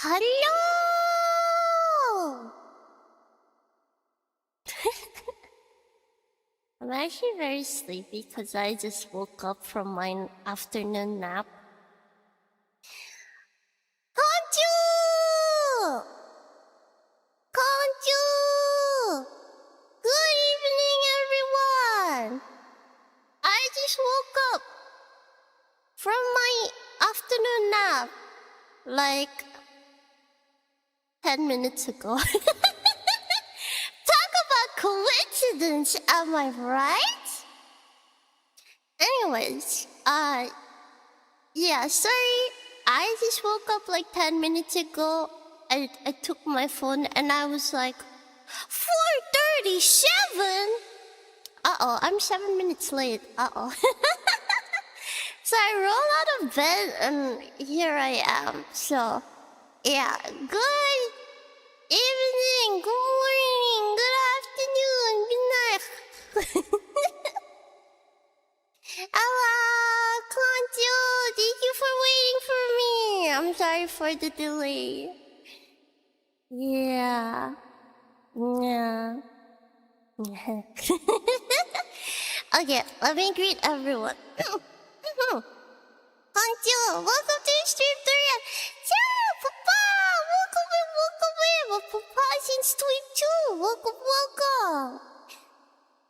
Hello! I'm actually very sleepy because I just woke up from my afternoon nap. Konju! Konju! Good evening, everyone! I just woke up from my afternoon nap like 10 minutes ago. Talk about coincidence, am I right? Anyways, yeah, sorry. I just woke up like 10 minutes ago. I took my phone and I was like, 4:37? Uh-oh, I'm 7 minutes late. Uh-oh. So I roll out of bed and here I am. So, yeah, good evening, good morning, good afternoon, good night. Hello, Konju, thank you for waiting for me. I'm sorry for the delay. Yeah. Okay, let me greet everyone. Konju, welcome to stream 3. Yeah, Papa, welcome in. Papa since stream 2. Welcome.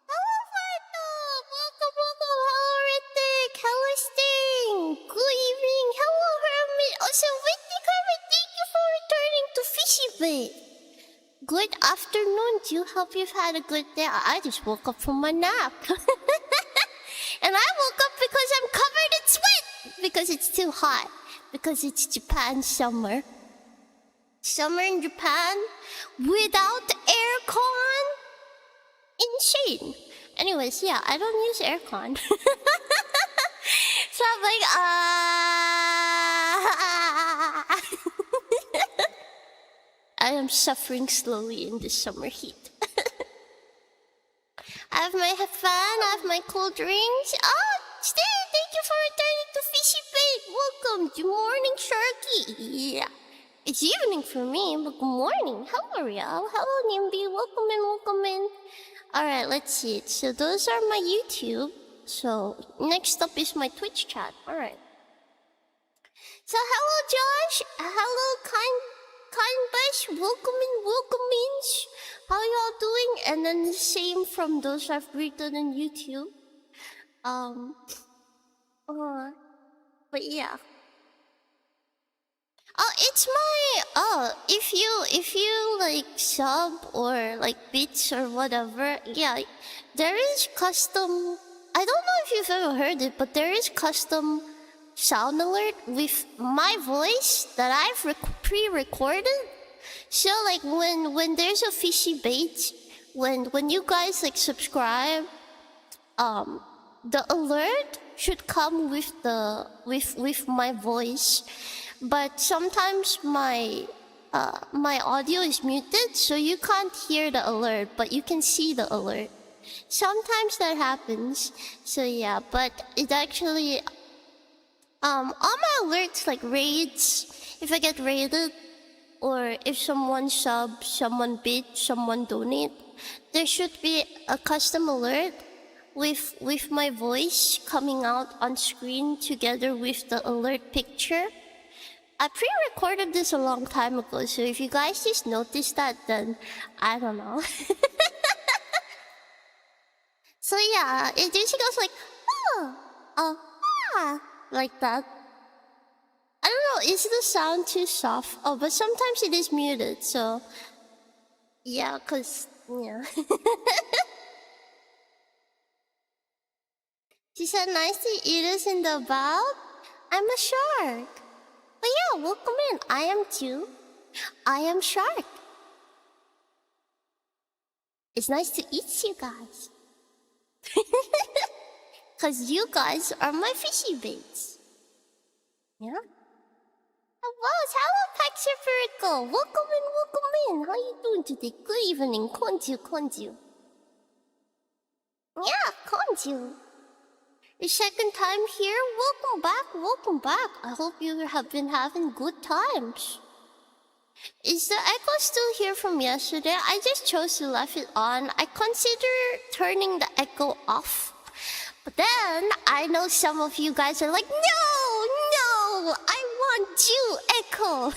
Hello, Fato. Welcome. Hello, Ritik. Hello, Sting. Good evening. Hello, Hermit. Also, Ritik, Hermit, thank you for returning to Fishy Bay. Good afternoon. Do you hope you've had a good day? I just woke up from my nap. And I woke up because I'm covered in sweat. Because it's too hot. Because it's Japan summer. Summer in Japan without aircon? Insane. Anyways, yeah, I don't use aircon. So I'm like, I am suffering slowly in this summer heat. I have my fan, I have my cold drinks. Oh, Stan, thank you for returning to Fishy Bait. Welcome. Good morning, Sharky. Yeah. It's evening for me, but good morning. Hello, Rial. Hello, Nimby. Welcome in. Alright, let's see. So those are my YouTube. So next up is my Twitch chat. Alright. So hello, Josh. Hello, Kind Bash. Welcome in. How y'all doing? And then the same from those I've greeted on YouTube. But yeah. Oh, it's my if you like sub or like bits or whatever, yeah, there is custom. I don't know if you've ever heard it, but there is custom sound alert with my voice that I've pre-recorded. So like when there's a fishy bait, when you guys like subscribe, the alert should come with my voice. But sometimes my audio is muted, so you can't hear the alert, but you can see the alert. Sometimes that happens. So yeah, but it actually all my alerts like raids, if I get raided, or if someone sub, someone bid, someone donate, there should be a custom alert with my voice coming out on screen together with the alert picture. I pre-recorded this a long time ago, so if you guys just noticed that, then I don't know. So yeah, it usually goes like, like that. I don't know, is the sound too soft? Oh, but sometimes it is muted, so yeah, yeah. She said, nice to eat us in the about. I'm a shark. But yeah, welcome in. I am too. I am Shark. It's nice to eat you guys. Cause you guys are my fishy baits. Yeah? Hello, Paxiferico. Welcome in. How you doing today? Good evening, Konju. Yeah, Konju. Your second time here? Welcome back. I hope you have been having good times. Is the echo still here from yesterday? I just chose to leave it on. I consider turning the echo off. But then, I know some of you guys are like, no, I want you echo.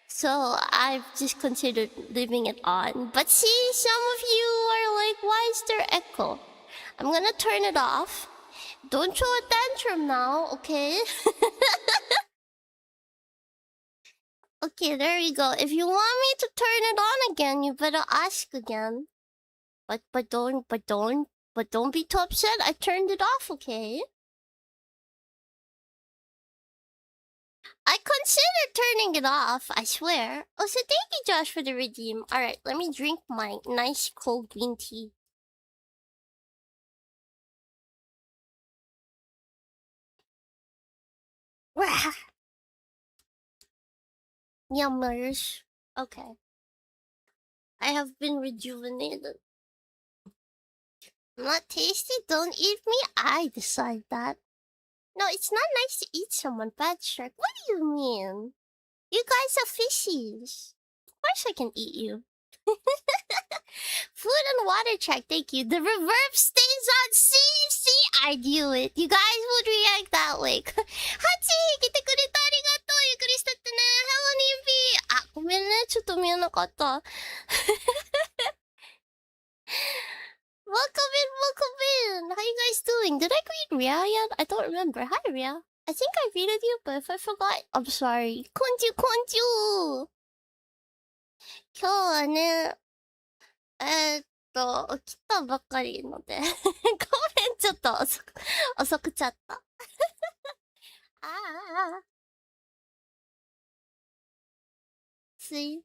So I've just considered leaving it on. But see, some of you are like, why is there echo? I'm gonna turn it off. Don't throw a tantrum now, okay? Okay, there you go. If you want me to turn it on again, you better ask again. But don't be too upset. I turned it off, okay? I considered turning it off, I swear. Oh, so thank you, Josh, for the redeem. Alright, let me drink my nice cold green tea. Yummers. Okay. I have been rejuvenated. Not tasty? Don't eat me? I decide that. No, it's not nice to eat someone, Bad Shark. What do you mean? You guys are fishies. Of course I can eat you. Food and water check, thank you. The reverb stays on. See, I knew it. You guys would react that way. Hachi, 来てくれてありがとう。ゆっくりしてってね。Hello, Nimby. あ、ごめんね。ちょっと見えなかった。Welcome in. How you guys doing? Did I greet Ria yet? I don't remember. Hi, Ria. I think I greeted you, but if I forgot, I'm sorry. こんじゅう。今日はね、起きたばかりので、ごめん、ちょっと遅くちゃった。See?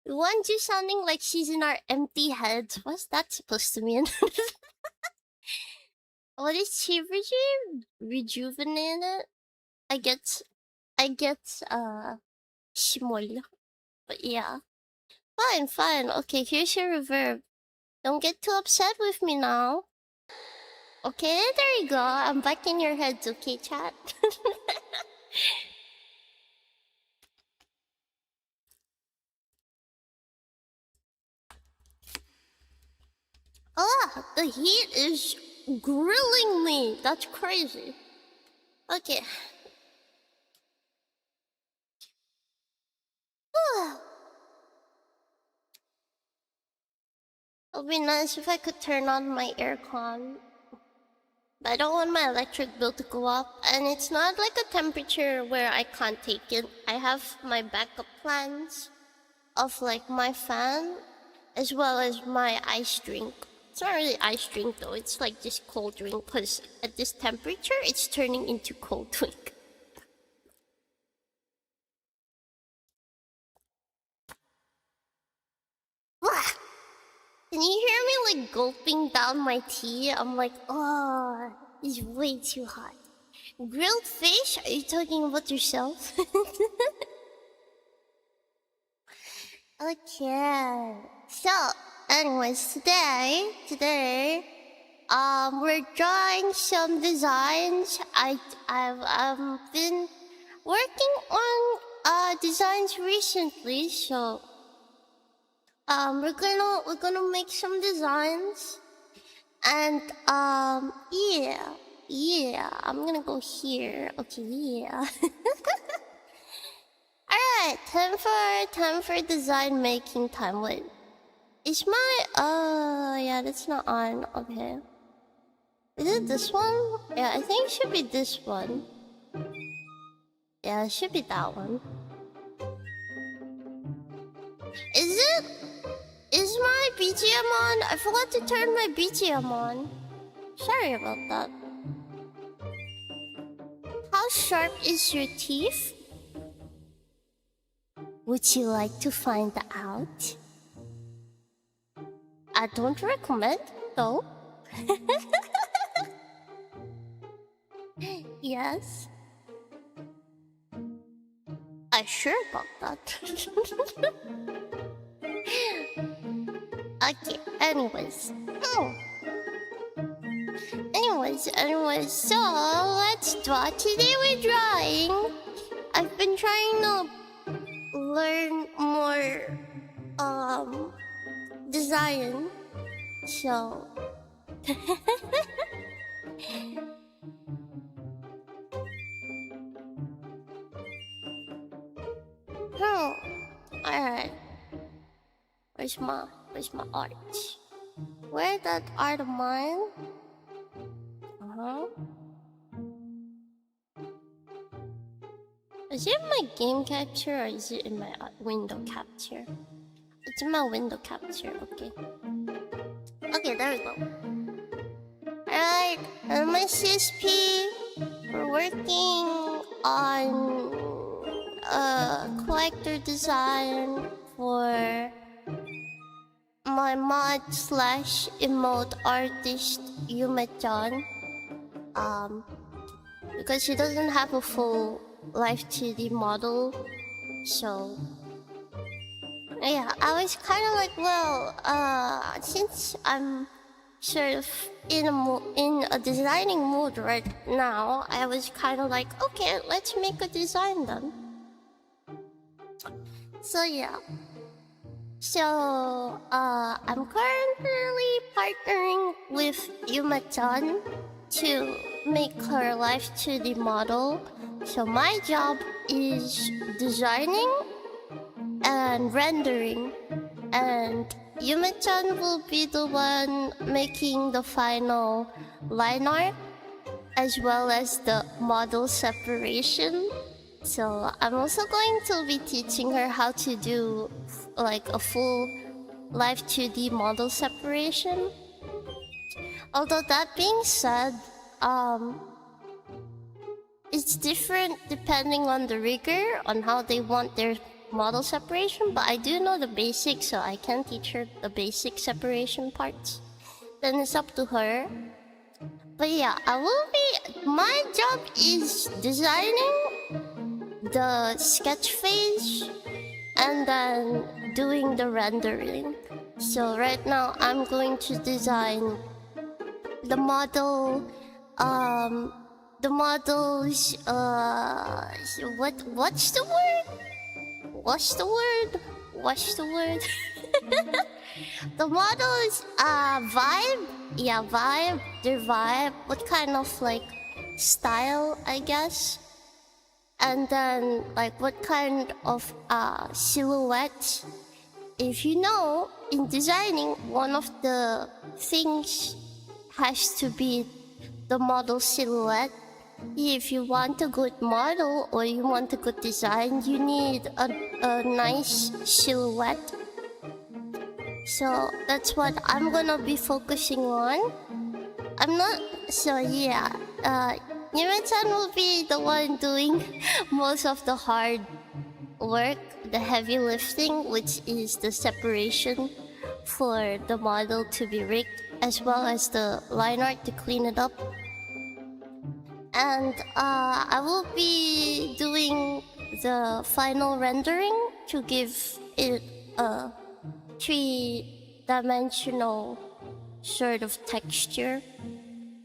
Wanju sounding like she's in our empty heads. What's that supposed to mean? What is she rejuvenated? I get, shimol. But yeah. Fine. Okay, here's your reverb. Don't get too upset with me now. Okay, there you go. I'm back in your heads, okay, chat? The heat is grilling me. That's crazy. Okay. It would be nice if I could turn on my aircon. But I don't want my electric bill to go up. And it's not like a temperature where I can't take it. I have my backup plans of like my fan as well as my ice drink. It's not really ice drink though, it's like just cold drink because at this temperature it's turning into cold drink. Can you hear me like gulping down my tea? I'm like, oh, it's way too hot. Grilled fish? Are you talking about yourself? Okay. So, anyways, today, we're drawing some designs. I've been working on designs recently, so we're gonna make some designs, and yeah, I'm gonna go here. Okay, yeah. Alright, time for design making time. Wait, is my yeah, that's not on. Okay, is it this one? Yeah, I think it should be this one. Yeah, it should be that one. Is my BGM on? I forgot to turn my BGM on. Sorry about that. How sharp is your teeth? Would you like to find out? I don't recommend, though. Yes. I'm sure about that. Okay, anyways, anyways, so let's draw. Today we're drawing. I've been trying to learn more design. So alright. Where's my art? Where's that art of mine? Is it in my game capture or is it in my window capture? It's in my window capture, okay. Okay, there we go. Alright, my CSP, we're working on a character design for my mod slash emote artist Yume-chan. Because she doesn't have a full live 2D model, so yeah, I was kind of like, well, since I'm sort of in a designing mood right now, I was kind of like, okay, let's make a design then. So yeah. So I'm currently partnering with Yume-chan to make her live 2D model. So my job is designing and rendering, and Yume-chan will be the one making the final line art as well as the model separation. So I'm also going to be teaching her how to do like a full live 2D model separation. Although that being said, it's different depending on the rigger on how they want their model separation, but I do know the basics, so I can teach her the basic separation parts. Then it's up to her. But yeah, my job is designing the sketch phase and then doing the rendering. So right now I'm going to design the model, the models, what's the word? The models, vibe? Yeah, vibe, their vibe, what kind of like style, I guess. And then like what kind of silhouette. If you know, in designing, one of the things has to be the model silhouette. If you want a good model or you want a good design, you need a nice silhouette. So that's what I'm gonna be focusing on. Yume-chan will be the one doing most of the hard work, the heavy lifting, which is the separation for the model to be rigged, as well as the line art to clean it up. And I will be doing the final rendering to give it a 3-dimensional sort of texture.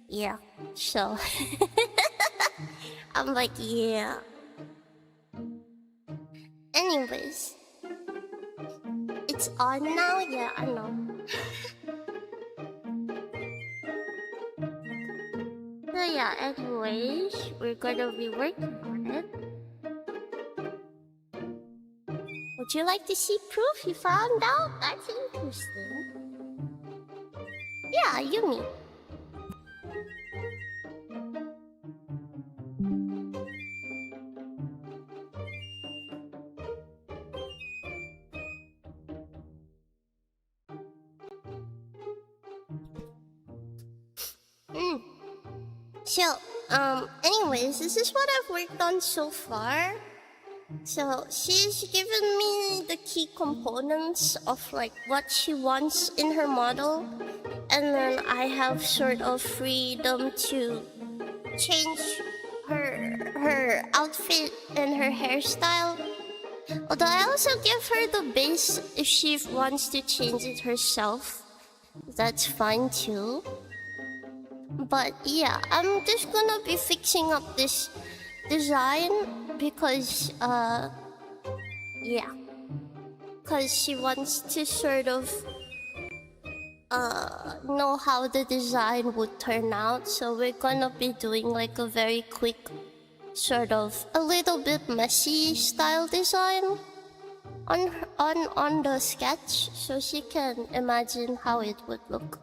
Yeah, so I'm like, yeah. Anyways, it's on now? Yeah, I know. So yeah, anyways, we're gonna be working on it. Would you like to see proof you found out? That's interesting. Yeah, Yumi. So, anyways, this is what I've worked on so far. So, she's given me the key components of like what she wants in her model. And then I have sort of freedom to change her outfit and her hairstyle. Although I also give her the base if she wants to change it herself. That's fine too. But yeah, I'm just gonna be fixing up this design because yeah, because she wants to sort of know how the design would turn out. So we're gonna be doing like a very quick, sort of a little bit messy style design on the sketch, so she can imagine how it would look.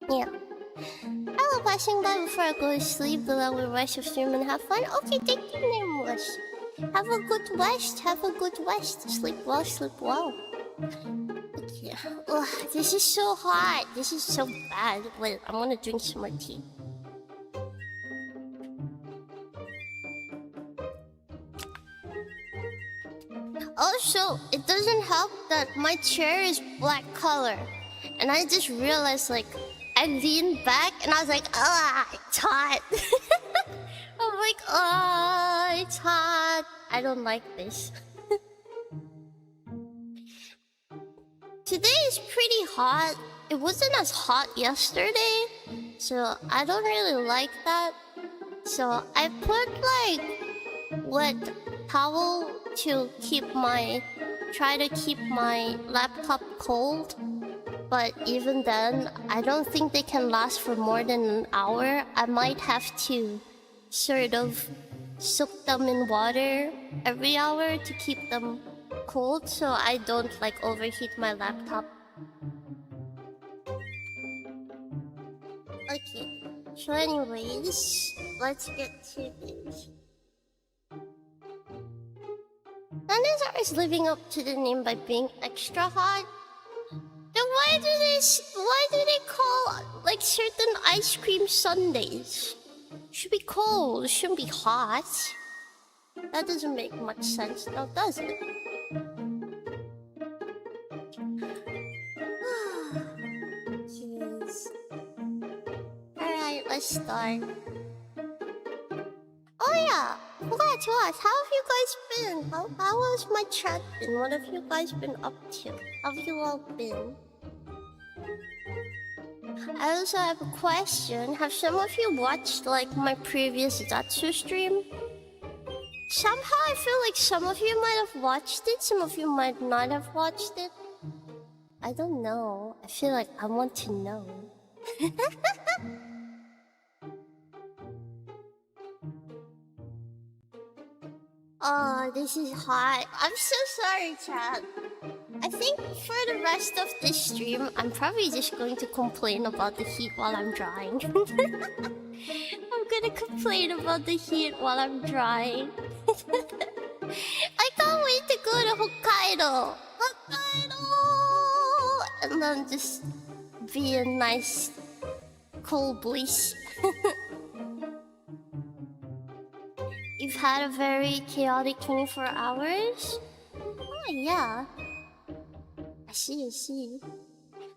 Yeah. Hello, passing by before I go to sleep. Below we watch the stream and have fun. Okay, thank you, Nameless. Have a good rest. Have a good rest. Sleep well. Sleep well. Okay. Ugh, this is so hot. This is so bad. Wait, I'm gonna drink some more tea. Also, it doesn't help that my chair is black color, and I just realized, like, I leaned back and I was like, ah, it's hot. I'm like, ah, it's hot. I don't like this. Today is pretty hot. It wasn't as hot yesterday, so I don't really like that. So I put like wet towel to try to keep my laptop cold. But even then, I don't think they can last for more than an hour. I might have to sort of soak them in water every hour to keep them cold so I don't like overheat my laptop. Okay, so anyways, let's get to this. Thunderstar is living up to the name by being extra hot. Then why do they call like certain ice cream sundaes? Should be cold, shouldn't be hot. That doesn't make much sense though, does it? Jeez. Alright, let's start. Oh yeah, forgot to ask, how have you guys been? How has my chat been? What have you guys been up to? How have you all been? I also have a question. Have some of you watched like my previous Zatsu stream? Somehow I feel like some of you might have watched it, some of you might not have watched it. I don't know. I feel like I want to know. Oh, this is hot. I'm so sorry, chat. I think for the rest of this stream, I'm probably just going to complain about the heat while I'm drying. I'm gonna complain about the heat while I'm drying. I can't wait to go to Hokkaido! Hokkaido! And then just be a nice cold breeze. You've had a very chaotic 24 hours? Oh yeah. I see.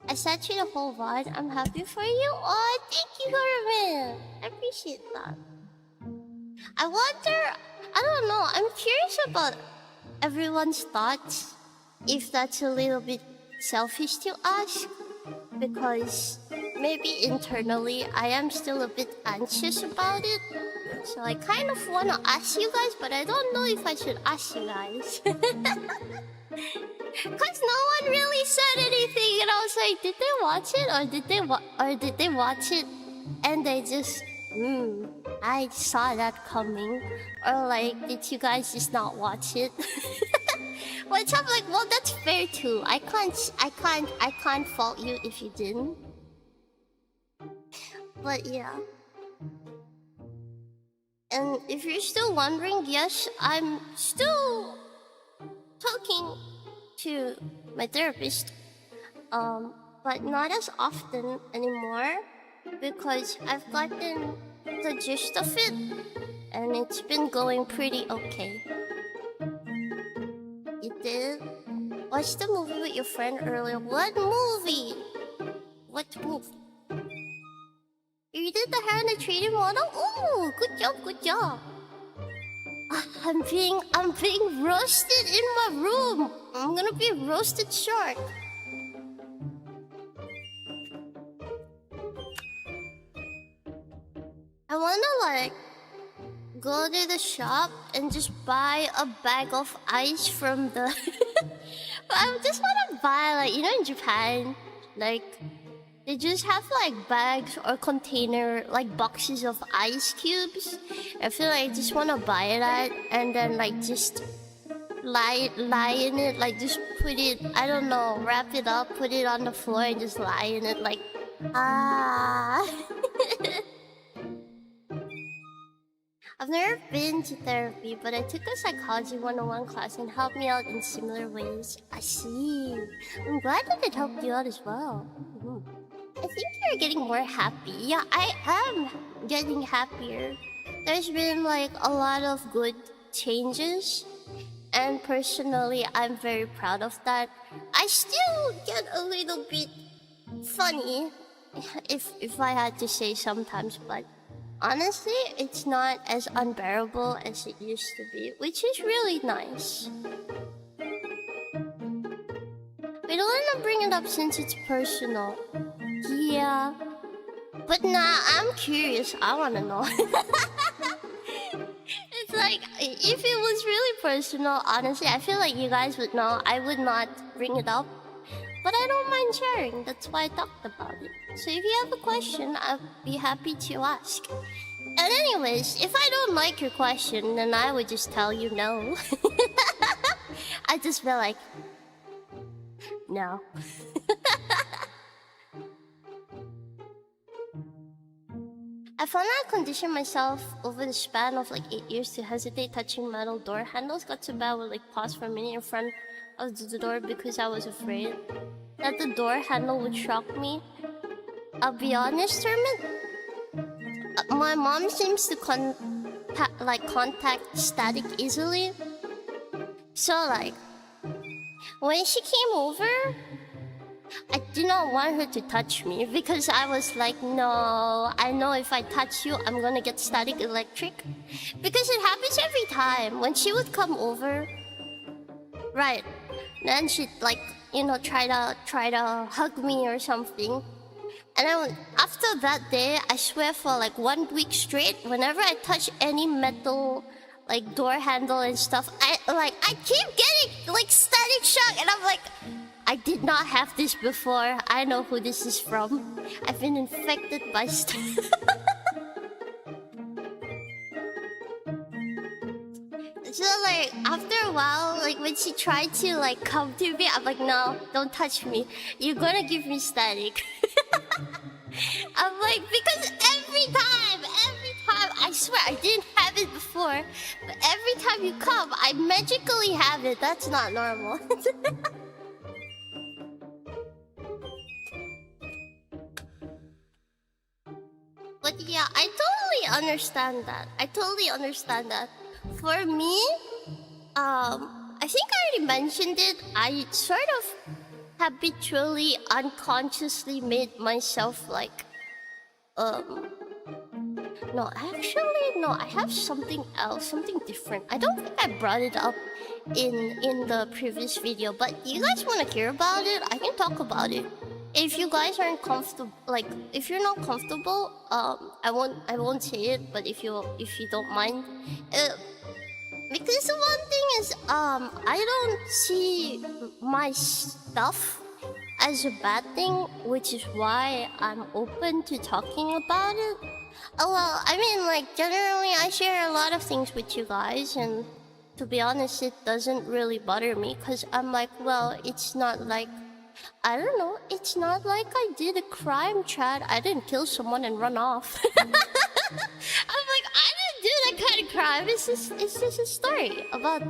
I sat you the whole VOD. I'm happy for you. Oh, thank you, Herman. I appreciate that. I wonder... I don't know. I'm curious about everyone's thoughts. If that's a little bit selfish to ask. Because maybe internally, I am still a bit anxious about it. So I kind of want to ask you guys, but I don't know if I should ask you guys. Cause no one really said anything, and I was like, did they watch it, or did they watch it and they just, I saw that coming, or like, did you guys just not watch it? Which I'm like, well, that's fair too. I can't fault you if you didn't. But yeah. And if you're still wondering, yes, I'm still talking to my therapist, but not as often anymore because I've gotten the gist of it and it's been going pretty okay. You did? Watch the movie with your friend earlier. What movie? What movie? You did the hair and the 3D model? Oh, good job. I'm being roasted in my room. I'm gonna be roasted shark. wanna like go to the shop and just buy a bag of ice from the I just wanna buy like, you know, in Japan, like they just have like bags or container like boxes of ice cubes. I feel like I just wanna buy that and then like just lie in it, like just put it, I don't know, wrap it up, put it on the floor and just lie in it like I've never been to therapy, but I took a psychology 101 class and helped me out in similar ways. I see. I'm glad that it helped you out as well. I think you're getting more happy. Yeah, I am getting happier. There's been like a lot of good changes, and personally, I'm very proud of that. I still get a little bit funny, if I had to say sometimes, but honestly, it's not as unbearable as it used to be, which is really nice. We don't want to bring it up since it's personal. Yeah. But nah, I'm curious. I want to know. It's like, if it was really personal, honestly, I feel like you guys would know. I would not bring it up. But I don't mind sharing. That's why I talked about it. So if you have a question, I'll be happy to ask. And anyways, if I don't like your question, then I would just tell you no. I'd just be like, no. I found out I conditioned myself over the span of like 8 years to hesitate touching metal door handles. Got so bad I would like pause for a minute in front of the door because I was afraid that the door handle would shock me. I'll be honest, Hermit. My mom seems to contact static easily. So like, when she came over, I did not want her to touch me because I was like, no, I know if I touch you, I'm gonna get static electric. Because it happens every time. When she would come over, right, then she'd like, you know, try to hug me or something. And then after that day, I swear for like 1 week straight, whenever I touch any metal like door handle and stuff, I keep getting like static shock, and I'm like, I did not have this before. I know who this is from. I've been infected by stuff. So like after a while, like when she tried to like come to me, I'm like, no, don't touch me. You're gonna give me static. I'm like, because every time, I swear I didn't have it before, but every time you come, I magically have it. That's not normal. But yeah, I totally understand that. For me, I think I already mentioned it. I sort of habitually, unconsciously made myself like, no, I have something else, something different. I don't think I brought it up in the previous video, but you guys want to hear about it? I can talk about it. If you guys aren't comfortable, like if you're not comfortable, I won't say it. But if you don't mind, because the one thing is, I don't see my stuff as a bad thing, which is why I'm open to talking about it. Well, I mean, like generally, I share a lot of things with you guys, and to be honest, it doesn't really bother me because I'm like, well, it's not like, I don't know, it's not like I did a crime, Chad. I didn't kill someone and run off. I'm like, I didn't do that kind of crime. It's just a story about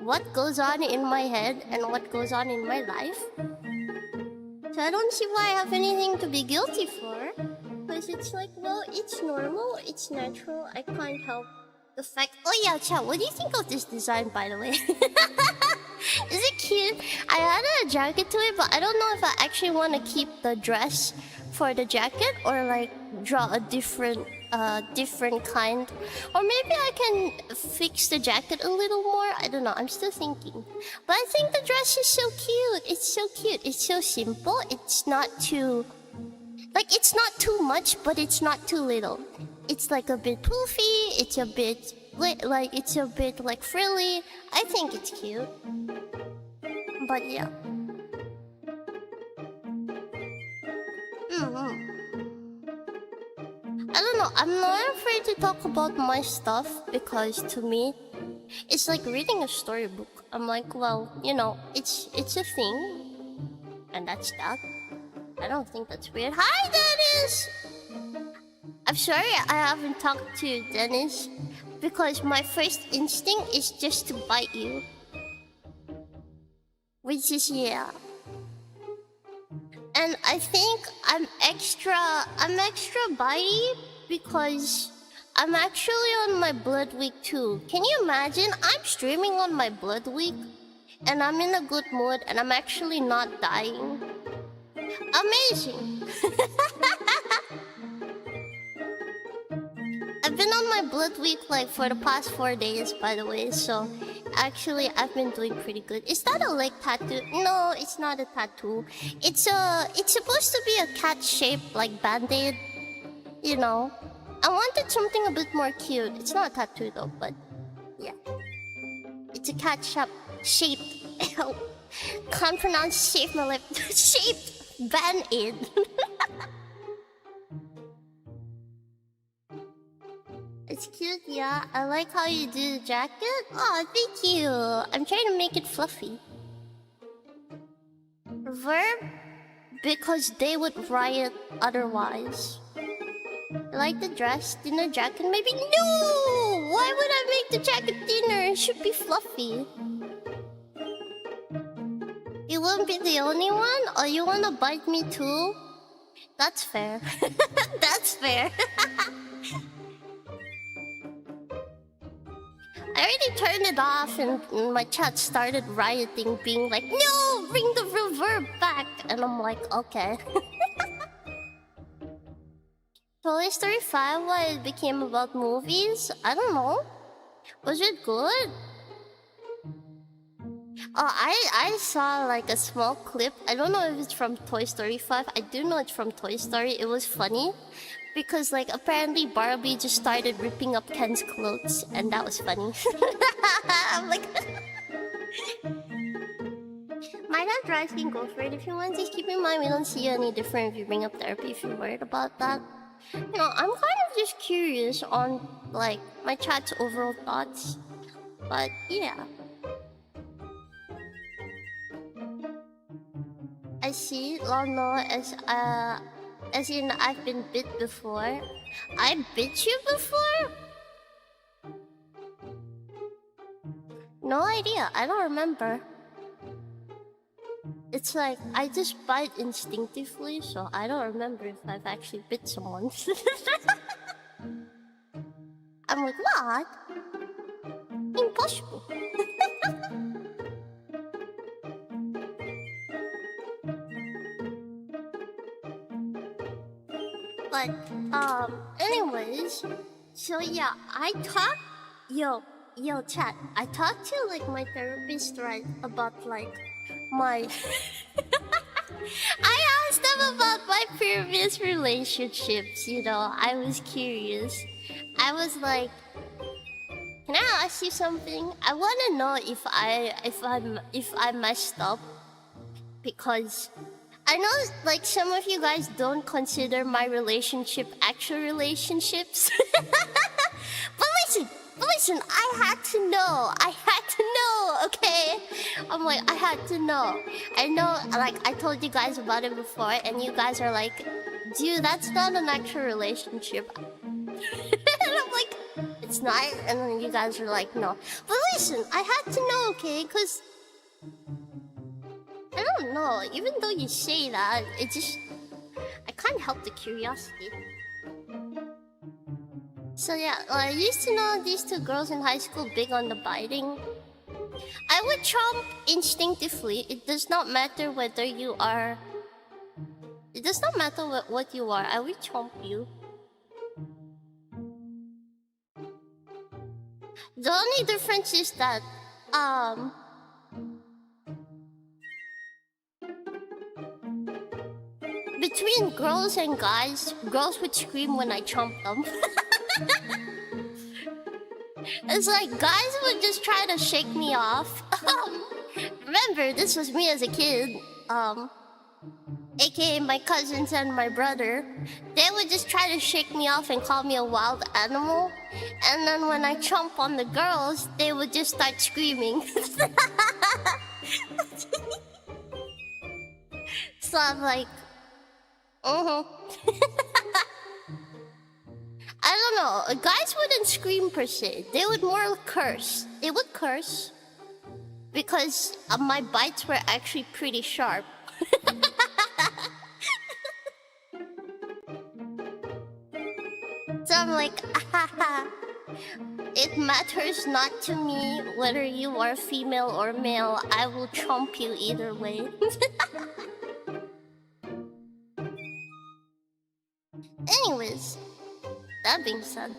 what goes on in my head and what goes on in my life. So I don't see why I have anything to be guilty for. Because it's like, well, it's normal, it's natural. I can't help the fact. Oh yeah, Chad, what do you think of this design, by the way? Is it cute? I added a jacket to it, but I don't know if I actually want to keep the dress for the jacket or like draw a different kind. Or maybe I can fix the jacket a little more. I don't know, I'm still thinking. But I think the dress is so cute. It's so cute. It's so simple. It's not too Like, it's not too much, but it's not too little. It's like a bit poofy, it's a bit it's a bit like frilly. I think it's cute. But yeah. I don't know, I'm not afraid to talk about my stuff because to me, it's like reading a storybook. I'm like, well, you know, it's a thing. And that's that. I don't think that's weird. Hi, Dennis! I'm sorry I haven't talked to you, Dennis, because my first instinct is just to bite you. Which is, yeah. And I think I'm extra bitey because I'm actually on my blood week too. Can you imagine? I'm streaming on my blood week and I'm in a good mood and I'm actually not dying. Amazing. I've been on my blood week like for the past 4 days, by the way, so actually I've been doing pretty good. Is that a leg tattoo? No, it's not a tattoo. It's supposed to be a cat shaped like band-aid. You know. I wanted something a bit more cute. It's not a tattoo though, but yeah. It's a cat shaped can't pronounce shape my lip. Shaped band-aid. It's cute, yeah. I like how you do the jacket. Oh, thank you. I'm trying to make it fluffy. Verb, because they would riot otherwise. I like the dress, thinner jacket, maybe. No! Why would I make the jacket thinner? It should be fluffy. You won't be the only one? Or you wanna bite me too? That's fair. That's fair. I already turned it off and my chat started rioting, being like, no, bring the reverb back. And I'm like, okay. Toy Story 5, why it became about movies? I don't know. Was it good? Oh, I saw like a small clip. I don't know if it's from Toy Story 5. I do know it's from Toy Story. It was funny. Because like apparently Barbie just started ripping up Ken's clothes and that was funny. I'm like my dad drives can go for it if you want. Just keep in mind we don't see you any different if you bring up therapy if you're worried about that. You know, I'm kind of just curious on like my chat's overall thoughts. But yeah. I see Lono as in I've been bit before. I bit you before? No idea, I don't remember. It's like, I just bite instinctively, so I don't remember if I've actually bit someone. I'm like, what? Impossible. But, anyways, so yeah, I talked, yo, chat, I talked to, like, my therapist, right, about, like, my... I asked them about my previous relationships, you know, I was curious. I was like, can I ask you something? I want to know if I messed up, because... I know, like, some of you guys don't consider my relationship actual relationships. But listen, I had to know, okay? I'm like, I had to know. I know, like, I told you guys about it before, and you guys are like, dude, that's not an actual relationship. And I'm like, it's not? And then you guys are like, no. But listen, I had to know, okay? Because... I don't know, even though you say that, it just... I can't help the curiosity. So yeah, I used to know these two girls in high school big on the biting. I would chomp instinctively. It does not matter whether you are... It does not matter what you are, I will chomp you. The only difference is that, between girls and guys, girls would scream when I chomped them. It's like guys would just try to shake me off. Remember, this was me as a kid. AKA my cousins and my brother. They would just try to shake me off and call me a wild animal. And then when I chomp on the girls, they would just start screaming. So I'm like, I don't know. Guys wouldn't scream per se. They would more curse. They would curse because my bites were actually pretty sharp. So I'm like, it matters not to me whether you are female or male. I will chomp you either way. Anyways, that being said,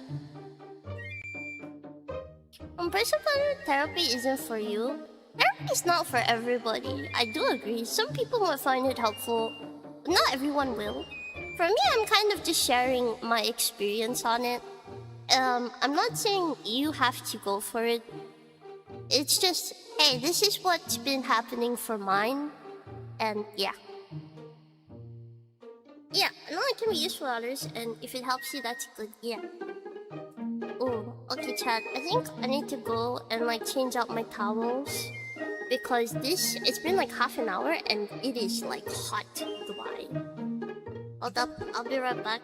personal therapy isn't for you. Therapy is not for everybody. I do agree. Some people will find it helpful. Not everyone will. For me, I'm kind of just sharing my experience on it. I'm not saying you have to go for it. It's just, hey, this is what's been happening for mine. And yeah. Yeah, I know it can be useful to others, and if it helps you, that's good, yeah. Oh, okay, chat. I think I need to go and like change out my towels. Because it's been like half an hour and it is like hot Dubai. Hold up, I'll be right back.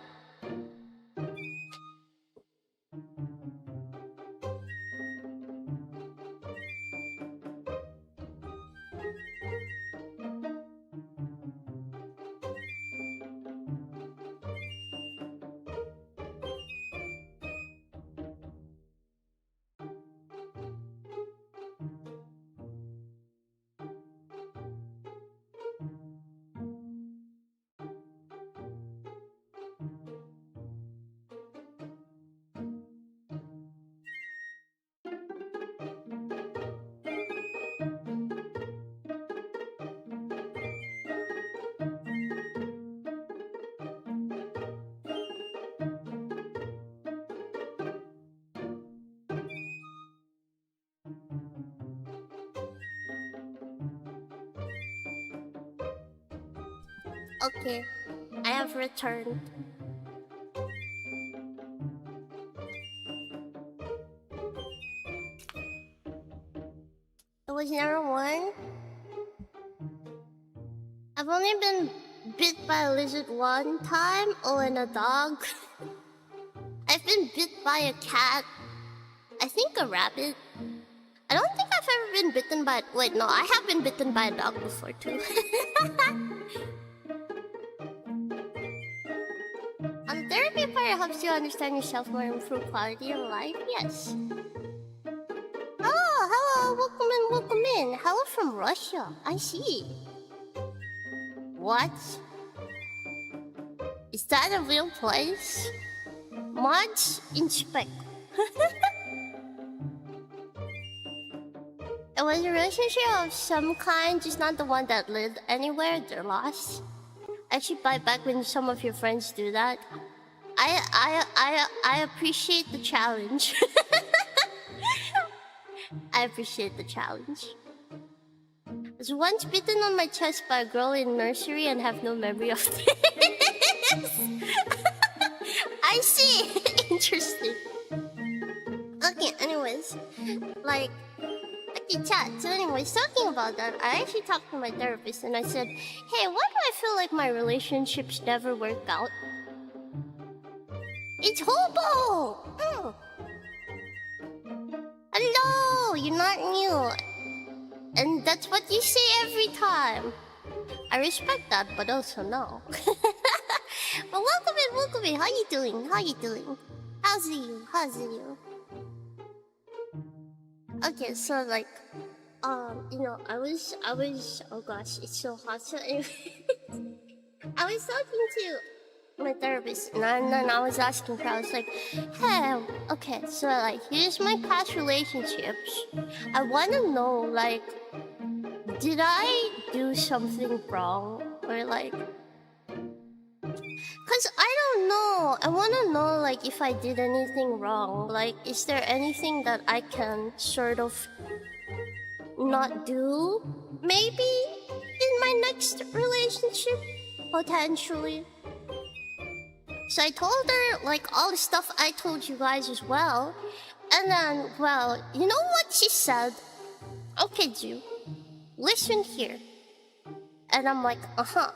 Okay, I have returned. It was never one. I've only been bit by a lizard one time, and a dog. I've been bit by a cat. I think a rabbit. I don't think I've ever been bitten by... Wait, no, I have been bitten by a dog before too. Therapy part helps you understand yourself more and improve quality of life. Yes. Oh, hello. Welcome in. Hello from Russia. I see. What? Is that a real place? Mods inspect. It was a relationship of some kind, just not the one that lived anywhere. They're lost. I should buy back when some of your friends do that. I appreciate the challenge. I appreciate the challenge. I was once bitten on my chest by a girl in nursery and have no memory of this. I see. Interesting. Okay, anyways. Like... Okay, chat. So anyways, talking about that, I actually talked to my therapist and I said, hey, why do I feel like my relationships never work out? It's Hobo! Oh. Hello! You're not new. And that's what you say every time. I respect that, but also no. But welcome in. How you doing? How's it? Okay, so like, you know, I was, oh gosh, it's so hot. So anyway, I was talking to my therapist, and then I was asking her, I was like, hey, okay, so like, here's my past relationships. I want to know, like, did I do something wrong? Or like, Cause I don't know. I wanna know like if I did anything wrong. Like, is there anything that I can sort of not do? Maybe in my next relationship, potentially. So I told her like all the stuff I told you guys as well. And then, well, you know what she said? Okay, Ju, listen here. And I'm like, uh-huh.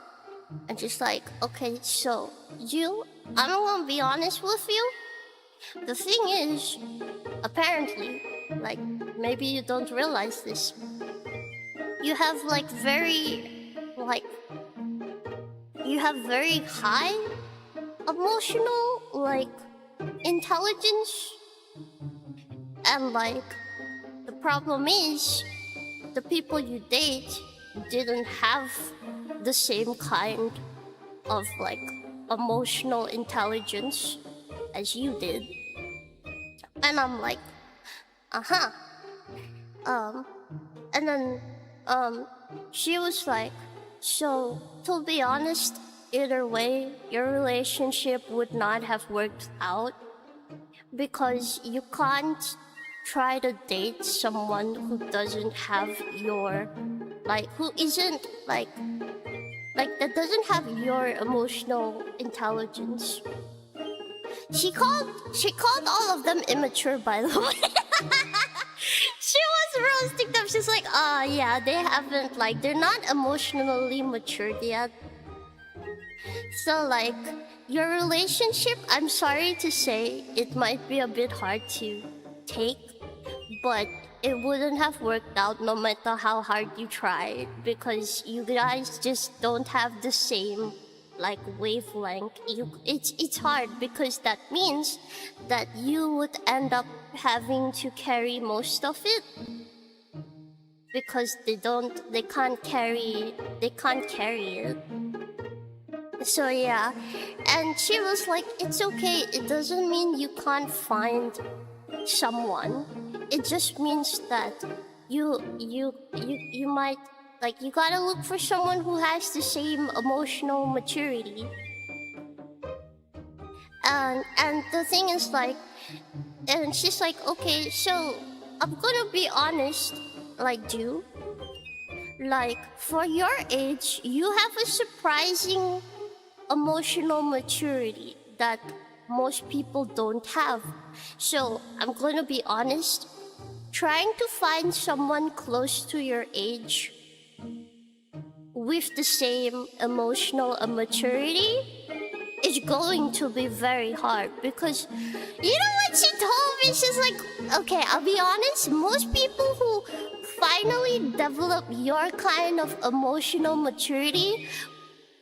And she's like, okay, so, Ju, I'm gonna be honest with you. The thing is, apparently, like, maybe you don't realize this. You have like you have very high emotional, like, intelligence. And like, the problem is, the people you date didn't have the same kind of like emotional intelligence as you did. And I'm like, uh-huh. And then she was like, so to be honest, either way, your relationship would not have worked out because you can't try to date someone who doesn't have your, like, who isn't like that doesn't have your emotional intelligence. She called all of them immature, by the way. She was roasting them. She's like, yeah, they haven't, like, they're not emotionally matured yet. So like, your relationship, I'm sorry to say, it might be a bit hard to take, but it wouldn't have worked out no matter how hard you tried because you guys just don't have the same like wavelength. It's hard because that means that you would end up having to carry most of it because they can't carry it. So yeah, and she was like, it's okay, it doesn't mean you can't find someone. It just means that you might, like, you gotta look for someone who has the same emotional maturity. And the thing is like, and she's like, okay, so I'm gonna be honest, like, Ju, like, for your age, you have a surprising emotional maturity that most people don't have. So I'm gonna be honest, trying to find someone close to your age with the same emotional maturity is going to be very hard because you know what she told me? She's like, okay, I'll be honest, most people who finally develop your kind of emotional maturity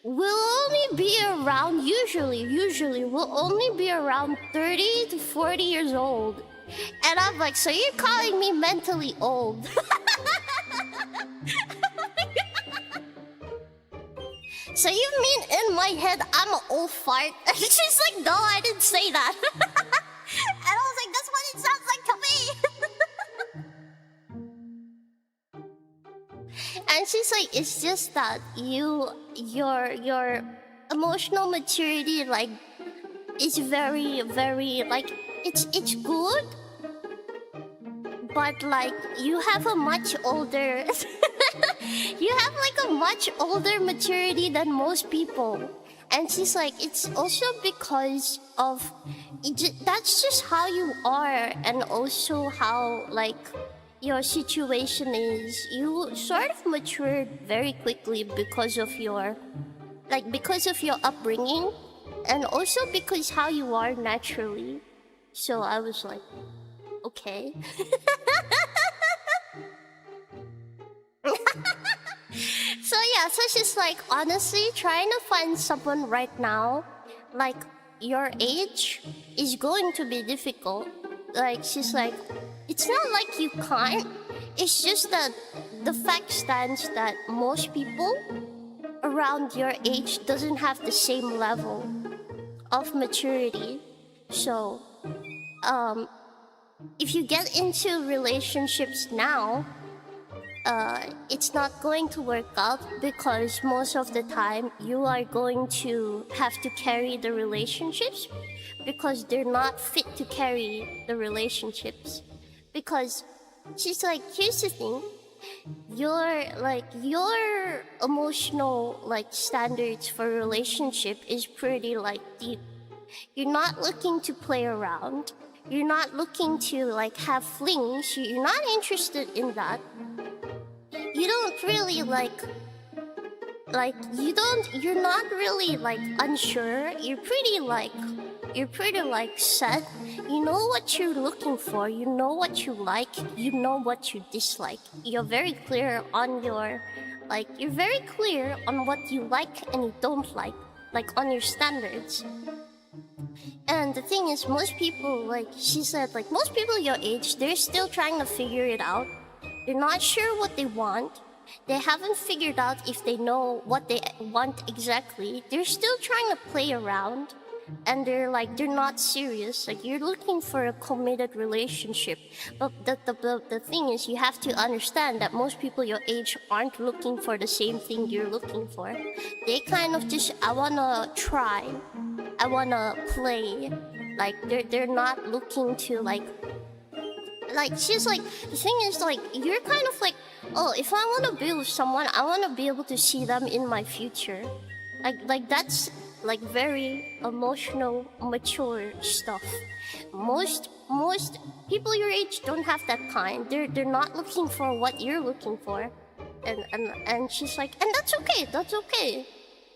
will only be around, usually will only be around 30 to 40 years old. And I'm like, so you're calling me mentally old? So you mean in my head I'm an old fart? And she's like, no, I didn't say that. And I was like, that's what it sounds like to me. And she's like, it's just that your emotional maturity, like, is very, very, like, it's good, but like you have a much older you have like a much older maturity than most people. And she's like, it's also because of that's just how you are, and also how like your situation is. You sort of matured very quickly because of your upbringing, and also because how you are naturally. So I was like, okay. So yeah, so she's like, honestly, trying to find someone right now, like your age, is going to be difficult. Like, she's like, it's not like you can't, it's just that the fact stands that most people around your age doesn't have the same level of maturity. So if you get into relationships now, it's not going to work out because most of the time you are going to have to carry the relationships because they're not fit to carry the relationships. Because she's like, here's the thing, your emotional standards for a relationship is pretty deep. You're not looking to play around. You're not looking to have flings. You're not interested in that. You don't really you're not really unsure. You're pretty set. You know what you're looking for. You know what you like. You know what you dislike. You're very clear on your you're very clear on what you like and you don't like on your standards. And the thing is, most people, she said, most people your age, they're still trying to figure it out. They're not sure what they want. They haven't figured out if they know what they want exactly. They're still trying to play around. And they're not serious. You're looking for a committed relationship. But the thing is, you have to understand that most people your age aren't looking for the same thing you're looking for. They kind of just, I wanna try. I wanna play. They're not looking to she's the thing is you're kind of oh, if I wanna be with someone, I wanna be able to see them in my future. That's very emotional, mature stuff. Most people your age don't have that kind. They're not looking for what you're looking for. And she's like, and that's okay, that's okay.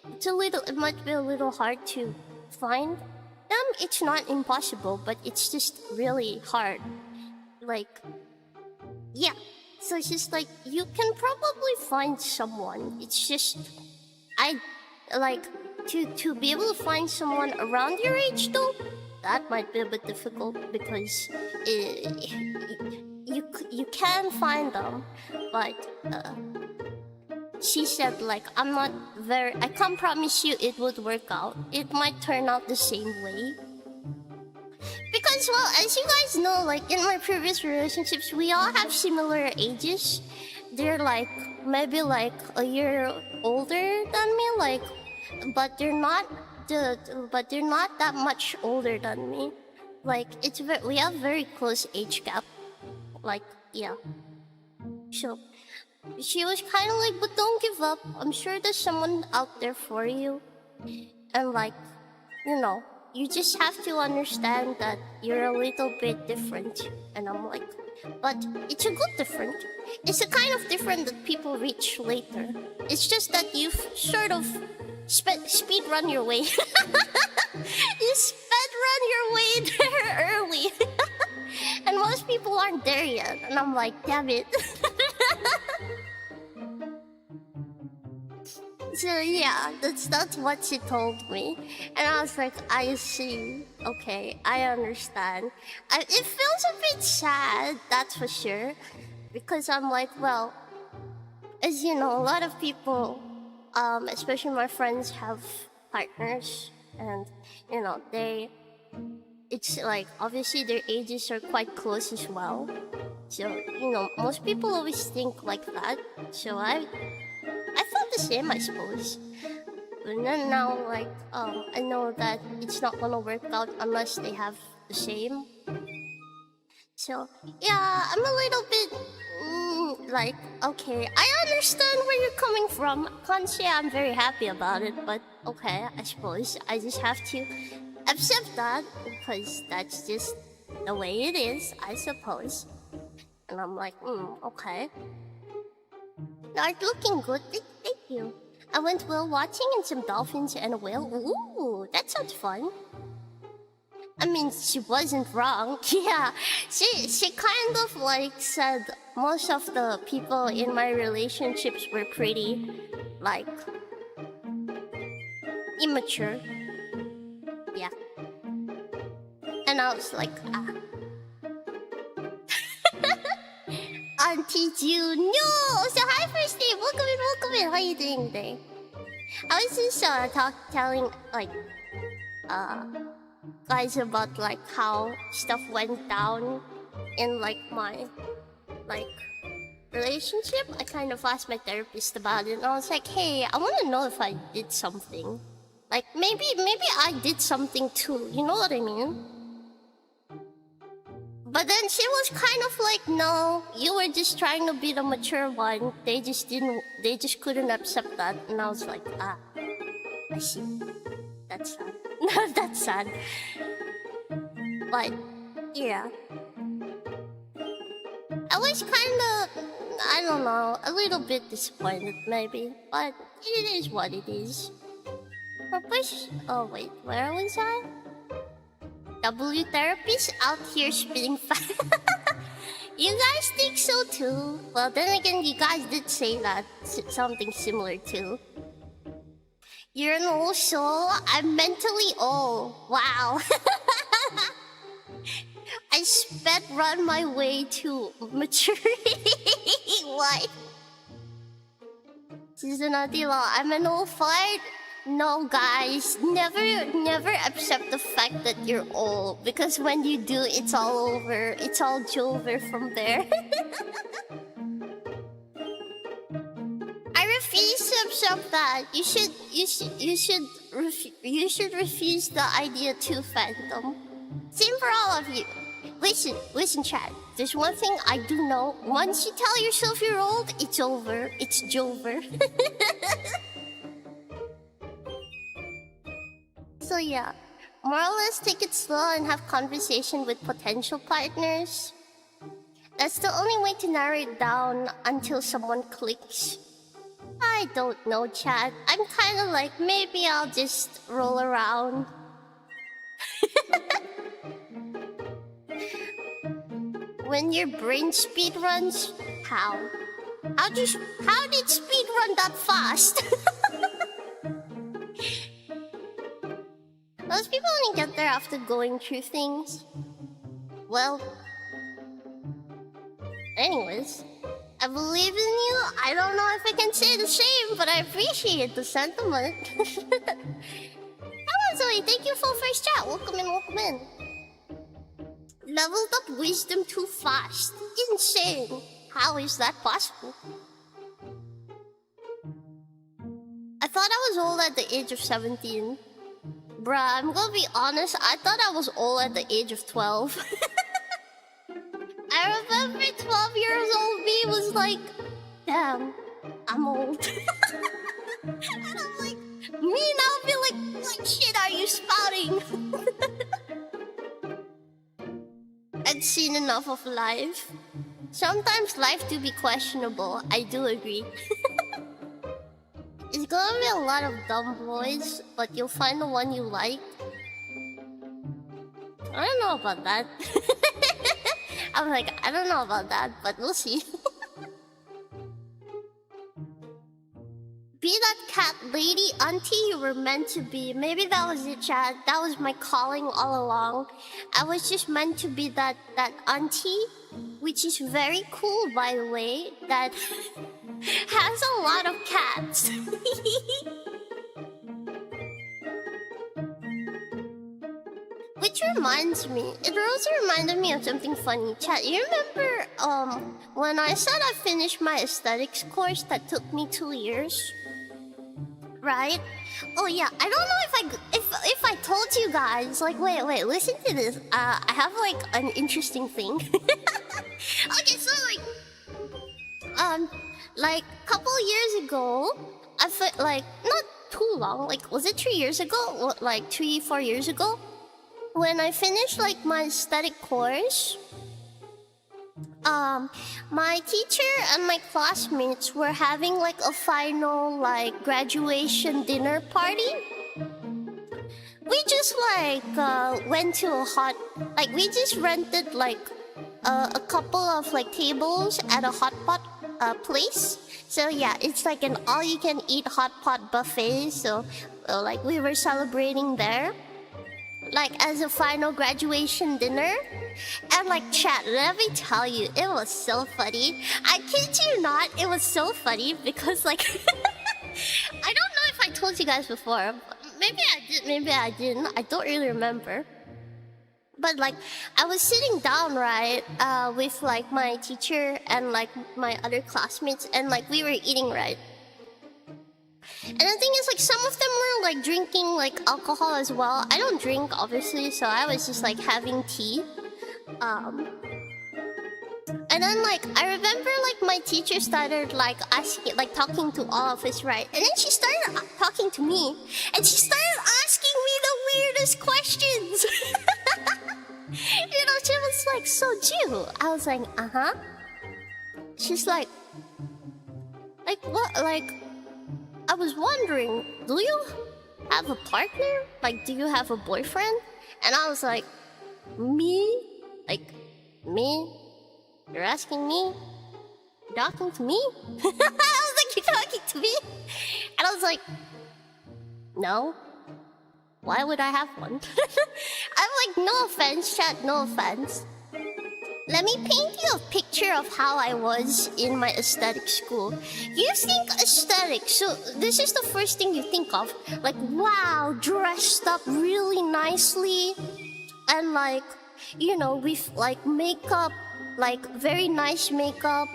It might be a little hard to find them. It's not impossible, but it's just really hard. Yeah. So she's like, you can probably find someone. It's just, to be able to find someone around your age though, that might be a bit difficult because you can find them, but she said I can't promise you it would work out. It might turn out the same way. Because, well, as you guys know, in my previous relationships, we all have similar ages. They're maybe a year older than me, but they're not that much older than me. We have very close age gap. Yeah. So she was kind of but don't give up. I'm sure there's someone out there for you. And you just have to understand that you're a little bit different. And I'm but it's a good different. It's a kind of different that people reach later. It's just that you've sort of speed run your way. You sped run your way there early. And most people aren't there yet. And I'm damn it. So yeah, that's what she told me. And I was I see. Okay, I understand. It feels a bit sad, that's for sure. Because I'm well, as you know, a lot of people, especially my friends, have partners. And, it's obviously their ages are quite close as well. So, most people always think like that. So I felt the same, I suppose. But then now, I know that it's not gonna work out unless they have the same. So, yeah, I'm a little bit, okay, I understand where you're coming from. Can't say I'm very happy about it, but okay, I suppose I just have to accept that because that's just the way it is, I suppose. And I'm okay. Art looking good, thank you. I went whale watching and some dolphins and a whale. Ooh, that sounds fun. I mean, she wasn't wrong. Yeah, she kind of said most of the people in my relationships were pretty, immature. Yeah. And I was ah. Auntie June, no! So hi first day, welcome in, how are you doing today? I was just telling guys about how stuff went down in my relationship, I kind of asked my therapist about it, and I was like, hey, I want to know if I did something. Like, maybe I did something too, you know what I mean? But then she was kind of like, no, you were just trying to be the mature one. They just couldn't accept that. And I was like, I see. That's sad. That's sad. But, yeah. I was kind of, I don't know, a little bit disappointed maybe. But it is what it is. Oh wait, where was I? W therapists out here spitting fire. You guys think so too? Well, then again, you guys did say that something similar too. You're an old soul. I'm mentally old. Wow. I sped run my way to maturity. What? I'm an old fart. No, guys, never accept the fact that you're old, because when you do, it's all over. It's all Jover from there. I refuse to accept that. You should refuse the idea too, Phantom. Same for all of you. Listen, chat. There's one thing I do know. Once you tell yourself you're old, it's over. It's Jover. So yeah, more or less take it slow and have conversation with potential partners. That's the only way to narrow it down until someone clicks. I don't know, chat. I'm kind of like, maybe I'll just roll around. When your brain speed runs, how? How did speed run that fast? Those people only get there after going through things. Well, anyways, I believe in you. I don't know if I can say the same, but I appreciate the sentiment. Hello, Zoe. Thank you for first chat. Welcome in. Leveled up wisdom too fast. Insane. How is that possible? I thought I was old at the age of 17. Bruh, I'm gonna be honest, I thought I was old at the age of 12. I remember 12 years old me was like, damn, I'm old. And I'm like, me now feel like, what shit are you spouting? I'd seen enough of life. Sometimes life do be questionable, I do agree. It's gonna be a lot of dumb boys, but you'll find the one you like. I don't know about that. I'm like, I don't know about that, but we'll see. Be that cat lady auntie you were meant to be. Maybe that was it, chat. That was my calling all along. I was just meant to be that auntie, which is very cool, by the way, that has a lot of cats. Which reminds me, it also reminded me of something funny. Chat, you remember when I said I finished my aesthetics course that took me 2 years? Right? Oh yeah, I don't know if I told you guys, like, wait, listen to this. I have like an interesting thing. Okay, so like couple years ago, I felt like, not too long, like, was it 3 years ago? Like 3-4 years ago? When I finished like my aesthetic course, my teacher and my classmates were having like a final like graduation dinner party. We just like went to a we just rented like a couple of like tables at a hot pot place. So yeah, it's like an all-you-can-eat hot pot buffet. So like we were celebrating there, like as a final graduation dinner. And like, chat, let me tell you, it was so funny. I kid you not, it was so funny because like I don't know if I told you guys before. Maybe I did, maybe I didn't. I don't really remember. But like, I was sitting down, right, with like my teacher and like my other classmates, and like we were eating, right. And the thing is, like, some of them were like drinking like alcohol as well. I don't drink, obviously, so I was just like having tea. And then like I remember like my teacher started like asking, like talking to all of us, right? And then she started talking to me, and she started asking me the weirdest questions. You know, she was like, "So Ju?" I was like, "Uh-huh." She's like what? Like, I was wondering, do you have a partner? Like, do you have a boyfriend? And I was like, me? Like, me? You're asking me? You're talking to me? I was like, you're talking to me? And I was like, no. Why would I have one? I'm like, no offense, chat, no offense. Let me paint you a picture of how I was in my aesthetic school. You think aesthetic, so this is the first thing you think of. Like, wow, dressed up really nicely. And like, you know, with like makeup, like very nice makeup,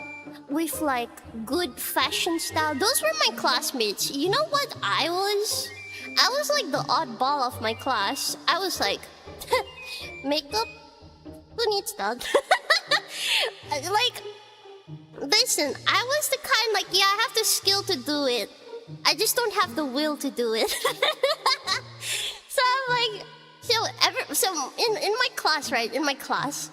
with like good fashion style. Those were my classmates. You know what I was? I was like the oddball of my class. I was like, makeup? Who needs that? Like, listen, I was the kind like, yeah, I have the skill to do it. I just don't have the will to do it. So I'm like, so in my class, right? In my class,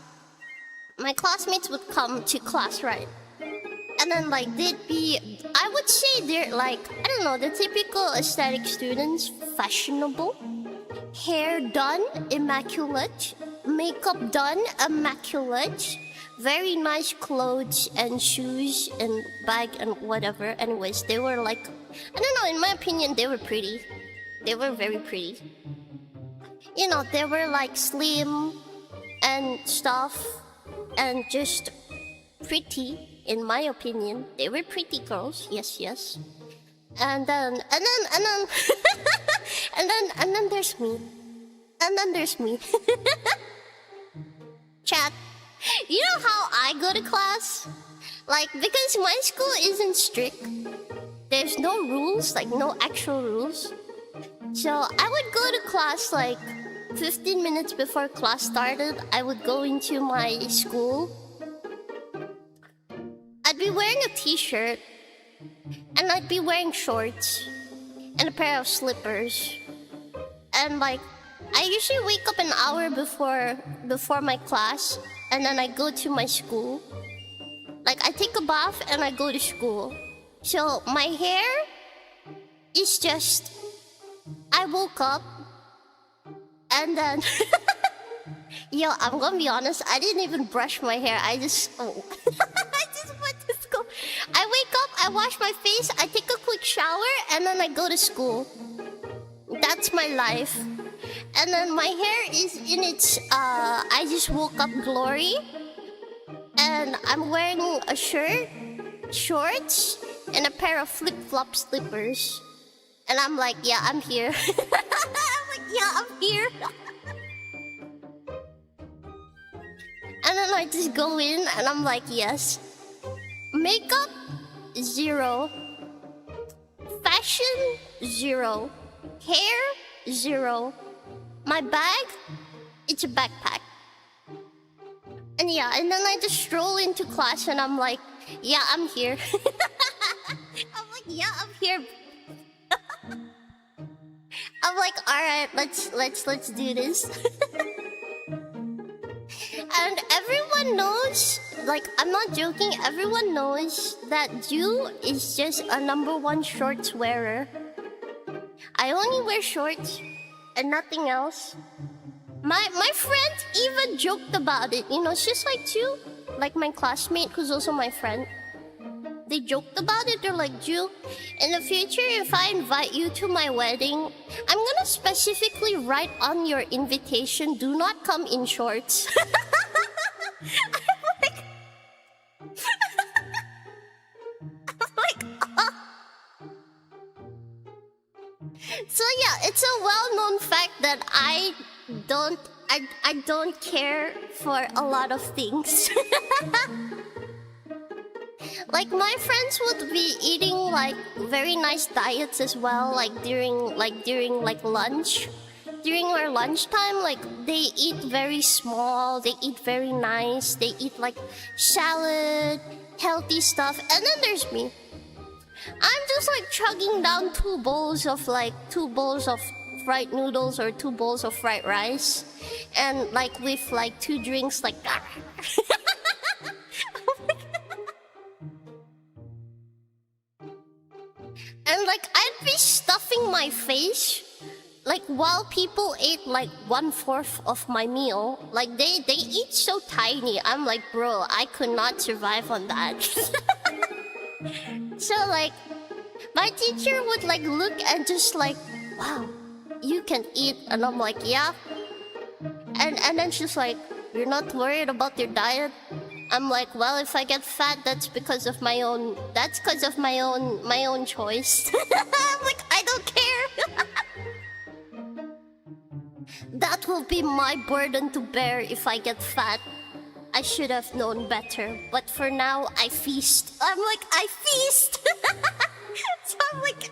my classmates would come to class, right? And then like they'd be, I would say they're like, I don't know, the typical aesthetic students, fashionable, hair done, immaculate, makeup done, immaculate, very nice clothes and shoes and bag and whatever. Anyways, they were like, I don't know, in my opinion, they were pretty. They were very pretty. You know, they were like slim and stuff and just pretty, in my opinion. They were pretty girls, yes, yes. And then and then there's me. And then there's me. Chat, you know how I go to class? Like, because my school isn't strict. There's no rules, like no actual rules. So I would go to class like 15 minutes before class started. I would go into my school. I'd be wearing a t-shirt, and I'd be wearing shorts and a pair of slippers. And like, I usually wake up an hour before my class, and then I go to my school. Like, I take a bath and I go to school. So my hair is just, I woke up and then yo, I'm gonna be honest, I didn't even brush my hair. I just I just went to school. I wake up, I wash my face, I take a quick shower, and then I go to school. That's my life. And then my hair is in its I just woke up glory. And I'm wearing a shirt, shorts, and a pair of flip-flop slippers. And I'm like, yeah, I'm here. I'm like, yeah, I'm here. And then I just go in and I'm like, yes. Makeup, 0. Fashion, 0. Hair, 0. My bag, it's a backpack. And yeah, and then I just stroll into class and I'm like, yeah, I'm here. I'm like, yeah, I'm here. I'm like, alright, let's do this. And everyone knows, like, I'm not joking, everyone knows that Ju is just a #1 shorts wearer. I only wear shorts and nothing else. My friend even joked about it. You know, she's like Ju, like my classmate who's also my friend. They joked about it. They're like, Ju, in the future, if I invite you to my wedding, I'm gonna specifically write on your invitation, do not come in shorts. I'm like, oh. So yeah, it's a well-known fact that I don't I don't care for a lot of things. Like my friends would be eating like very nice diets as well, like during lunch. During our lunchtime, like they eat very small, they eat very nice, they eat like salad, healthy stuff, and then there's me. I'm just like chugging down two bowls of fried noodles or 2 bowls of fried rice, and like with like 2 drinks like that. And like I'd be stuffing my face like while people ate like 1/4 of my meal. Like they eat so tiny. I'm like, bro, I could not survive on that. So like my teacher would like look and just like, wow, you can eat. And I'm like, yeah. And then she's like, you're not worried about your diet? I'm like, well, if I get fat, that's because of my own choice. I'm like, I don't care. That will be my burden to bear if I get fat. I should have known better, but for now, I feast. I'm like, I feast. So I'm like.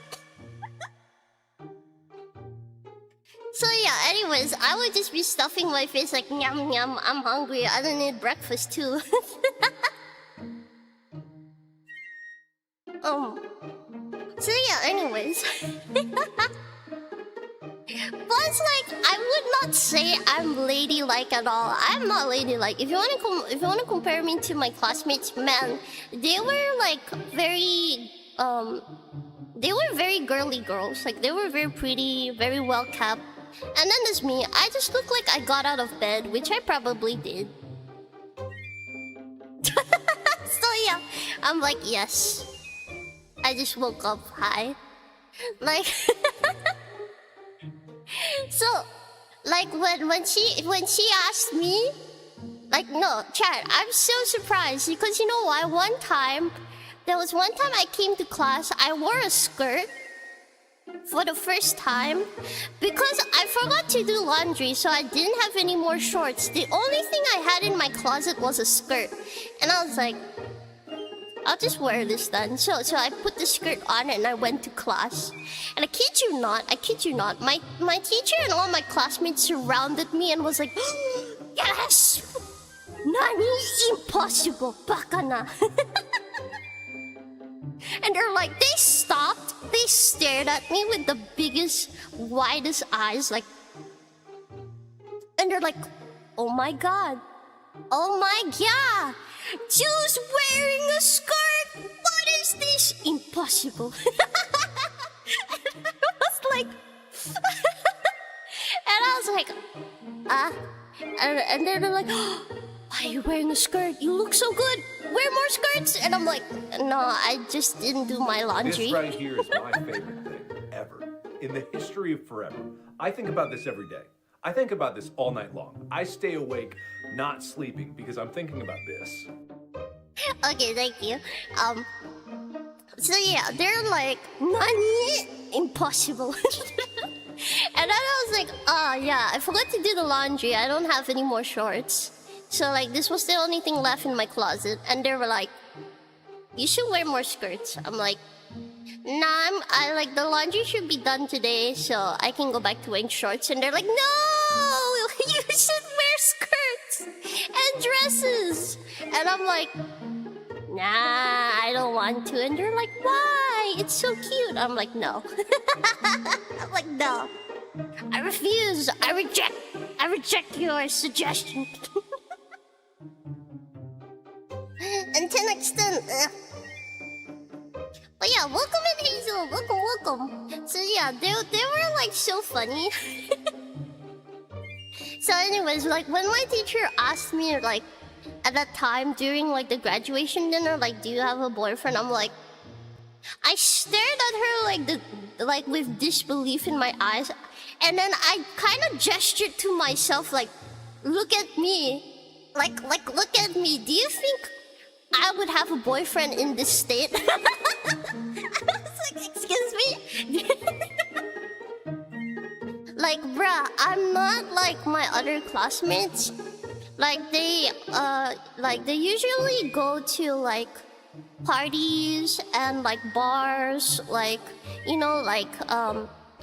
So yeah, anyways, I would just be stuffing my face like, nyam nyam, I'm hungry, I don't need breakfast too. So yeah, anyways. But like, I would not say I'm ladylike at all. I'm not ladylike. If you wanna compare me to my classmates, man, they were like very they were very girly girls. Like they were very pretty, very well kept. And then there's me. I just look like I got out of bed, which I probably did. So yeah, I'm like, yes. I just woke up high. Like so like when she asked me, like, no, Chad, I'm so surprised because you know why? There was one time I came to class, I wore a skirt for the first time because I forgot to do laundry, so I didn't have any more shorts. The only thing I had in my closet was a skirt, and I was like, I'll just wear this then. So I put the skirt on and I went to class. And I kid you not, my teacher and all my classmates surrounded me and was like, yes! Nani? Impossible! Baka na! And they're like, they stopped, they stared at me with the biggest, widest eyes, like, and they're like, oh my god, Ju's wearing a skirt, what is this? Impossible. And I was like, and then they're like, why are you wearing a skirt? You look so good. Wear more skirts. And I'm like, no, I just didn't do my laundry. This right here is my favorite thing ever. In the history of forever. I think about this every day. I think about this all night long. I stay awake, not sleeping, because I'm thinking about this. Okay, thank you. So yeah, they're like, Nani? Impossible. And then I was like, yeah, I forgot to do the laundry. I don't have any more shorts. So like, this was the only thing left in my closet. And they were like, you should wear more skirts. I'm like, nah, I like, the laundry should be done today, so I can go back to wearing shorts. And they're like, no, you should wear skirts and dresses. And I'm like, nah, I don't want to. And they're like, why? It's so cute. I'm like, no. I'm like, no. I refuse. I reject your suggestion. Until next time. But yeah, welcome in, Hazel. Welcome. So yeah, they were like so funny. So anyways, like when my teacher asked me like at that time during like the graduation dinner, like, do you have a boyfriend? I'm like, I stared at her like with disbelief in my eyes, and then I kind of gestured to myself like, look at me, like look at me. Do you think I would have a boyfriend in this state? I was like, excuse me? like, bruh, I'm not like my other classmates. Like they usually go to like parties and like bars, like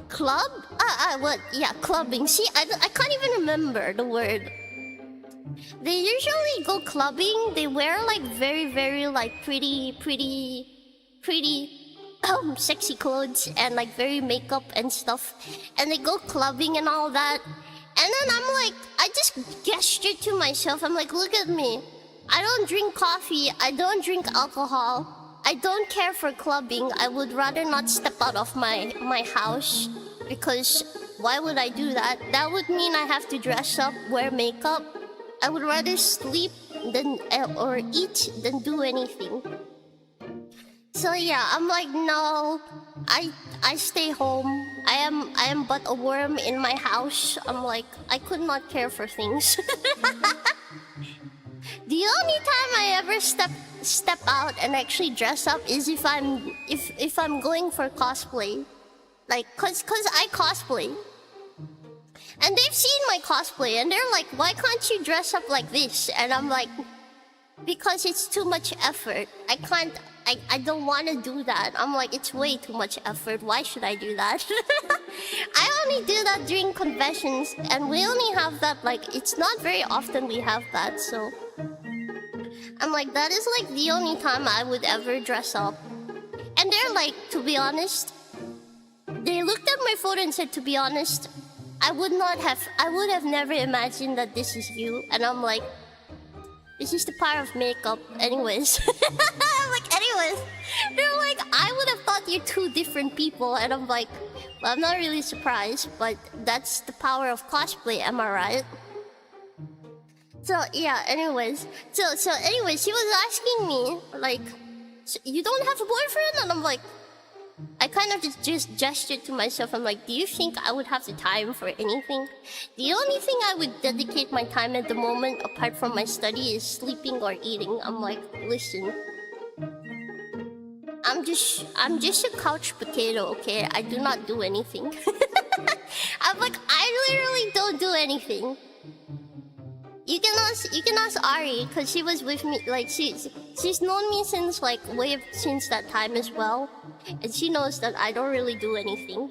club. What? Yeah, clubbing. See, I can't even remember the word. They usually go clubbing. They wear like very like pretty sexy clothes and like very makeup and stuff, and they go clubbing and all that. And then I'm like, I just gestured to myself. I'm like, look at me. I don't drink coffee. I don't drink alcohol. I don't care for clubbing. I would rather not step out of my house, because why would I do that? That would mean I have to dress up, wear makeup. I would rather sleep than or eat than do anything. So yeah, I'm like, no, I stay home. I am but a worm in my house. I'm like, I could not care for things. The only time I ever step out and actually dress up is if I'm going for cosplay, like cause I cosplay, and they've seen my cosplay and they're like, why can't you dress up like this? And I'm like, because it's too much effort. I don't want to do that. I'm like, it's way too much effort. Why should I do that? I only do that during conventions, and we only have that, like, it's not very often we have that, so I'm like, that is like the only time I would ever dress up. And they're like, to be honest, they looked at my photo and said, to be honest, I would have never imagined that this is you. And I'm like, this is the power of makeup. Anyways. I'm like, anyways. They're like, I would have thought you're two different people. And I'm like, well, I'm not really surprised, but that's the power of cosplay, am I right? So yeah, anyways. So anyways, he was asking me, like, so you don't have a boyfriend? And I'm like, I kind of just gestured to myself. I'm like, do you think I would have the time for anything? The only thing I would dedicate my time at the moment, apart from my study, is sleeping or eating. I'm like, listen, I'm just a couch potato, okay? I do not do anything. I'm like, I literally don't do anything. You can ask Ari, because she was with me, like, she's known me since, like, since that time as well. And she knows that I don't really do anything.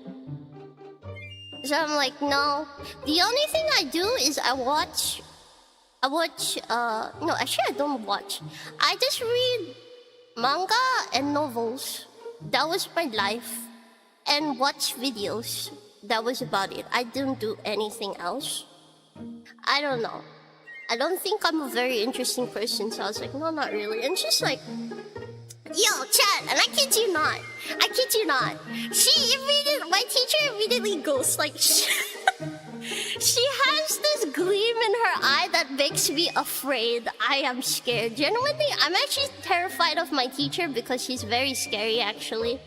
So I'm like, no. The only thing I do is I watch, no, actually I don't watch. I just read manga and novels. That was my life. And watch videos. That was about it. I didn't do anything else. I don't know. I don't think I'm a very interesting person, so I was like, no, not really. And she's like, yo, Chad, and I kid you not. My teacher immediately goes like, she has this gleam in her eye that makes me afraid. I am scared. Genuinely, I'm actually terrified of my teacher because she's very scary, actually.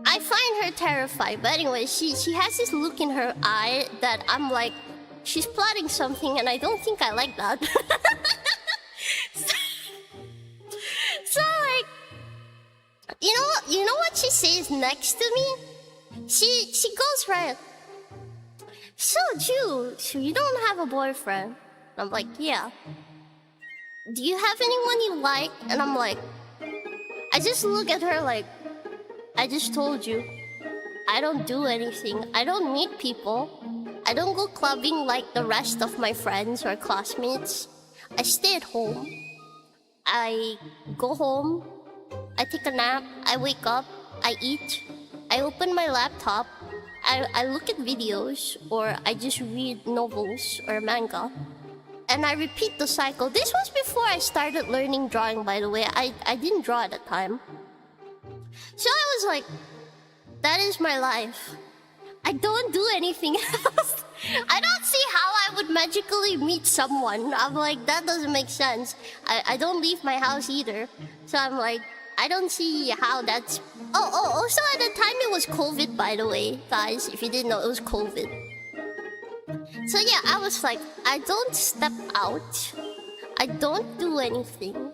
I find her terrified, but anyway, she has this look in her eye that I'm like, she's plotting something, and I don't think I like that. So like, you know what she says next to me? She goes right. So Ju, so you don't have a boyfriend? I'm like, yeah. Do you have anyone you like? And I'm like, I just look at her like, I just told you, I don't do anything. I don't meet people. I don't go clubbing like the rest of my friends or classmates. I stay at home. I go home. I take a nap. I wake up. I eat. I open my laptop. I look at videos, or I just read novels or manga. And I repeat the cycle. This was before I started learning drawing, by the way. I didn't draw at the time. So I was like, that is my life. I don't do anything else. I don't see how I would magically meet someone. I'm like, that doesn't make sense. I don't leave my house either. So I'm like, I don't see how that's... also at the time it was COVID, by the way. Guys, if you didn't know, it was COVID. So yeah, I was like, I don't step out. I don't do anything.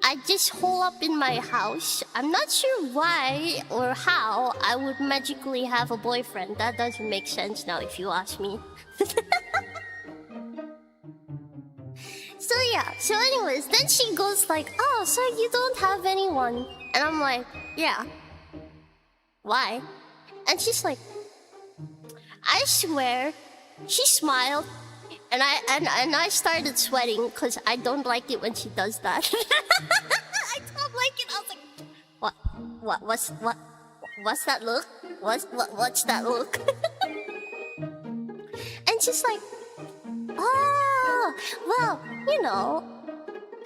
I just hole up in my house. I'm not sure why or how I would magically have a boyfriend. That doesn't make sense now if you ask me. So yeah, so anyways, then she goes like, oh, so you don't have anyone? And I'm like, yeah. Why? And she's like, I swear. She smiled, and I started sweating because I don't like it when she does that. I don't like it. I was like, what's that look? What's that look? And she's like, oh, well, you know,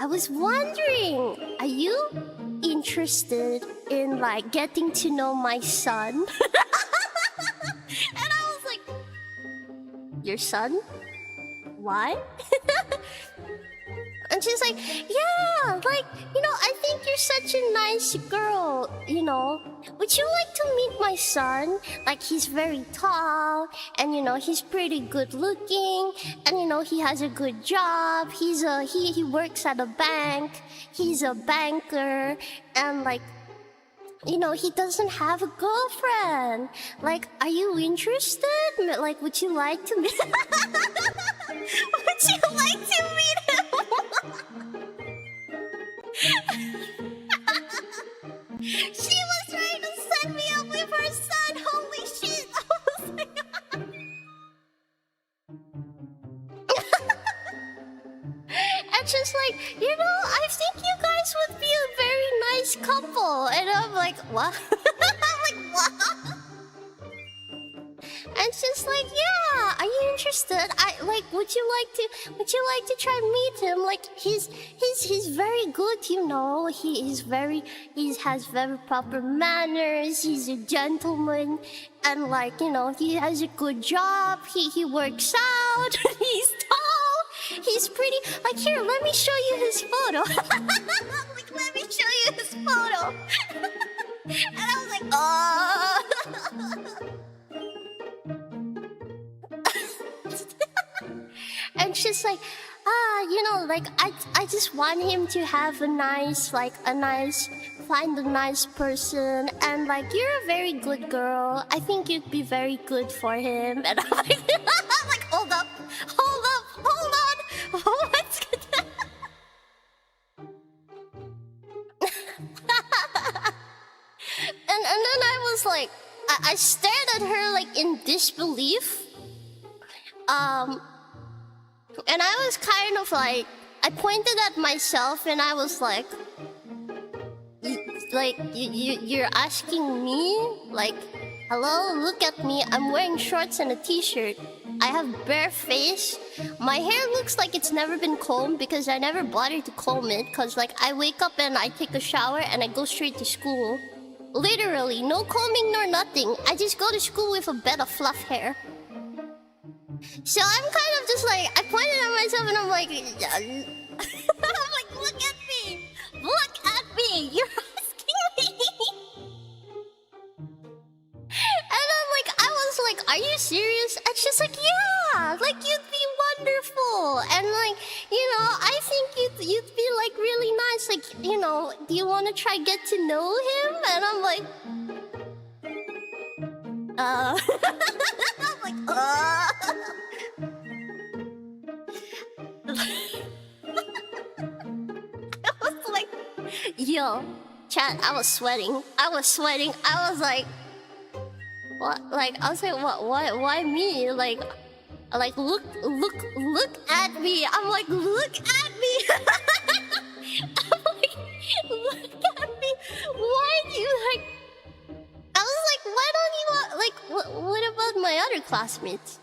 I was wondering, are you interested in like getting to know my son? And I was like, your son? Why? And she's like, yeah, like, you know, I think you're such a nice girl, you know. Would you like to meet my son? Like, he's very tall, and, you know, he's pretty good looking, and, you know, he has a good job. He works at a bank. He's a banker, and, like, you know, he doesn't have a girlfriend. Like, are you interested? Like, would you like to meet Would you like to meet him? She was trying to set me up with her son. Holy shit. I was like... And she's like, you know, I think you guys would be a very nice couple. And I'm like, what? I'm like, what? And she's like, yeah, are you interested? Would you like to try and meet him? Like, he's very good, you know. He has very proper manners. He's a gentleman, and like, you know, he has a good job. He works out. He's tall. He's pretty. Like, here, let me show you his photo. Like, let me show you his photo. And I was like, oh. And she's like, you know, like, I just want him to have find a nice person, and like, you're a very good girl. I think you'd be very good for him. And I'm like, hold on. What's gonna... and then I was like, I stared at her like in disbelief. And I was kind of like, I pointed at myself and I was like, you're asking me? Like, hello, look at me. I'm wearing shorts and a t-shirt. I have bare face. My hair looks like it's never been combed because I never bothered to comb it. Because, like, I wake up and I take a shower and I go straight to school. Literally, no combing nor nothing. I just go to school with a bed of fluff hair. So I'm kind of just like, I pointed at myself and I'm like, I'm like, look at me. Look at me. You're asking me. And I'm like, I was like, are you serious? And she's like, yeah, like, you'd be wonderful. And like, you know, I think you'd be like really nice. Like, you know, do you want to try get to know him? And I'm like, I'm like, I was like, yo, chat, I was sweating. I was like, what? Like, I was like, what? Why me? Like, look at me. I'm like, look at me. I'm like, look at me. Why do you like? I was like, why don't you want, like, what about my other classmates?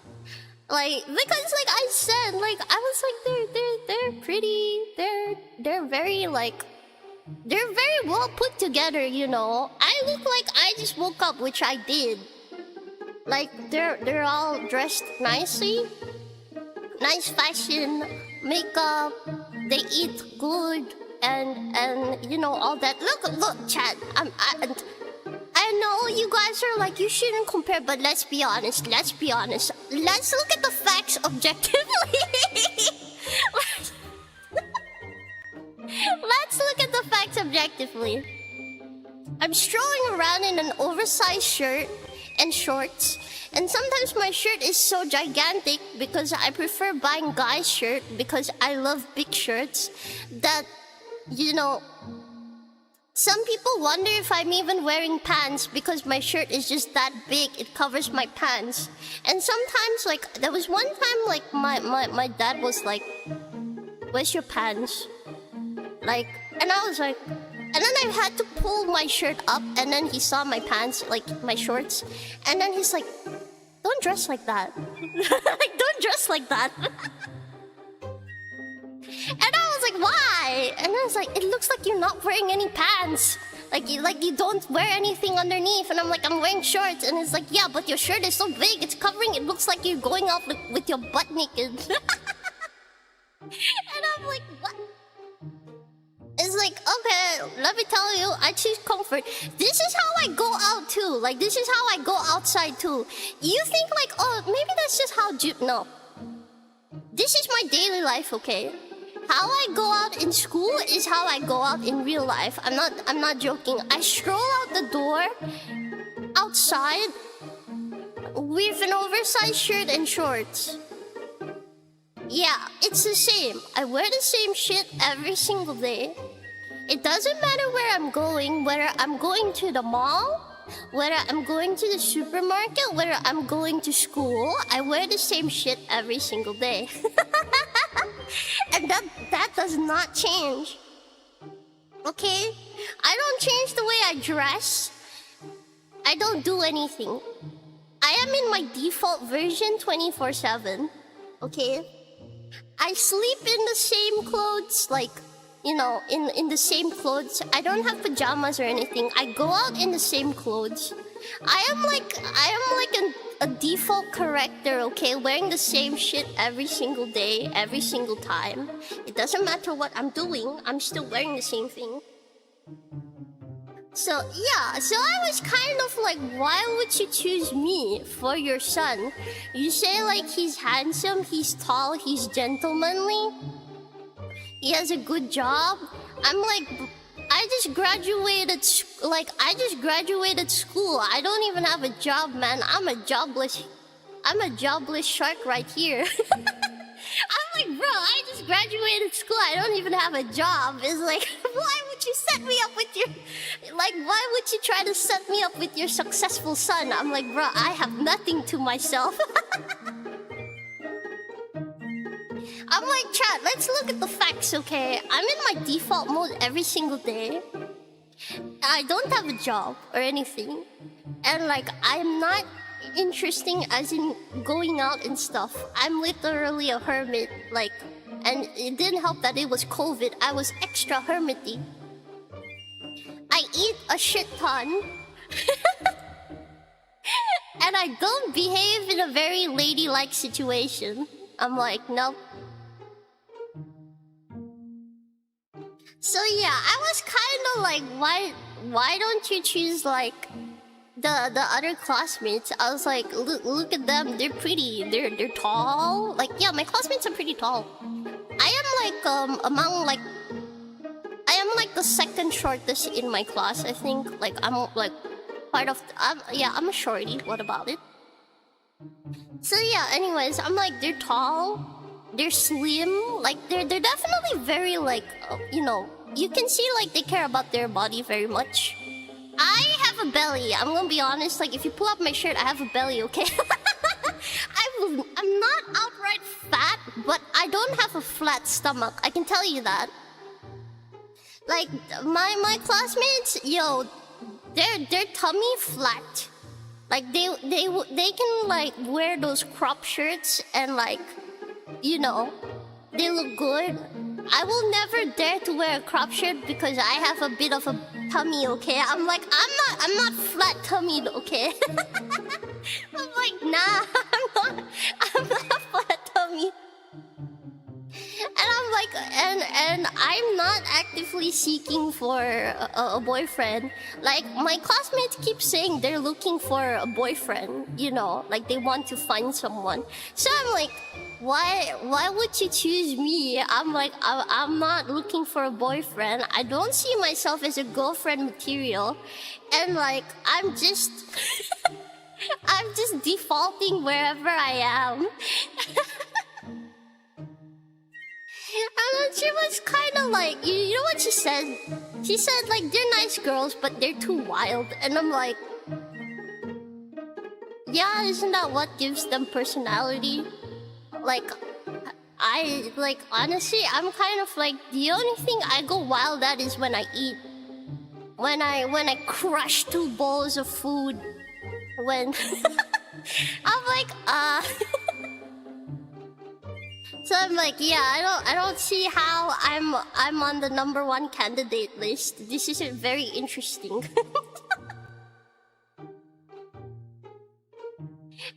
Like, because, like I said, like, I was like, they're pretty, they're very, like, they're very well put together, you know. I look like I just woke up, which I did. Like, they're all dressed nicely, nice fashion, makeup, they eat good, and you know, all that. Look, Chad, I know you guys are like, you shouldn't compare, but let's be honest. Let's look at the facts objectively. Let's look at the facts objectively. I'm strolling around in an oversized shirt and shorts, and sometimes my shirt is so gigantic because I prefer buying guys' shirt because I love big shirts that, you know, some people wonder if I'm even wearing pants because my shirt is just that big, it covers my pants. And sometimes, like, there was one time, like, my dad was like, "Where's your pants?" Like, and I was like, and then I had to pull my shirt up, and then he saw my pants, like, my shorts, and then he's like, "Don't dress like that." Like, don't dress like that. And I was like, "Why?" And I was like, "It looks like you're not wearing any pants. Like you don't wear anything underneath." And I'm like, "I'm wearing shorts." And it's like, "Yeah, but your shirt is so big, it's covering, it looks like you're going out with your butt naked." And I'm like, "What?" It's like, okay, let me tell you, I choose comfort. This is how I go out too. Like, this is how I go outside too. You think like, oh, maybe that's just how no. This is my daily life, okay? How I go out in school is how I go out in real life. I'm not joking. I stroll out the door outside with an oversized shirt and shorts. Yeah, it's the same. I wear the same shit every single day. It doesn't matter where I'm going, whether I'm going to the mall, whether I'm going to the supermarket, whether I'm going to school, I wear the same shit every single day. And that does not change. Okay? I don't change the way I dress. I don't do anything. I am in my default version 24/7. Okay? I sleep in the same clothes, like, you know, in the same clothes. I don't have pajamas or anything. I go out in the same clothes. I am like a default character, okay? Wearing the same shit every single day, every single time. It doesn't matter what I'm doing, I'm still wearing the same thing. So, yeah, so I was kind of like, why would you choose me for your son? You say, like, he's handsome, he's tall, he's gentlemanly, he has a good job. I'm like, I just graduated school. I don't even have a job, man. I'm a jobless shark right here. I'm like, bro, I just graduated school. I don't even have a job. It's like, why would you set me up with your... Like, why would you try to set me up with your successful son? I'm like, bro, I have nothing to myself. I'm like, chat, let's look at the facts, okay? I'm in my default mode every single day. I don't have a job or anything. And, like, I'm not interesting as in going out and stuff. I'm literally a hermit, like, and it didn't help that it was COVID. I was extra hermity. I eat a shit ton. And I don't behave in a very ladylike situation. I'm like, nope. So yeah, I was kind of like, why don't you choose like the other classmates? I was like, look at them, they're pretty, they're tall. Like, yeah, my classmates are pretty tall. I am like I am like the second shortest in my class, I think. Like, I'm like part of I'm a shorty. What about it? So yeah, anyways, I'm like, they're tall, they're slim, like they're definitely very like you know, you can see like they care about their body very much. I have a belly, I'm gonna be honest. Like, if you pull up my shirt, I have a belly, okay? I'm not outright fat, but I don't have a flat stomach, I can tell you that. Like, my classmates, yo, their tummy flat. Like, they can like wear those crop shirts and like, you know, they look good. I will never dare to wear a crop shirt because I have a bit of a tummy, okay? I'm like, I'm not flat tummied, okay? I'm like, nah, I'm not flat tummy. And I'm like, and I'm not actively seeking for a boyfriend. Like, my classmates keep saying they're looking for a boyfriend, you know, like they want to find someone. So I'm like, why would you choose me? I'm like, I'm not looking for a boyfriend. I don't see myself as a girlfriend material. And like, I'm just I'm just defaulting wherever I am. And then she was kind of like, you know what she said? She said like, they're nice girls, but they're too wild. And I'm like, yeah, isn't that what gives them personality? Like, I, like, honestly, I'm kind of like, the only thing I go wild at is when I eat. When I crush 2 bowls of food. When I'm like, So I'm like, yeah, I don't see how I'm on the #1 candidate list. This isn't very interesting.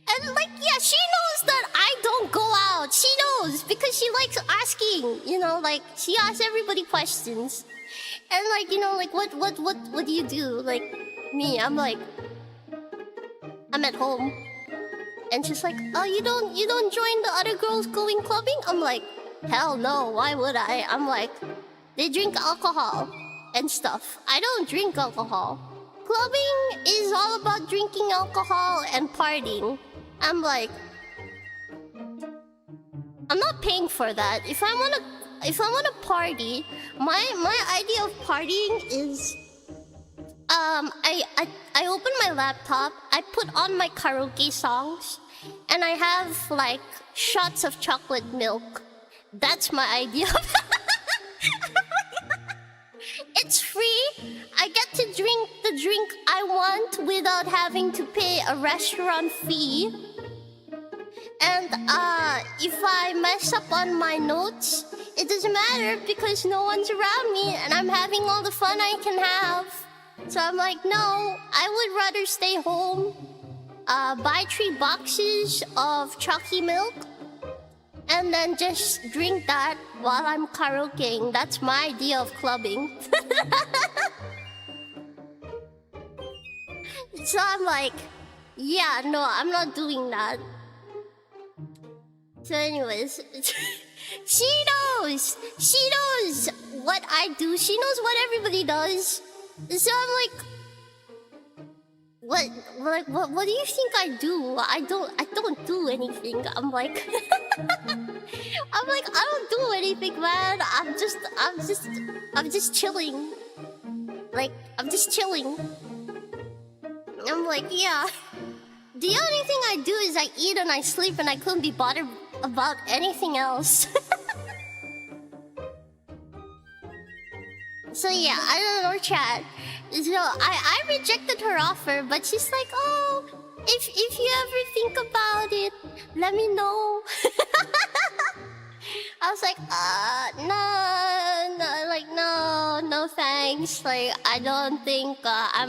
And like, yeah, she knows that I don't go out. She knows because she likes asking, you know, like she asks everybody questions. And like, you know, like what do you do? Like me, I'm like, I'm at home. And she's like, oh, you don't join the other girls going clubbing? I'm like, hell no, why would I? I'm like, they drink alcohol and stuff. I don't drink alcohol. Clubbing is all about drinking alcohol and partying. I'm like, I'm not paying for that. If I wanna party, my idea of partying is I open my laptop, I put on my karaoke songs, and I have like shots of chocolate milk. That's my idea. It's free. I get to drink the drink I want without having to pay a restaurant fee. And if I mess up on my notes, it doesn't matter because no one's around me and I'm having all the fun I can have. So I'm like, no, I would rather stay home, buy 3 boxes of chalky milk, and then just drink that while I'm karaokeing. That's my idea of clubbing. So I'm like, yeah, no, I'm not doing that. So anyways, she knows what I do. She knows what everybody does. So I'm like, what do you think I do? I don't do anything. I'm like, I don't do anything, man. I'm just chilling. Like, I'm just chilling. I'm like, yeah. The only thing I do is I eat and I sleep and I couldn't be bothered about anything else. So yeah, I don't know, chat. So I rejected her offer, but she's like, oh, if you ever think about it, let me know. I was like, no thanks. Like, I don't think I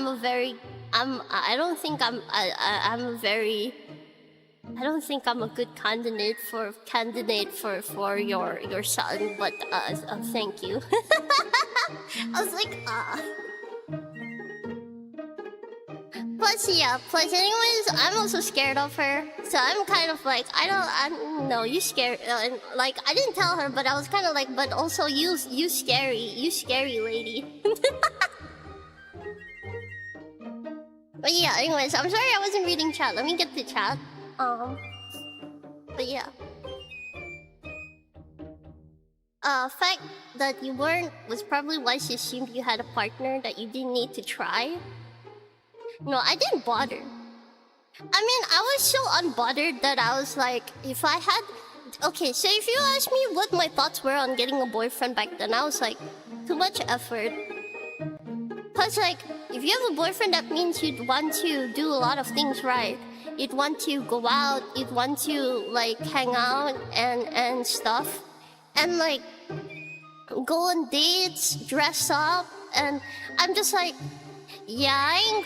don't think I'm a good candidate for your son, but thank you. I was like, Plus, anyways, I'm also scared of her. So I'm kind of like, no, you scared. Like, I didn't tell her, but I was kind of like, but also you scary lady. But yeah, anyways, I'm sorry I wasn't reading chat. Let me get the chat. But yeah. Fact that you weren't was probably why she assumed you had a partner that you didn't need to try. No, I didn't bother. I mean, I was so unbothered that I was like, if I had... Okay, so if you ask me what my thoughts were on getting a boyfriend back then, I was like, too much effort. Plus, like, if you have a boyfriend, that means you'd want to do a lot of things right. You'd want to go out, you'd want to, like, hang out and stuff. And, like, go on dates, dress up, and I'm just like... Yeah, I ain't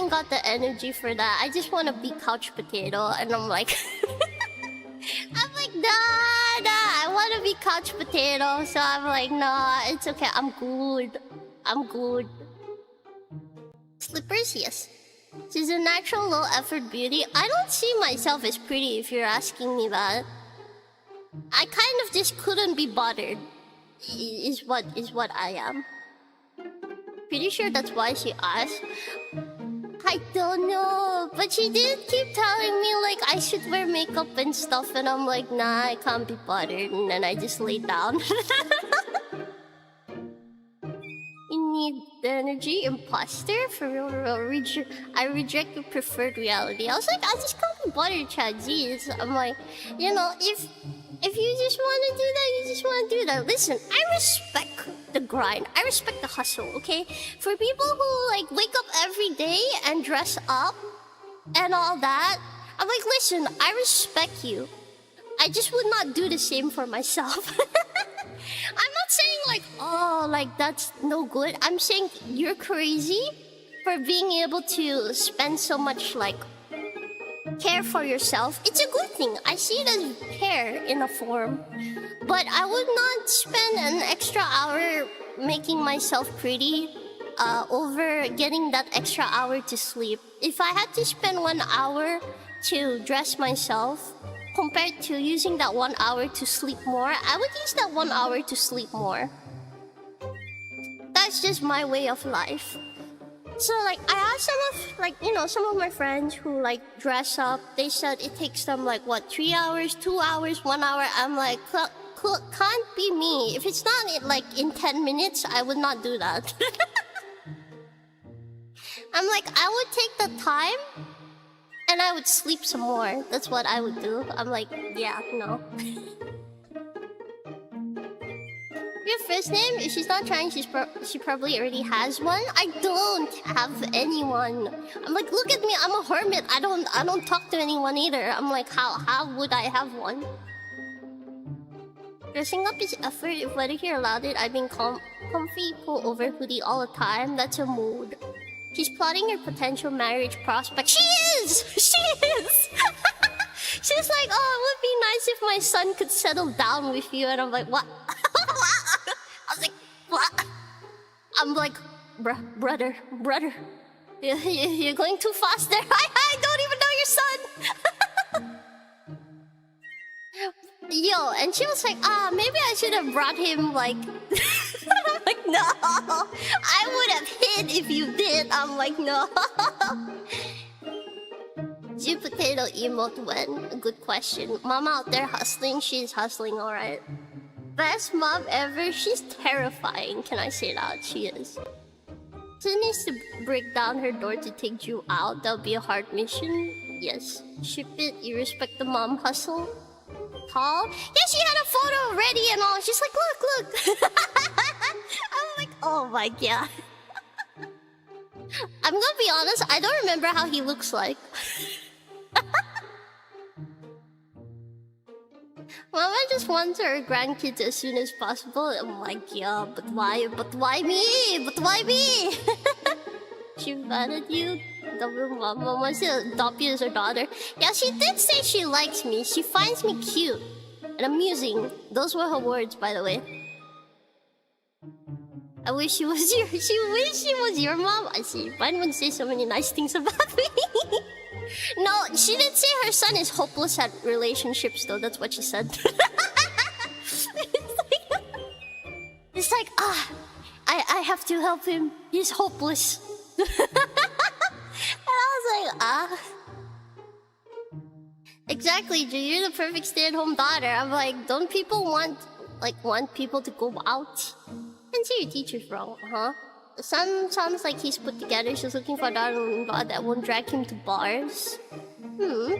got the energy for that. I just want to be couch potato, and I'm like, nah, I want to be couch potato. So I'm like, nah, it's okay. I'm good. Slippers, yes. She's a natural low-effort beauty. I don't see myself as pretty if you're asking me that. I kind of just couldn't be bothered. Is what I am. Pretty sure that's why she asked. I don't know, but she did keep telling me like I should wear makeup and stuff, and I'm like, nah, I can't be bothered, and then I just laid down. You need the energy, imposter? For real, I reject your preferred reality. I was like, I just can't be bothered, Chad. Jeez. I'm like, you know, if you just want to do that, you just want to do that. Listen, I respect the grind. I respect the hustle, okay? For people who like wake up every day and dress up and all that, I'm like, listen, I respect you. I just would not do the same for myself. I'm not saying like, oh, like that's no good. I'm saying you're crazy for being able to spend so much like care for yourself. It's a good thing. I see it as care in a form. But I would not spend an extra hour making myself pretty over getting that extra hour to sleep. If I had to spend 1 hour to dress myself compared to using that 1 hour to sleep more, I would use that 1 hour to sleep more. That's just my way of life. So like I asked some of like, you know, some of my friends who like dress up. They said it takes them like what, 3 hours, 2 hours, 1 hour. I'm like, can't be me. If it's not like in 10 minutes, I would not do that. I'm like, I would take the time and I would sleep some more. That's what I would do. I'm like, yeah, no. Your first name? If she's not trying, she probably already has one. I don't have anyone. I'm like, look at me, I'm a hermit. I don't talk to anyone either. I'm like, how would I have one? Dressing up is effort. If whether he allowed it, I've been comfy pull over hoodie all the time. That's a mood. She's plotting her potential marriage prospect. She is! She is! She's like, oh, it would be nice if my son could settle down with you. And I'm like, what? I was like, what? I'm like, brother. You're going too fast there. I don't even know your son. Yo, and she was like, maybe I should have brought him like... I'm like, no. I would have hid if you did. I'm like, no. Do potato emote when? Good question. Mom out there hustling. She's hustling, alright. Best mom ever. She's terrifying. Can I say that? She is. She needs to break down her door to take Ju out. That'll be a hard mission. Yes. Ship it. You respect the mom hustle. Tall. Yeah, she had a photo ready and all. She's like, look. I'm like, oh my god. I'm gonna be honest, I don't remember how he looks like. Mama just wants her grandkids as soon as possible. I'm like, yeah, but why me? But why me? She invited you. Mama wants to adopt you as her daughter. Yeah, she did say she likes me. She finds me cute and amusing. Those were her words, by the way. I wish she was your mom. I see. Mine would say so many nice things about me. No, she did say her son is hopeless at relationships, though. That's what she said. It's like, I have to help him. He's hopeless. And I was like, Exactly, Ju, you're the perfect stay-at-home daughter. I'm like, don't people want people to go out? And see your teacher's wrong, huh? The son sounds like he's put together. She's looking for a daughter-in-law that won't drag him to bars. Well,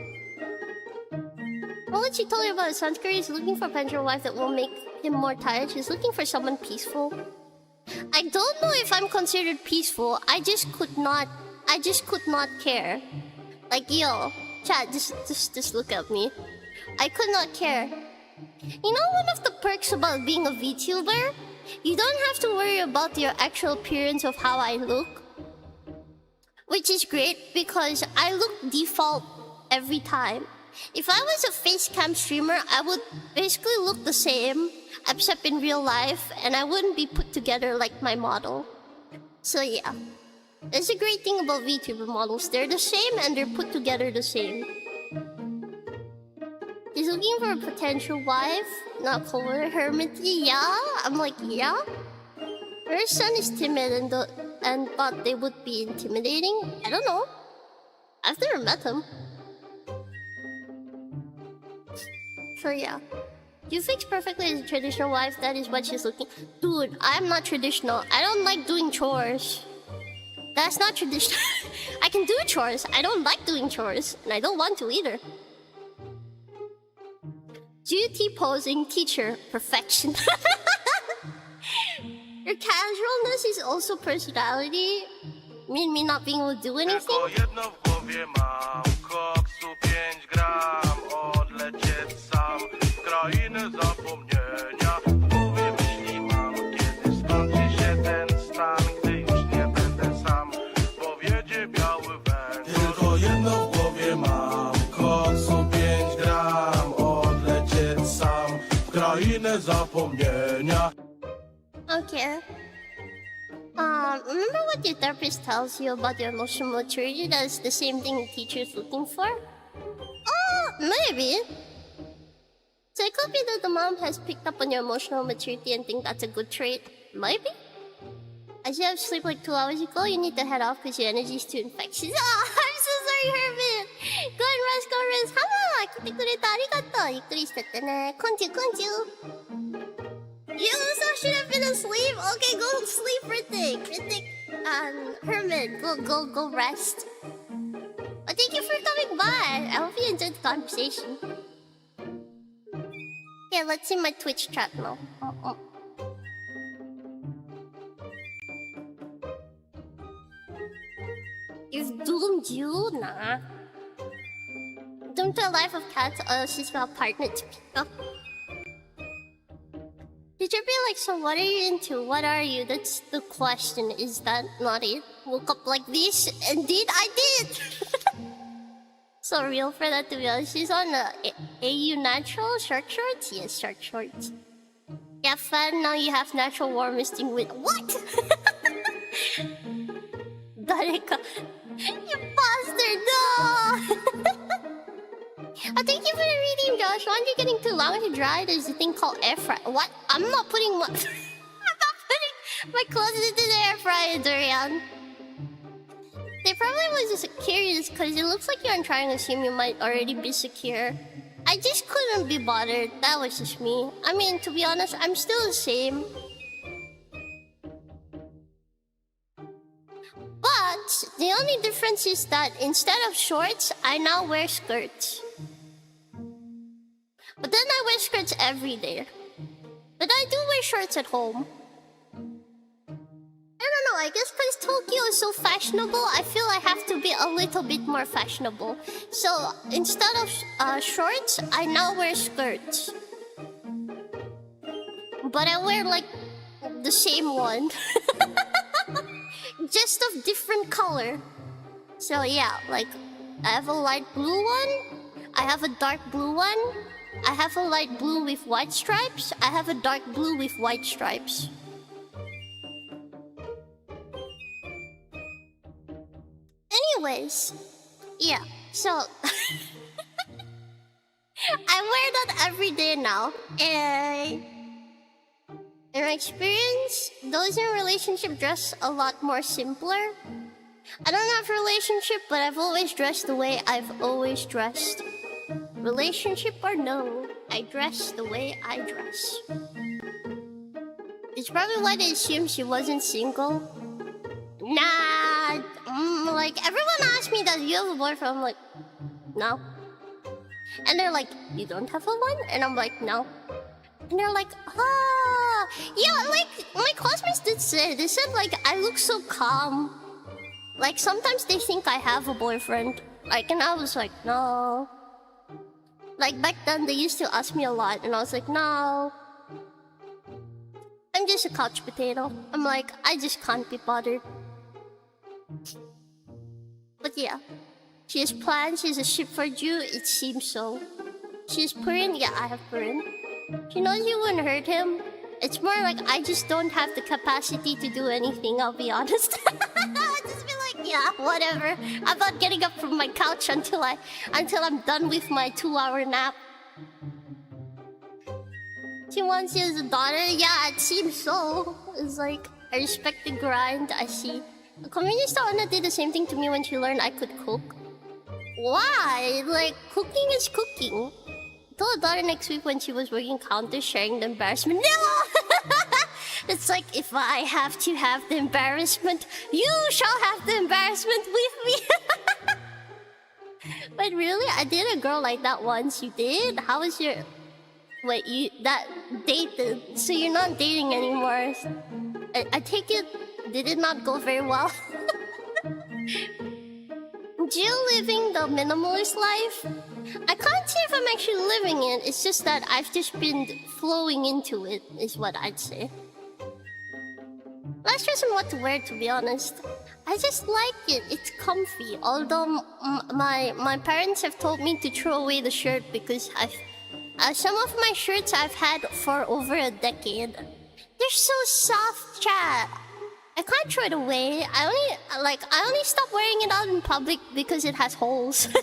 what she told you about his son's career, he's looking for a potential wife that won't make him more tired. She's looking for someone peaceful. I don't know if I'm considered peaceful. I just could not care. Like, yo, chat, just look at me. I could not care. You know, one of the perks about being a VTuber? You don't have to worry about your actual appearance of how I look. Which is great because I look default every time. If I was a facecam streamer, I would basically look the same, except in real life, and I wouldn't be put together like my model. So yeah. That's a great thing about VTuber models. They're the same and they're put together the same. He's looking for a potential wife. Not color hermit. Yeah? I'm like, yeah? Her son is timid and thought they would be intimidating. I don't know. I've never met him. So yeah. You fix perfectly as a traditional wife, that is what she's looking. Dude, I'm not traditional. I don't like doing chores. That's not traditional. I can do chores. I don't like doing chores. And I don't want to either. Duty posing, teacher, perfection. Your casualness is also personality. Me not being able to do anything. Okay. Remember what your therapist tells you about your emotional maturity? That's the same thing a teacher's looking for? Oh, maybe. So it could be that the mom has picked up on your emotional maturity and think that's a good trait. Maybe. As you have sleep like 2 hours ago, you need to head off because your energy is too infectious. Oh, I'm so sorry, Herman. Go and rest, go rest. Hama, 来てくれてありがとう。ゆっくりしてってね。こんちゅう、こんちゅう。You also should have been asleep. Okay, go sleep, Ritik. Ritik, Herman, go rest. But thank you for coming by. I hope you enjoyed the conversation. Yeah, let's see my Twitch chat now. You've doomed you? Nah. Doomed to a life of cats. She's got a partner to Pika. Teacher be like, so what are you into? What are you? That's the question. Is that not it? Woke up like this? Indeed, I did! So real for that, to be honest. She's on AU Natural short shorts? Yes, short shorts. Yeah, fan, now you have natural warm misting with... What? Dareka. You bastard, no! Thank you for the reading, Josh. Laundry getting too long to dry. There's a thing called air fry. What? I'm not putting my... I'm not putting my clothes into the air fryer, Durian. They probably was just curious because it looks like you're trying to assume you might already be secure. I just couldn't be bothered. That was just me. I mean, to be honest, I'm still the same. But the only difference is that instead of shorts, I now wear skirts. But then I wear skirts every day. But I do wear shorts at home. I don't know, I guess because Tokyo is so fashionable, I feel I have to be a little bit more fashionable. So instead of shorts, I now wear skirts. But I wear like the same one. Just of different color. So yeah, like I have a light blue one, I have a dark blue one, I have a light blue with white stripes, I have a dark blue with white stripes. Anyways, yeah, so I wear that every day now, and in my experience, those in a relationship dress a lot more simpler. I don't have a relationship, but I've always dressed the way I've always dressed. Relationship or no, I dress the way I dress. It's probably why they assumed she wasn't single. Nah, like everyone asks me that you have a boyfriend. I'm like, no. And they're like, you don't have a one? And I'm like, no. And they're like, ah, yeah, like my classmates did say, they said like I look so calm. Like sometimes they think I have a boyfriend. Like, and I was like, no. Like back then they used to ask me a lot and I was like, no. I'm just a couch potato. I'm like, I just can't be bothered. But yeah, she has plans, she has a ship for Jew, it seems so. She has Purin, yeah, I have Purin. She knows you wouldn't hurt him. It's more like I just don't have the capacity to do anything, I'll be honest. Just be Yeah, whatever. I'm not getting up from my couch until I'm done with my 2-hour nap. She wants you as a daughter? Yeah, it seems so. It's like, I respect the grind, I see. The community Anna did the same thing to me when she learned I could cook. Why? Like, cooking is cooking. I told her daughter next week when she was working counter, sharing the embarrassment. No! It's like, if I have to have the embarrassment, you shall have the embarrassment with me. But really, I did a girl like that once. You did? How was your... Wait, you... that dated. So you're not dating anymore. I take it... Did it not go very well? Jill living the minimalist life? I can't say if I'm actually living it. It's just that I've just been flowing into it, is what I'd say. Not stressing what to wear, to be honest. I just like it. It's comfy. Although my parents have told me to throw away the shirt because some of my shirts I've had for over a decade. They're so soft, chat. I can't throw it away. I only stop wearing it out in public because it has holes. And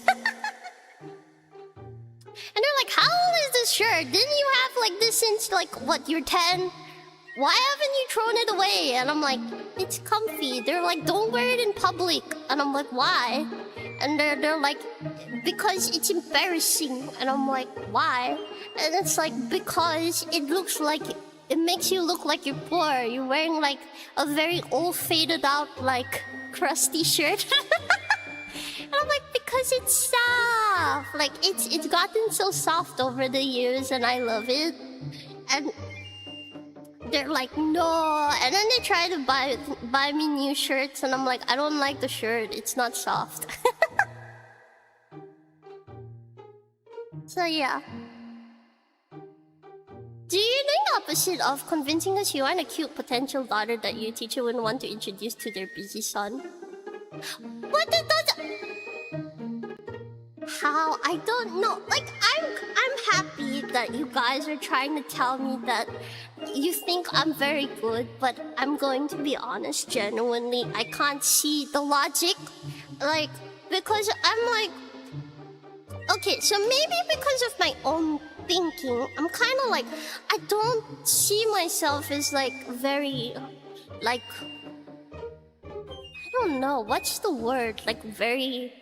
they're like, how old is this shirt? Didn't you have like this since like what, you're 10? Why haven't you thrown it away? And I'm like, it's comfy. They're like, don't wear it in public. And I'm like, why? And they're like, because it's embarrassing. And I'm like, why? And it's like, because it looks like it makes you look like you're poor. You're wearing like a very old, faded out, like crusty shirt. And I'm like, because it's soft. Like it's gotten so soft over the years, and I love it. And they're like, no. And then they try to buy me new shirts, and I'm like, I don't like the shirt. It's not soft. So yeah. Do you know the opposite of convincing us you aren't a cute potential daughter that your teacher wouldn't want to introduce to their busy son? But it doesn't... How? I don't know. Like, I'm happy that you guys are trying to tell me that you think I'm very good, but I'm going to be honest, genuinely, I can't see the logic. Like, because I'm like... Okay, so maybe because of my own thinking, I'm kind of like, I don't see myself as like very, like, I don't know, what's the word? Like very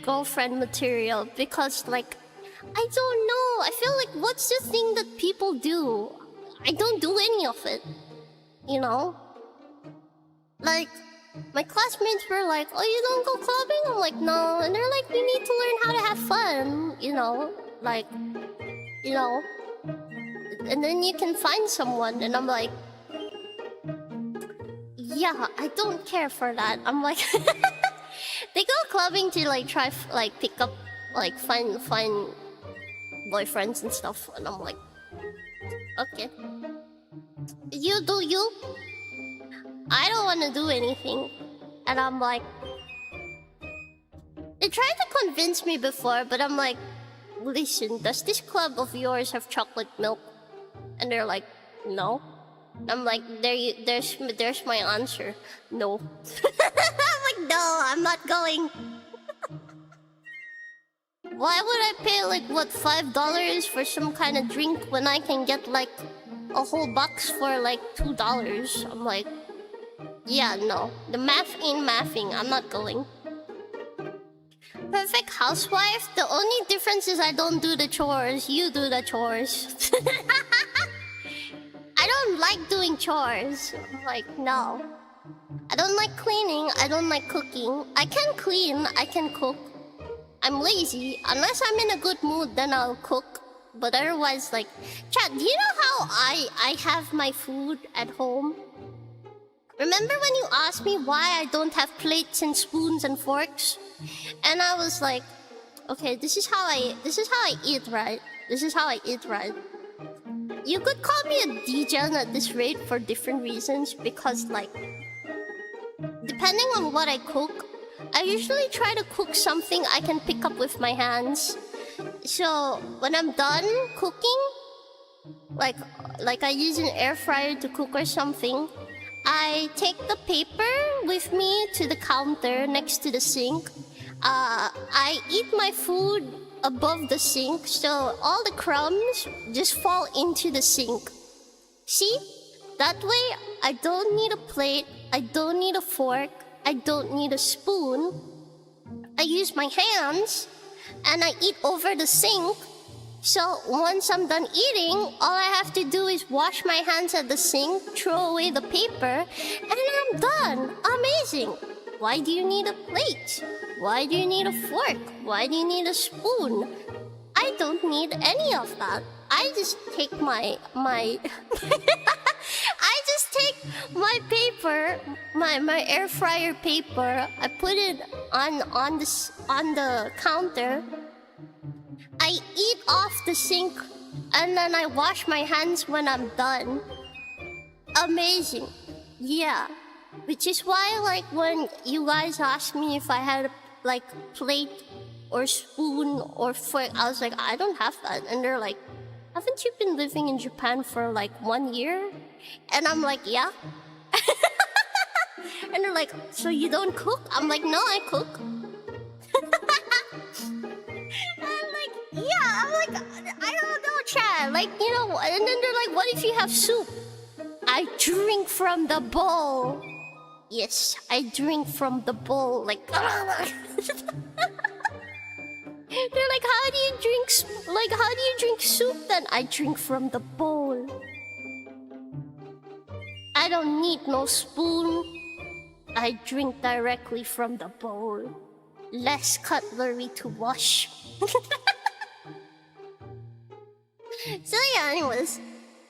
girlfriend material, because like, I don't know, I feel like what's the thing that people do? I don't do any of it, you know? Like, my classmates were like, oh, you don't go clubbing? I'm like, no. And they're like, you need to learn how to have fun, you know? Like, you know? And then you can find someone. And I'm like, yeah, I don't care for that. I'm like, they go clubbing to like try, like pick up, like find boyfriends and stuff. And I'm like, okay. You do you. I don't want to do anything. And I'm like... They tried to convince me before, but I'm like, listen, does this club of yours have chocolate milk? And they're like, no. I'm like, there's my answer. No. I'm like, no, I'm not going. Why would I pay like, what, $5 for some kind of drink when I can get like a whole box for like $2? I'm like... Yeah, no. The math ain't mathing. I'm not going. Perfect housewife? The only difference is I don't do the chores. You do the chores. I don't like doing chores. Like, no. I don't like cleaning. I don't like cooking. I can clean. I can cook. I'm lazy. Unless I'm in a good mood, then I'll cook. But otherwise, like... Chat, do you know how I have my food at home? Remember when you asked me why I don't have plates and spoons and forks? And I was like, okay, this is how I eat, right? This is how I eat, right? You could call me a degen at this rate for different reasons, because like, depending on what I cook, I usually try to cook something I can pick up with my hands. So when I'm done cooking, like I use an air fryer to cook or something, I take the paper with me to the counter next to the sink. I eat my food above the sink, so all the crumbs just fall into the sink. See? That way, I don't need a plate, I don't need a fork, I don't need a spoon. I use my hands, and I eat over the sink. So once I'm done eating, all I have to do is wash my hands at the sink, throw away the paper, and I'm done. Amazing. Why do you need a plate? Why do you need a fork? Why do you need a spoon? I don't need any of that. I just take my I just take my paper, my air fryer paper. I put it on the counter. I eat off the sink, and then I wash my hands when I'm done. Amazing. Yeah. Which is why, like, when you guys asked me if I had, like, plate or spoon or fork, I was like, I don't have that. And they're like, haven't you been living in Japan for, like, 1 year? And I'm like, yeah. And they're like, so you don't cook? I'm like, no, I cook. Yeah, I'm like, I don't know, Chad. Like, you know, and then they're like, what if you have soup? I drink from the bowl. Yes, I drink from the bowl. Like, they're like, how do you drink? How do you drink soup? Then I drink from the bowl. I don't need no spoon. I drink directly from the bowl. Less cutlery to wash. So yeah, anyways.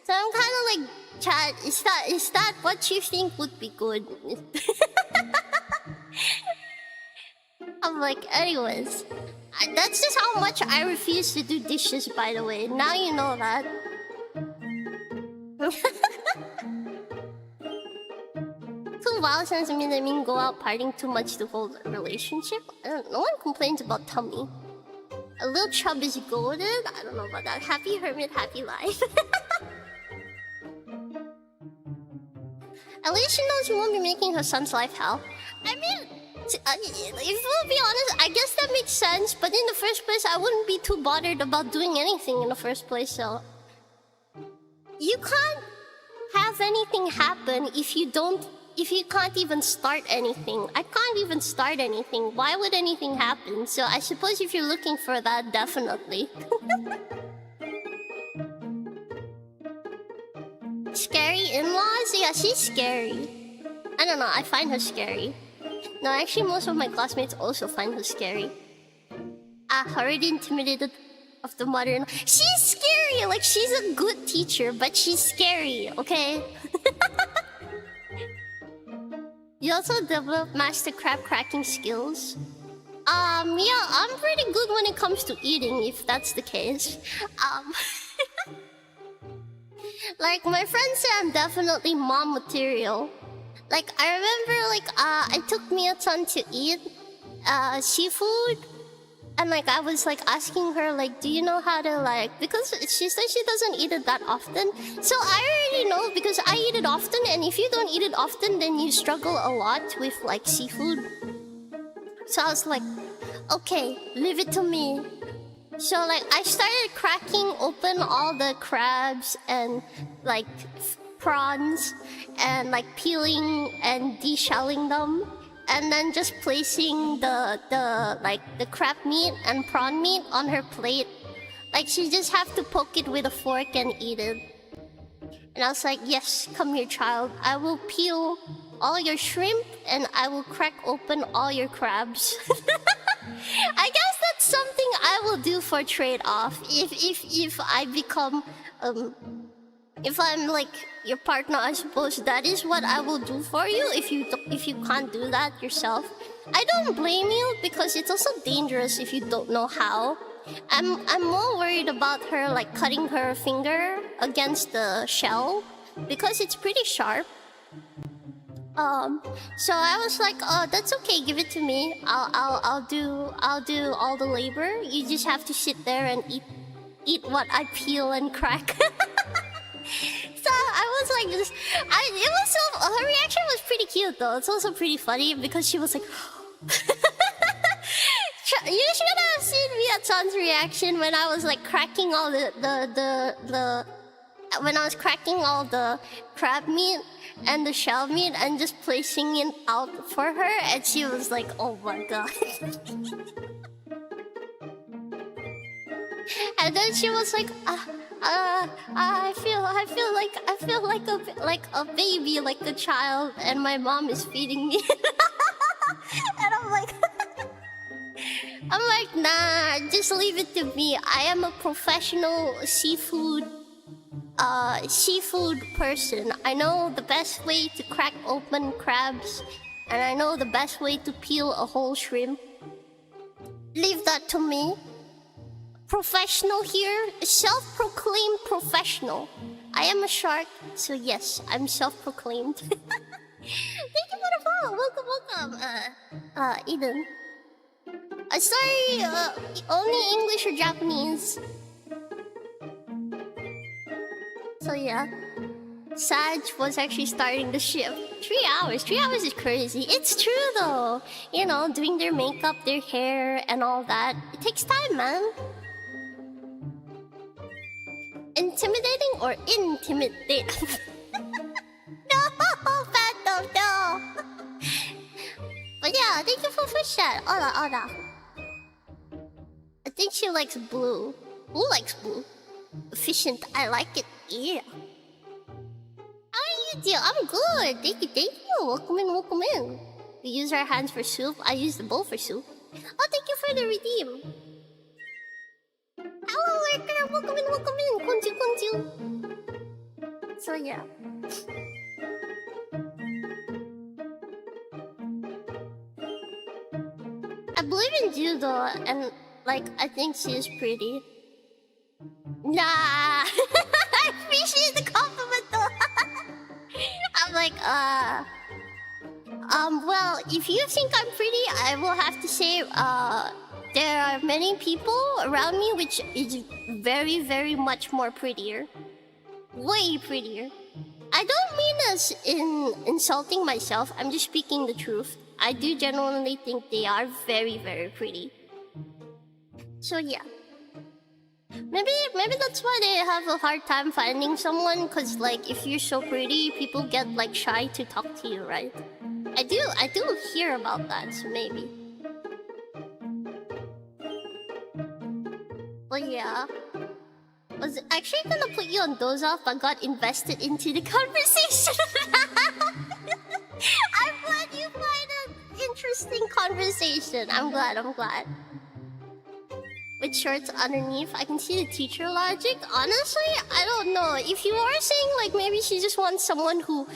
So I'm kind of like, Chad, is that what you think would be good? I'm like, anyways. That's just how much I refuse to do dishes, by the way. Now you know that. Too wild since me and me go out partying too much to hold a relationship. No one complains about tummy. A little chub is golden. I don't know about that. Happy hermit, happy life. At least she knows you won't be making her son's life hell. I mean, if we'll be honest, I guess that makes sense. But in the first place, I wouldn't be too bothered about doing anything in the first place. So you can't have anything happen if you can't even start anything. I can't even start anything. Why would anything happen? So I suppose if you're looking for that, definitely. Scary in-laws? Yeah, she's scary. I don't know, I find her scary. No, actually most of my classmates also find her scary. Already intimidated of the mother-in-law. She's scary! Like, she's a good teacher, but she's scary, okay? You also develop master crab cracking skills. Yeah, I'm pretty good when it comes to eating, if that's the case. Like, my friends say I'm definitely mom material. Like, I remember, like, I took Mia-chan to eat seafood. And, like, I was, like, asking her, like, do you know how to, like... Because she said she doesn't eat it that often. So I already know because I eat it often. And if you don't eat it often, then you struggle a lot with, like, seafood. So I was like, okay, leave it to me. So, like, I started cracking open all the crabs and, like, prawns. And, like, peeling and deshelling them. And then just placing the crab meat and prawn meat on her plate. Like, she just have to poke it with a fork and eat it. And I was like, yes, come here, child. I will peel all your shrimp and I will crack open all your crabs. I guess that's something I will do for trade-off. If I become if I'm like your partner, I suppose that is what I will do for you if you can't do that yourself. I don't blame you because it's also dangerous if you don't know how. I'm more worried about her like cutting her finger against the shell because it's pretty sharp. So I was like, oh, that's okay, give it to me. I'll do all the labor. You just have to sit there and eat what I peel and crack. So I was like, her reaction was pretty cute though. It's also pretty funny because she was like, you should have seen Mia-chan's reaction when I was like cracking all when I was cracking all the crab meat and the shell meat and just placing it out for her, and she was like, oh my god. And then she was like, I feel like a baby, like a child, and my mom is feeding me. And I'm like, nah, just leave it to me. I am a professional seafood person. I know the best way to crack open crabs, and I know the best way to peel a whole shrimp. Leave that to me. Professional here, self-proclaimed professional. I am a shark, so yes, I'm self-proclaimed. Thank you for the follow. Welcome. Eden. Sorry, only English or Japanese. So yeah, Sag was actually starting the shift. 3 hours. 3 hours is crazy. It's true though. You know, doing their makeup, their hair, and all that. It takes time, man. Intimidating or intimidate? No, Phantom, no. But yeah, thank you for push that. Oda. I think she likes blue. Who likes blue? Efficient. I like it. Yeah. How are you doing? I'm good. Thank you. Welcome in. We use our hands for soup. I use the bowl for soup. Oh, thank you for the redeem. Hello, worker. Welcome in. Konju. So yeah. I believe in judo, and like I think she is pretty. Nah, I appreciate the compliment though. I'm like, well, if you think I'm pretty, I will have to say, there are many people around me which is very, very much more prettier. Way prettier. I don't mean as in insulting myself, I'm just speaking the truth. I do genuinely think they are very, very pretty. So yeah. Maybe that's why they have a hard time finding someone, cause like if you're so pretty, people get like shy to talk to you, right? I do hear about that, so maybe. But yeah. Was actually gonna put you on doze off, but got invested into the conversation. I'm glad you find an interesting conversation. I'm glad. With shorts underneath, I can see the teacher logic. Honestly, I don't know. If you are saying like maybe she just wants someone who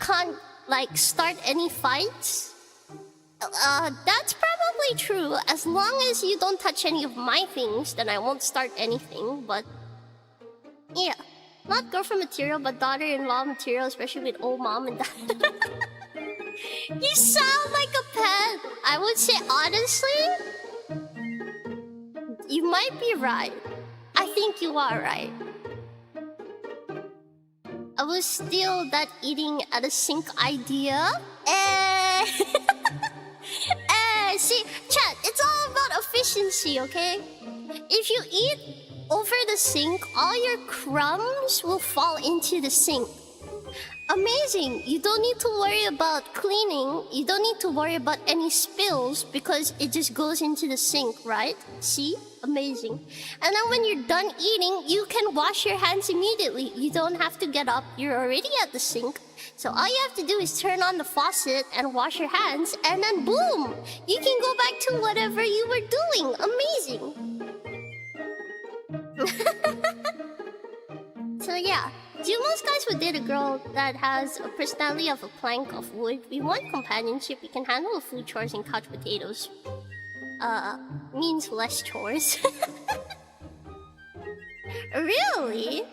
can't like start any fights, that's probably true. As long as you don't touch any of my things, then I won't start anything. But yeah, not girlfriend material, but daughter-in-law material, especially with old mom and dad. You sound like a pet. I would say honestly, you might be right. I think you are right. I was still that eating at a sink idea. See, chat, it's all about efficiency, okay? If you eat over the sink, all your crumbs will fall into the sink. Amazing. You don't need to worry about cleaning. You don't need to worry about any spills because it just goes into the sink, right? See? Amazing. And then when you're done eating, you can wash your hands immediately. You don't have to get up. You're already at the sink. So all you have to do is turn on the faucet and wash your hands, and then boom! You can go back to whatever you were doing. Amazing. So yeah, do most guys would date a girl that has a personality of a plank of wood. We want companionship. We can handle food chores and couch potatoes. Means less chores. Really?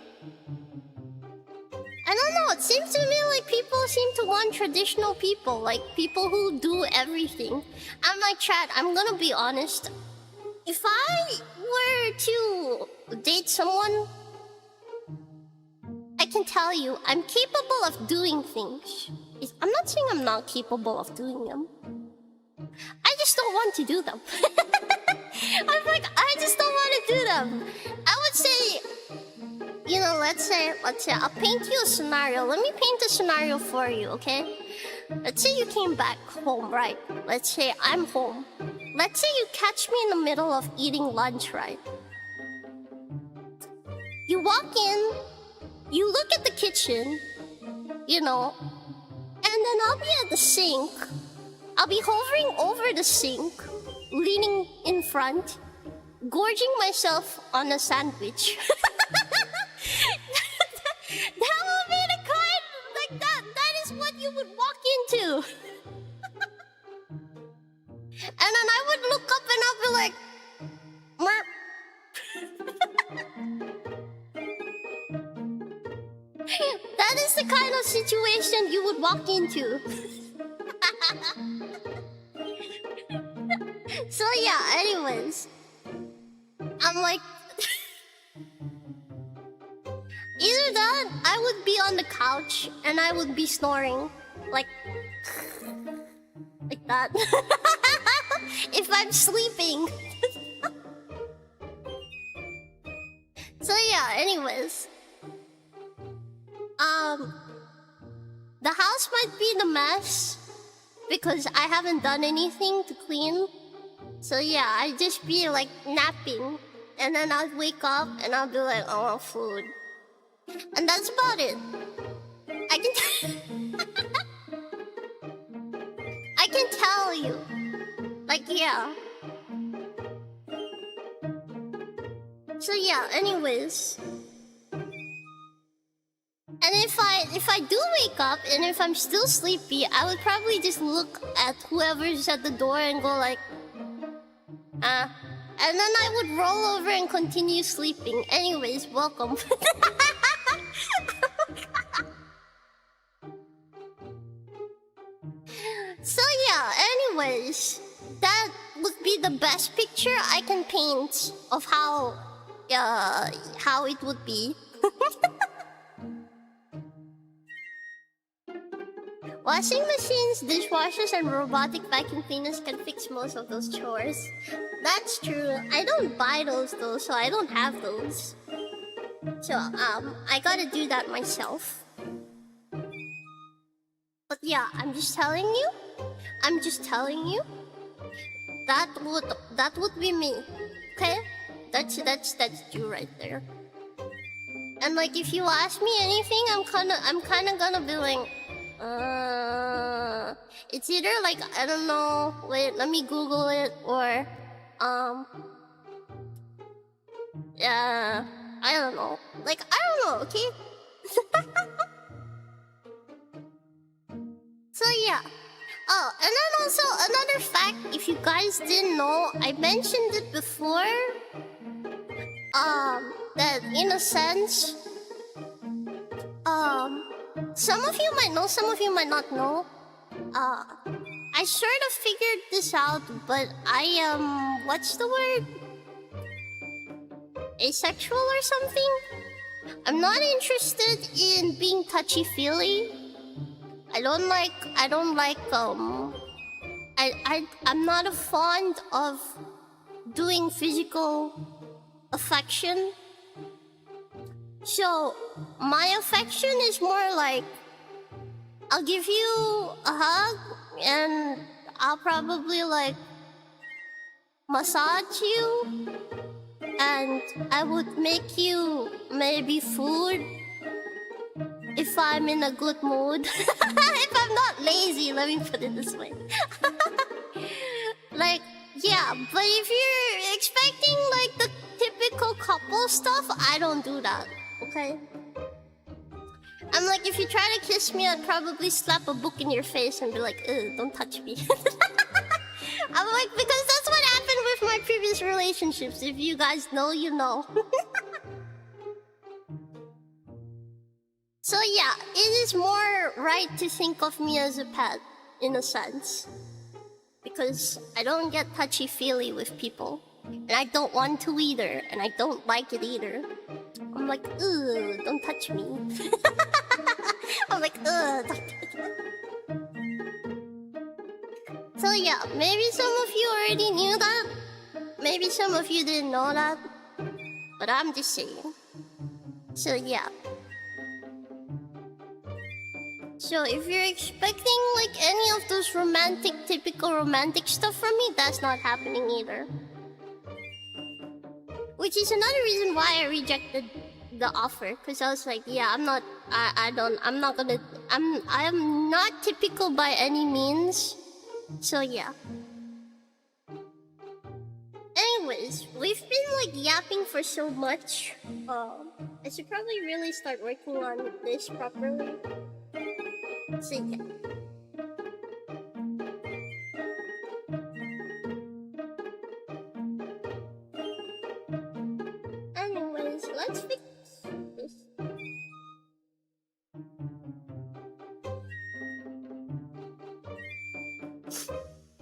I don't know, it seems to me like people seem to want traditional people, like people who do everything. I'm like, Chad, I'm gonna be honest. If I were to date someone can tell you I'm capable of doing things. I'm not saying I'm not capable of doing them. I just don't want to do them. I'm like, I just don't want to do them. I would say, you know, let's say, I'll paint you a scenario. Let me paint a scenario for you, okay? Let's say you came back home, right? Let's say I'm home. Let's say you catch me in the middle of eating lunch, right? You walk in, you look at the kitchen, you know, and then I'll be at the sink. I'll be hovering over the sink, leaning in front, gorging myself on a sandwich. That will be the kind, like that is what you would walk into. And then I would look up and I'll be like, Merp. That is the kind of situation you would walk into. So yeah, anyways, I'm like, either that, I would be on the couch and I would be snoring, like that. If I'm sleeping. So yeah, anyways, the house might be in a mess because I haven't done anything to clean. So yeah, I'd just be like napping, and then I'll wake up and I'll be like, I want food. And that's about it. I can tell you. Like, yeah. So yeah, anyways. And if I do wake up and if I'm still sleepy, I would probably just look at whoever's at the door and go like, and then I would roll over and continue sleeping. Anyways, welcome. So yeah, anyways, that would be the best picture I can paint of how it would be. Washing machines, dishwashers, and robotic vacuum cleaners can fix most of those chores. That's true. I don't buy those though, so I don't have those. So I gotta do that myself. But yeah, I'm just telling you. That would be me. Okay? That's you right there. And like, if you ask me anything, I'm kinda gonna be like, it's either like, I don't know, wait, let me Google it, or yeah, I don't know. Like, I don't know, okay? So yeah. Oh, and then also another fact, if you guys didn't know, I mentioned it before. That in a sense, some of you might know, some of you might not know. I sort of figured this out, but I am, what's the word? Asexual or something? I'm not interested in being touchy-feely. I'm not a fond of doing physical affection. So my affection is more like, I'll give you a hug and I'll probably like massage you, and I would make you maybe food if I'm in a good mood. If I'm not lazy, let me put it this way. Like, yeah, but if you're expecting like the typical couple stuff, I don't do that, okay? I'm like, if you try to kiss me, I'd probably slap a book in your face and be like, ugh, don't touch me. I'm like, because that's what happened with my previous relationships. If you guys know, you know. So yeah, it is more right to think of me as a pet, in a sense. Because I don't get touchy-feely with people. And I don't want to either, and I don't like it either. I'm like, ugh, don't touch me. I'm like, ugh, don't touch me. So yeah, maybe some of you already knew that. Maybe some of you didn't know that. But I'm just saying. So yeah. So if you're expecting like any of those typical romantic stuff from me, that's not happening either. Which is another reason why I rejected the offer, because I was like, yeah, I'm not typical by any means. So yeah. Anyways, we've been like yapping for so much. I should probably really start working on this properly. So yeah. Anyways, let's fix this.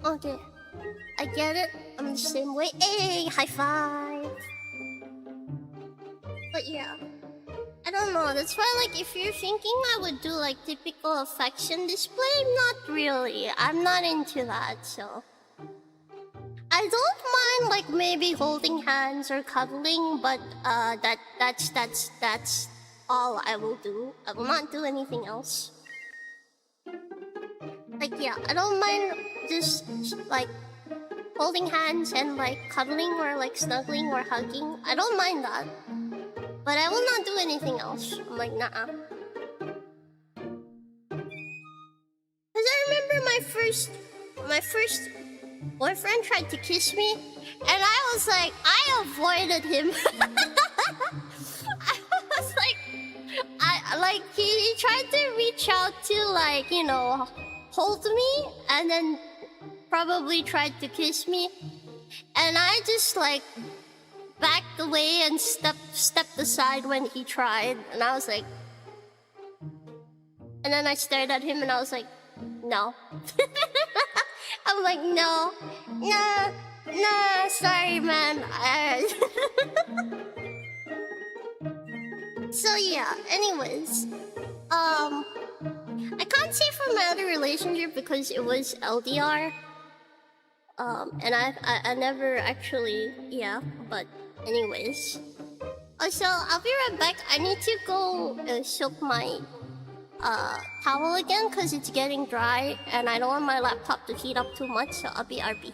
Okay, I get it. I'm the same way. Hey, high five. But yeah, I don't know. That's why, like, if you're thinking I would do like typical affection display, not really. I'm not into that. So I don't mind like maybe holding hands or cuddling, but that's all I will do. I will not do anything else. Like yeah, I don't mind just like holding hands and like cuddling or like snuggling or hugging. I don't mind that. But I will not do anything else. I'm like, nah. Cause I remember my first boyfriend tried to kiss me, and I was like, I avoided him. I was like, he tried to reach out to like, you know, hold me, and then probably tried to kiss me, and I just like backed away and stepped aside when he tried, and I was like, and then I stared at him and I was like, no. I'm like, no, sorry, man. So yeah, anyways, I can't say for my other relationship because it was LDR. And I never actually, yeah, but anyways. Also, I'll be right back. I need to go soak my towel again because it's getting dry and I don't want my laptop to heat up too much, so I'll be RB.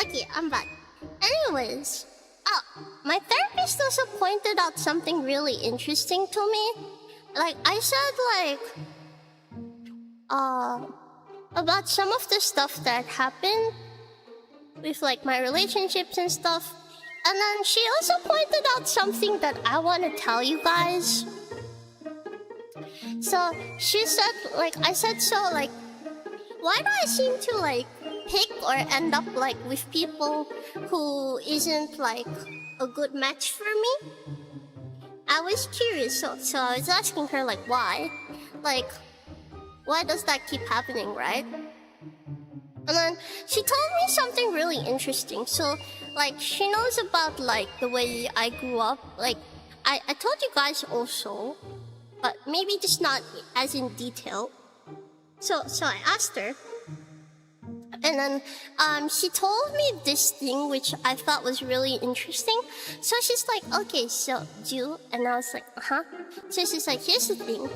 Okay, I'm back. Anyways, my therapist also pointed out something really interesting to me. Like, I said, about some of the stuff that happened with, like, my relationships and stuff. And then she also pointed out something that I want to tell you guys. So, she said, like, I said, so, like, why do I seem to, like, pick or end up like with people who isn't like a good match for me? I was curious, so I was asking her like why does that keep happening, right? And then she told me something really interesting. So like she knows about like the way I grew up. Like I told you guys also, but maybe just not as in detail. So I asked her. And then she told me this thing which I thought was really interesting. So she's like, okay, so Ju, and I was like, uh-huh. So she's like, here's the thing.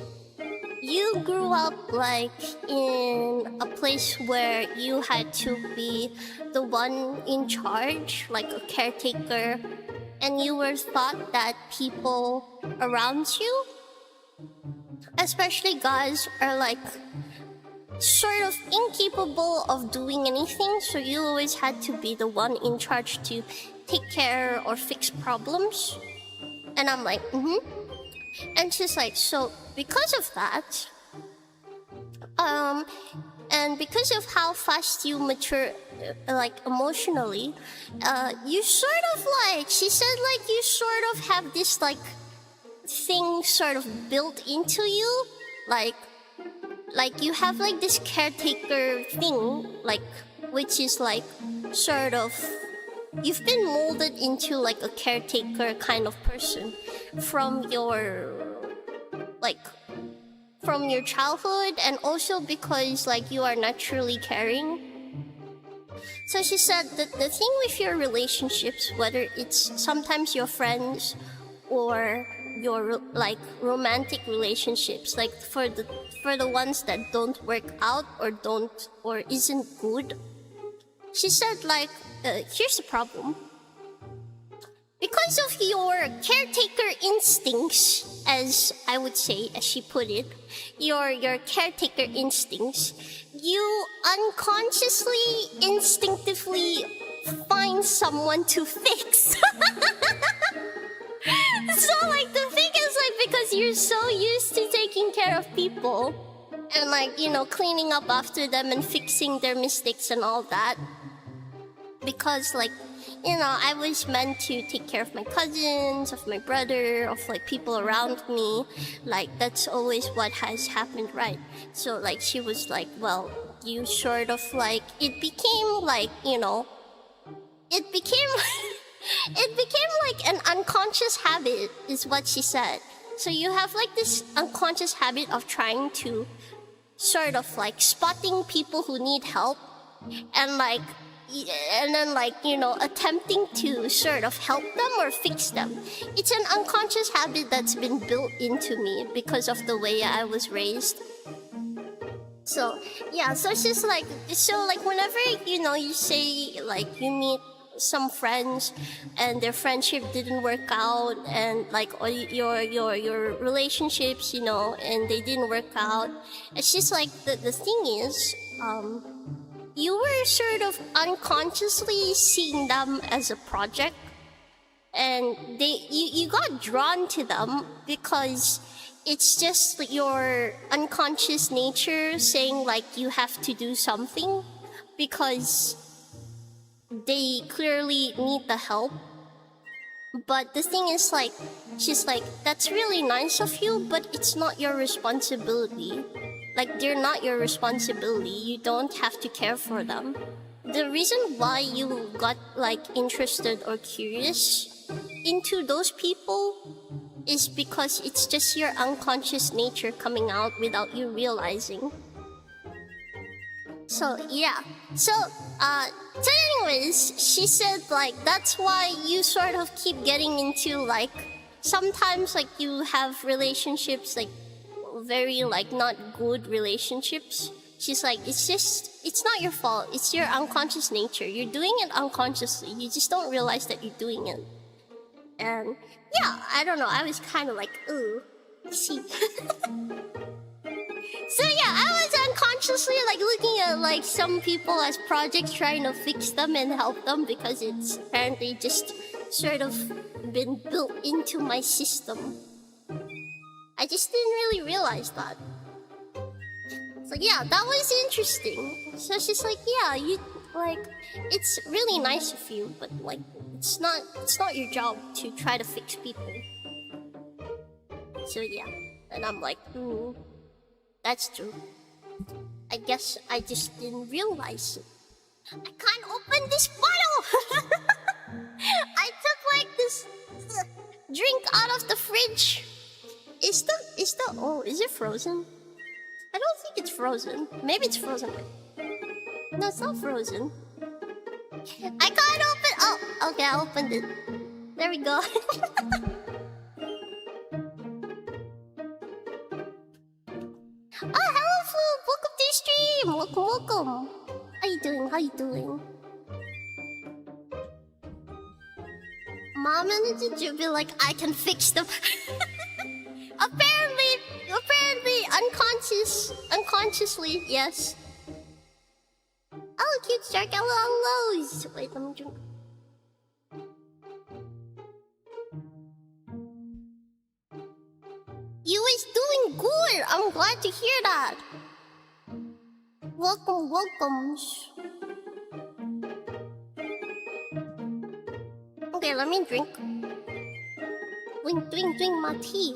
You grew up like in a place where you had to be the one in charge, like a caretaker. and you were thought that people around you, especially guys, are like sort of incapable of doing anything, so you always had to be the one in charge to take care or fix problems. And I'm like, And she's like, so because of that, and because of how fast you mature, like emotionally, you sort of like, she said, like, you sort of have this like thing sort of built into you, like you have like this caretaker thing, like, which is like sort of, you've been molded into like a caretaker kind of person from your childhood, and also because like you are naturally caring. So she said that the thing with your relationships, whether it's sometimes your friends or your like romantic relationships, like for the ones that don't work out or isn't good, she said like, here's the problem. Because of your caretaker instincts, as I would say, as she put it, your caretaker instincts, you unconsciously, instinctively find someone to fix. So like the thing is like, because you're so used to taking care of people and like, you know, cleaning up after them and fixing their mistakes and all that, because like, you know, I was meant to take care of my cousins, of my brother, of like people around me. Like that's always what has happened, right? So like she was like, well, you sort of like, it became like, you know, it became like an unconscious habit, is what she said. So you have like this unconscious habit of trying to sort of like spotting people who need help and then like, you know, attempting to sort of help them or fix them. It's an unconscious habit that's been built into me because of the way I was raised. So yeah, so it's just like, so like whenever, you know, you say like you meet some friends and their friendship didn't work out, and like or your relationships, you know, and they didn't work out, it's just like the thing is, you were sort of unconsciously seeing them as a project, and you got drawn to them because it's just your unconscious nature saying like you have to do something because they clearly need the help. But the thing is like, she's like, that's really nice of you, but it's not your responsibility. Like, they're not your responsibility. You don't have to care for them. The reason why you got like interested or curious into those people is because it's just your unconscious nature coming out without you realizing. So yeah. So anyways, she said like that's why you sort of keep getting into like, sometimes like you have relationships like very like not good relationships. She's like, it's not your fault, it's your unconscious nature. You're doing it unconsciously, you just don't realize that you're doing it. And yeah, I don't know, I was kind of like, ooh, see. So yeah, I was unconsciously like looking at like some people as projects, trying to fix them and help them because it's apparently just sort of been built into my system. I just didn't really realize that. So yeah, that was interesting. So she's like, yeah, you like, it's really nice of you, but like, it's not your job to try to fix people. So yeah, and I'm like, that's true. I guess I just didn't realize it. I can't open this bottle! I took like this drink out of the fridge. Is it frozen? I don't think it's frozen. Maybe it's frozen. No, it's not frozen. I can't open. Oh, okay, I opened it. There we go. Oh, hello, Flu. Welcome to the stream. Welcome. How you doing? mom and you'd be like, I can fix them. apparently, unconsciously, yes. Oh, cute shark, hello. Wait, let me drink. You is doing good. I'm glad to hear that. Welcome. Okay, let me drink. Drink my tea.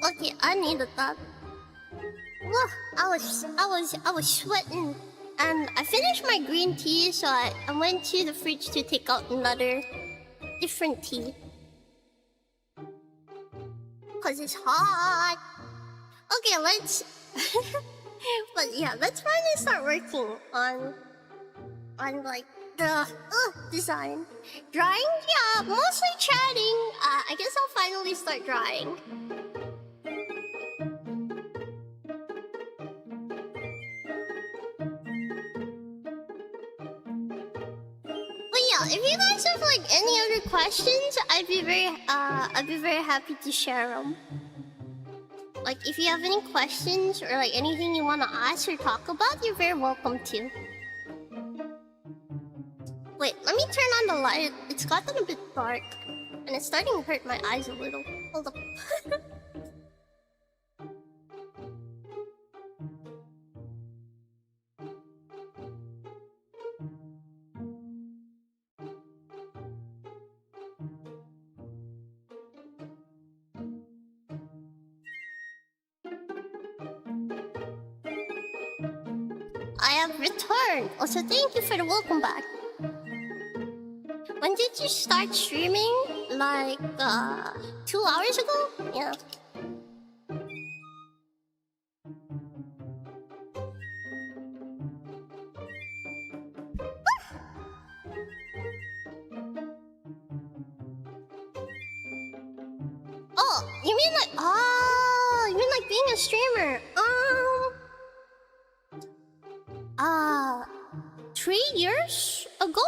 Okay, I needed that. Whoa, I was sweating, and I finished my green tea, so I went to the fridge to take out another different tea. Cause it's hot. Okay, let's. But yeah, let's finally start working on like the design. Drawing, yeah, mostly chatting. I guess I'll finally start drawing. If you guys have like any other questions, I'd be very happy to share them. Like if you have any questions or like anything you want to ask or talk about, you're very welcome to. Wait, let me turn on the light. It's gotten a bit dark, and it's starting to hurt my eyes a little. Hold up. I have returned. Also, thank you for the welcome back. When did you start streaming? Like, 2 hours ago? Yeah. Oh, you mean like being a streamer? 3 years ago?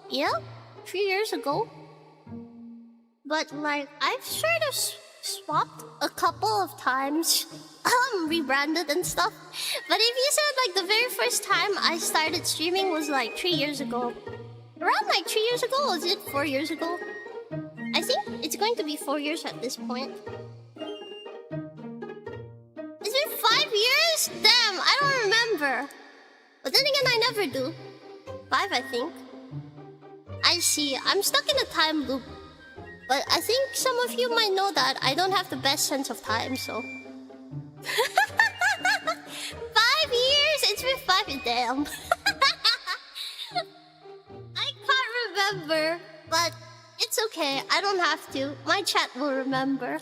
Yeah, 3 years ago. But like, I've sort of swapped a couple of times, rebranded and stuff. But if you said like the very first time I started streaming was like 3 years ago, around like 3 years ago, was it 4 years ago? I think it's going to be 4 years at this point. It's been 5 years? Damn, I don't remember. But then again, I never do. 5, I think. I see. I'm stuck in a time loop. But I think some of you might know that I don't have the best sense of time, so... 5 years? It's been 5, damn. I can't remember, but it's okay. I don't have to. My chat will remember.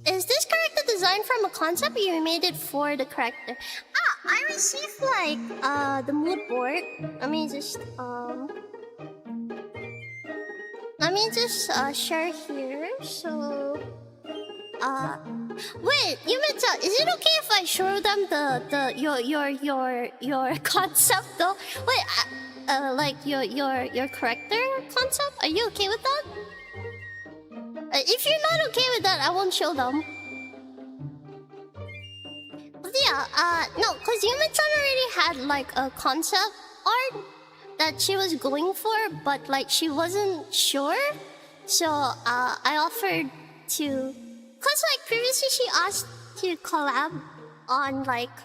Is this character designed from a concept or you made it for the character? I received like the mood board. Let me just share here. So wait, Yumeta, is it okay if I show them your concept though? Wait, like your character concept? Are you okay with that? If you're not okay with that, I won't show them. But yeah, no, cause Yuma-chan already had like a concept art that she was going for, but like she wasn't sure. So I offered to, cause like previously she asked to collab on like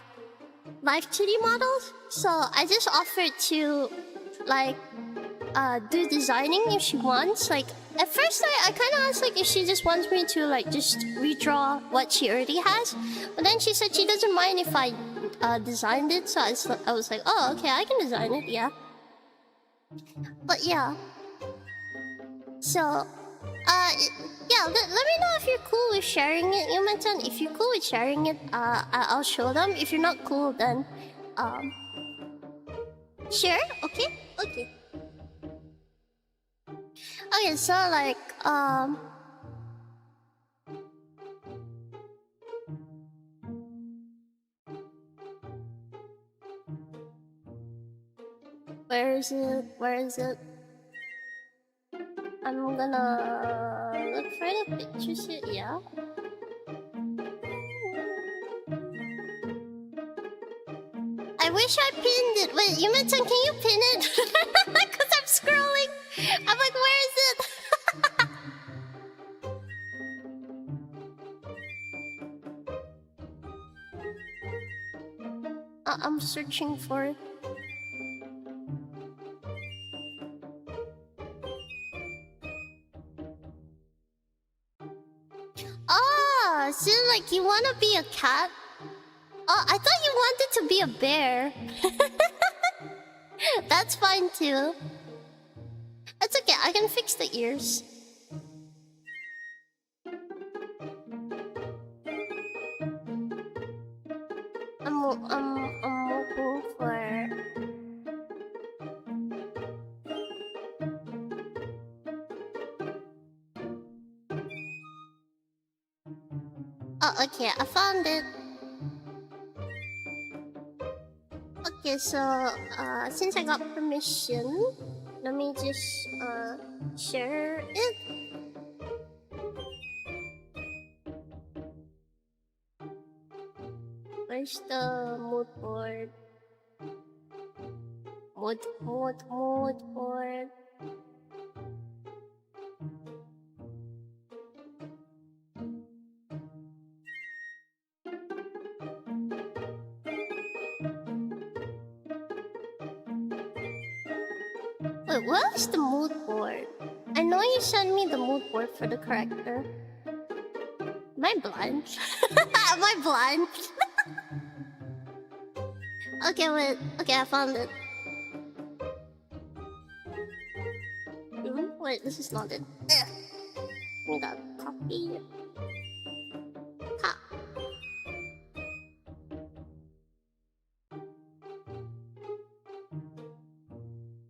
live 2D models. So I just offered to like do designing if she wants. Like at first I kind of asked like if she just wants me to like just redraw what she already has, but then she said she doesn't mind if I designed it. So I was like, oh okay, I can design it, yeah. But yeah, so yeah, let me know if you're cool with sharing it, Yuma-chan. If you're cool with sharing it, I'll show them. If you're not cool, then sure, okay. Okay, so like where is it? Where is it? I'm gonna look for the pictures here. Yeah. I wish I pinned it. Wait, Yume-chan, can you pin it? Because I'm scrolling. I'm like, where is it? I'm searching for it. Oh, so like you wanna be a cat? Oh, I thought you wanted to be a bear. That's fine too. That's okay, I can fix the ears. I'm looking for... Oh, okay, I found it. Okay, so since I got permission, let me just share it. Where's the mood board? Mood board. Wait, what is the mood board? I know you sent me the mood board for the character. Am I blind? Am I blind? Okay, wait. Okay, I found it. Wait, this is not it. We got copy. Ha.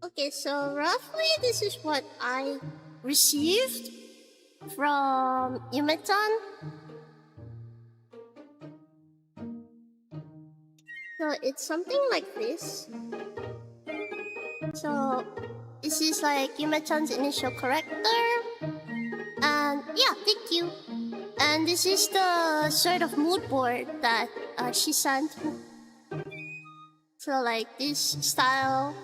Okay, so roughly this is what I received from Yume-chan. So it's something like this. So this is like Yume-chan's initial character. And yeah, thank you. And this is the sort of mood board that she sent me. So like this style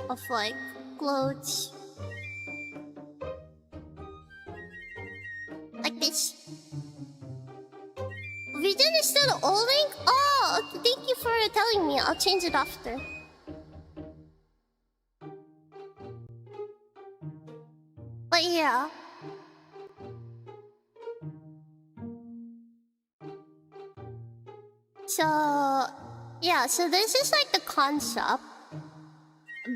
of like clothes. Like this. We didn't still the old link? Oh, thank you for telling me. I'll change it after. But yeah. So yeah, so this is like the concept.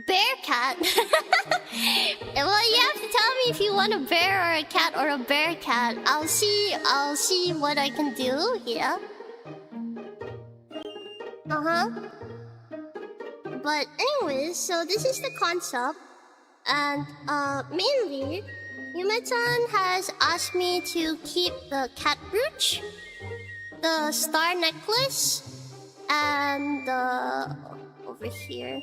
Bear cat. Well, you have to tell me if you want a bear or a cat or a bear cat. I'll see what I can do. Yeah. But anyways, so this is the concept, and mainly, Yume-chan has asked me to keep the cat brooch, the star necklace, and over here.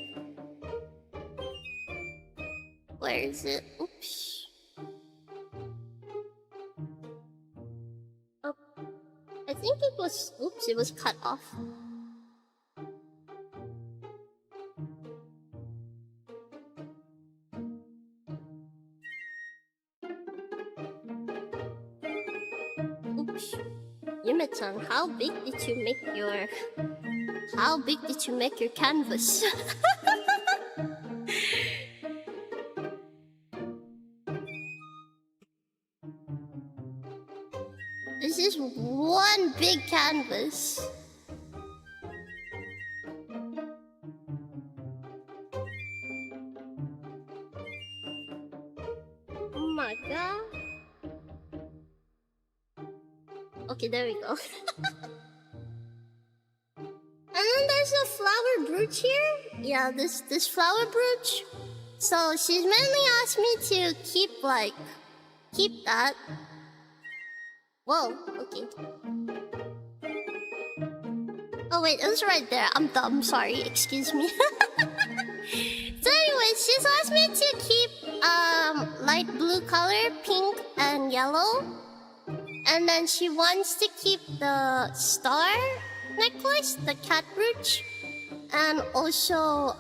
Where is it? Oops. Oh, I think it was. Oops, it was cut off. Oops. Yume-chan, how big did you make your canvas? This is one big canvas. Oh my god. Okay, there we go. And then there's a flower brooch here. Yeah, this flower brooch. So she's mainly asked me to keep that. Whoa, okay. Oh wait, it was right there. I'm dumb, sorry, excuse me. So anyway, she's asked me to keep light blue color, pink and yellow. And then she wants to keep the star necklace, the cat brooch, and also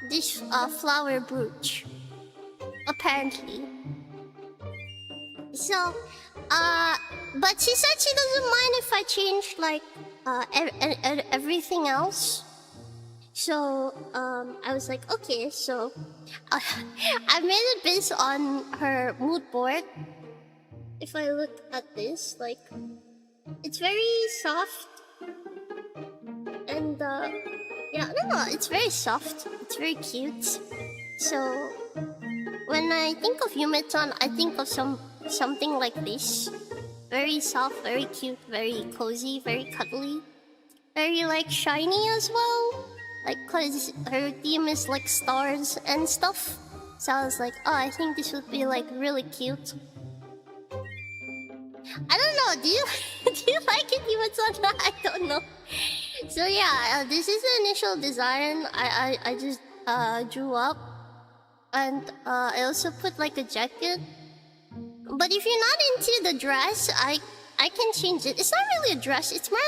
this flower brooch. Apparently. So but she said she doesn't mind if I change like everything else. So I was like, okay. So I made it based on her mood board. If I look at this, like, it's very soft. And yeah, no, it's very soft. It's very cute. So when I think of Yume-chan, I think of something like this. Very soft, very cute, very cozy, very cuddly. Very like shiny as well. Like, cause her theme is like stars and stuff. So I was like, oh, I think this would be like really cute. I don't know, do you like it, Yume-chan? I don't know. So yeah, this is the initial design I just drew up. And I also put like a jacket. But if you're not into the dress, I can change it. It's not really a dress, it's more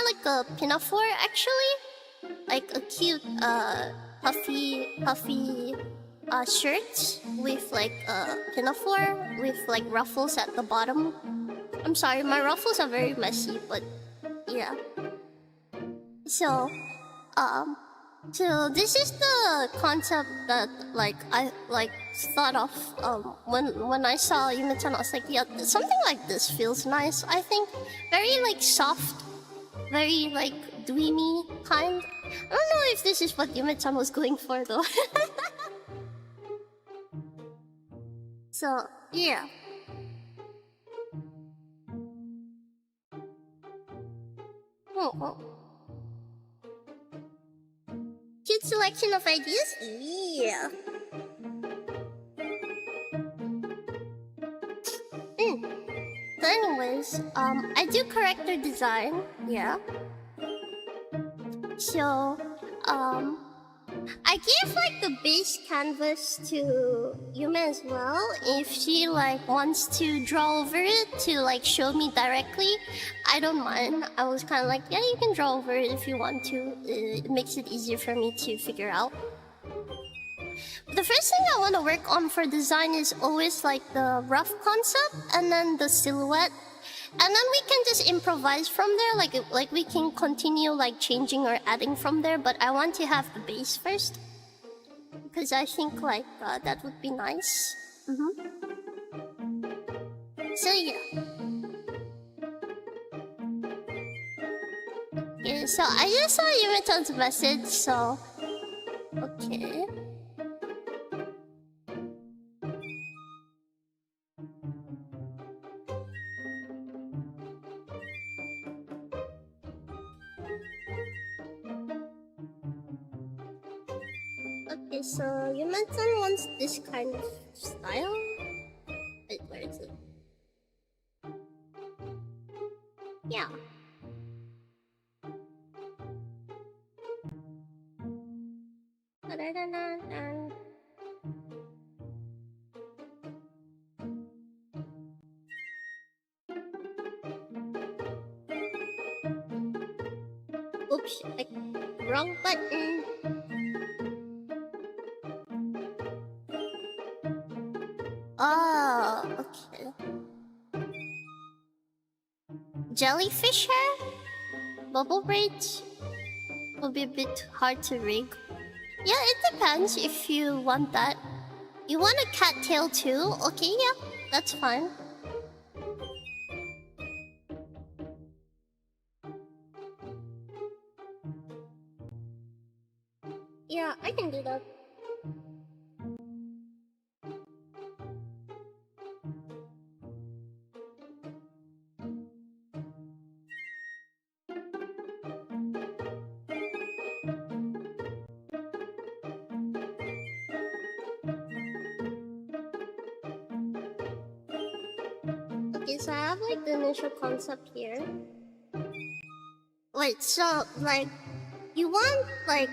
like a pinafore actually. Like a cute puffy shirt with like a pinafore with like ruffles at the bottom. I'm sorry, my ruffles are very messy, but yeah. So this is the concept that like I like thought of when I saw Yume-chan. I was like, yeah, something like this feels nice. I think very like soft, very like dreamy kind. I don't know if this is what Yume-chan was going for though. So yeah. Oh. Cute selection of ideas? Yeah. So anyways, I do character design, yeah. So, I gave like the base canvas to Yume as well. If she like wants to draw over it to like show me directly, I don't mind. I was kind of like, yeah, you can draw over it if you want to. It makes it easier for me to figure out. But the first thing I want to work on for design is always like the rough concept and then the silhouette. And then we can just improvise from there, like we can continue like changing or adding from there, but I want to have the base first. Because I think like that would be nice. So yeah. Yeah, so I just saw Yume-chan's message, so... Okay. Okay, so Yume-chan wants this kind of style. Wait, where is it? Yeah. Oops, like wrong button. Oh, okay. Jellyfish hair? Bubble braids? Will be a bit hard to rig. Yeah, it depends if you want that. You want a cat tail too? Okay, yeah, that's fine. Yeah, I can do that. Okay, so I have like the initial concept here. Wait, so like you want like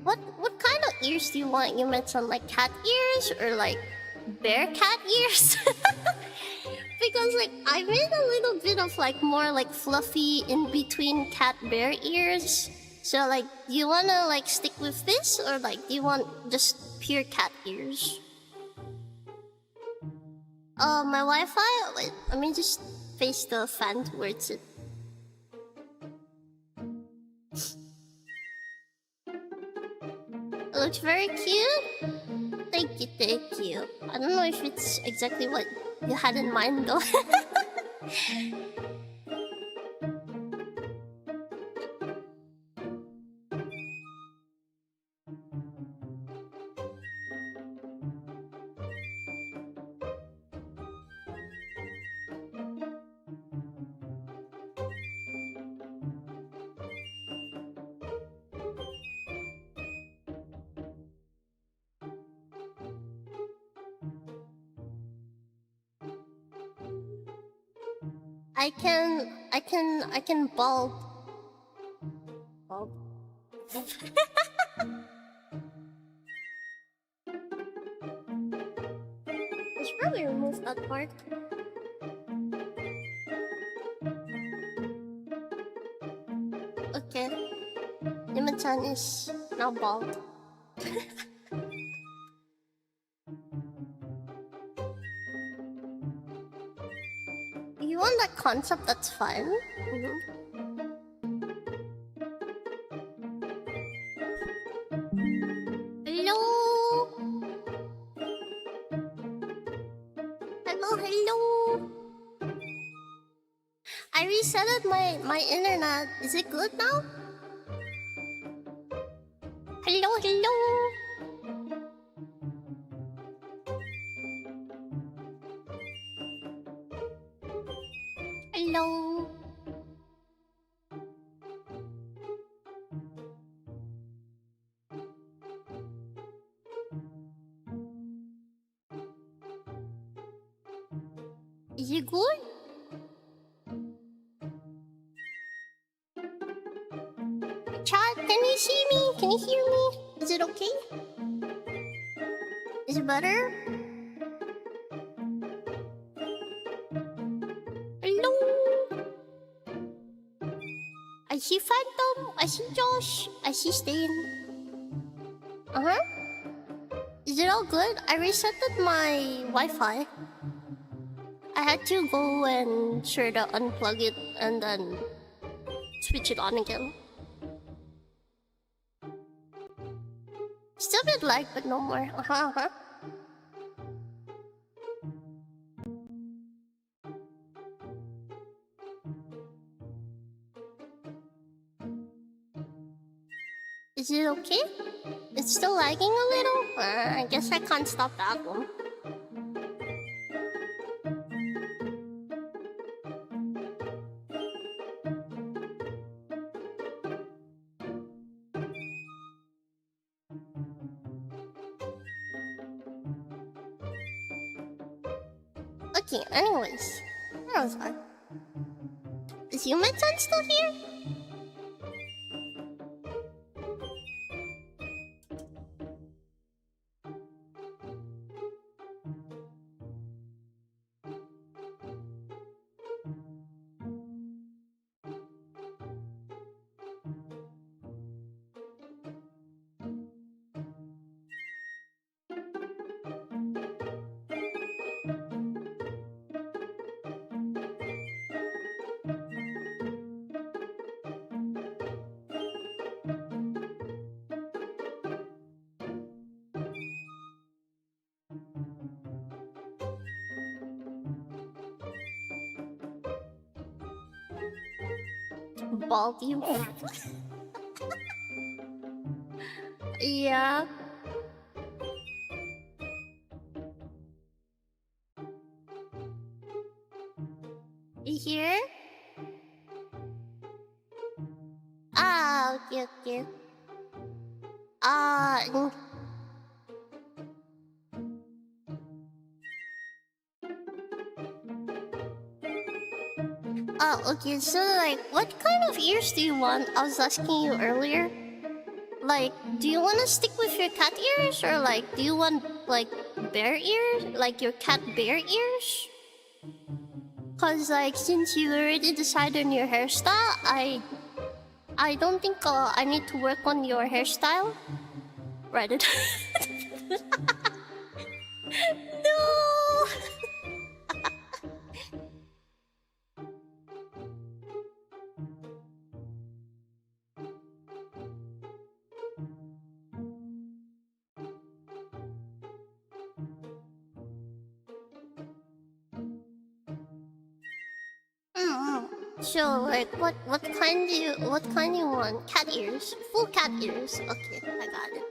what kind of ears do you want? You mentioned like cat ears or like bear cat ears? Because like I made a little bit of like more like fluffy in between cat bear ears. So like do you wanna like stick with this or like do you want just pure cat ears? My Wi-Fi? Wait, let me just face the fan towards it. It looks very cute. Thank you, thank you. I don't know if it's exactly what you had in mind though. I can bulb. Bulb. I should probably remove that part. Okay. Yuma-chan is now bald. You want that concept? That's fine. Hello. Hello. I resetted my internet. Is it good now? Hello. Hello. Is it good? Chat, can you see me? Can you hear me? Is it okay? Is it better? Hello. I see Phantom. I see Josh. I see Stain. Is it all good? I resetted my Wi-Fi. I had to go and sort of unplug it and then switch it on again. Still a bit lag, but no more. Is it okay? It's still lagging a little? I guess I can't stop that one. Okay, anyways. Where was I? Is Yuma-chan still here? Bald you. Yeah. You here? Ah, okay. Okay, so like, what kind of ears do you want? I was asking you earlier. Like, do you want to stick with your cat ears, or like, do you want like bear ears, like your cat bear ears? Cause like, since you already decided on your hairstyle, I don't think I need to work on your hairstyle. Right? No. So like what kind do you want? Cat ears? Full cat ears. Okay, I got it.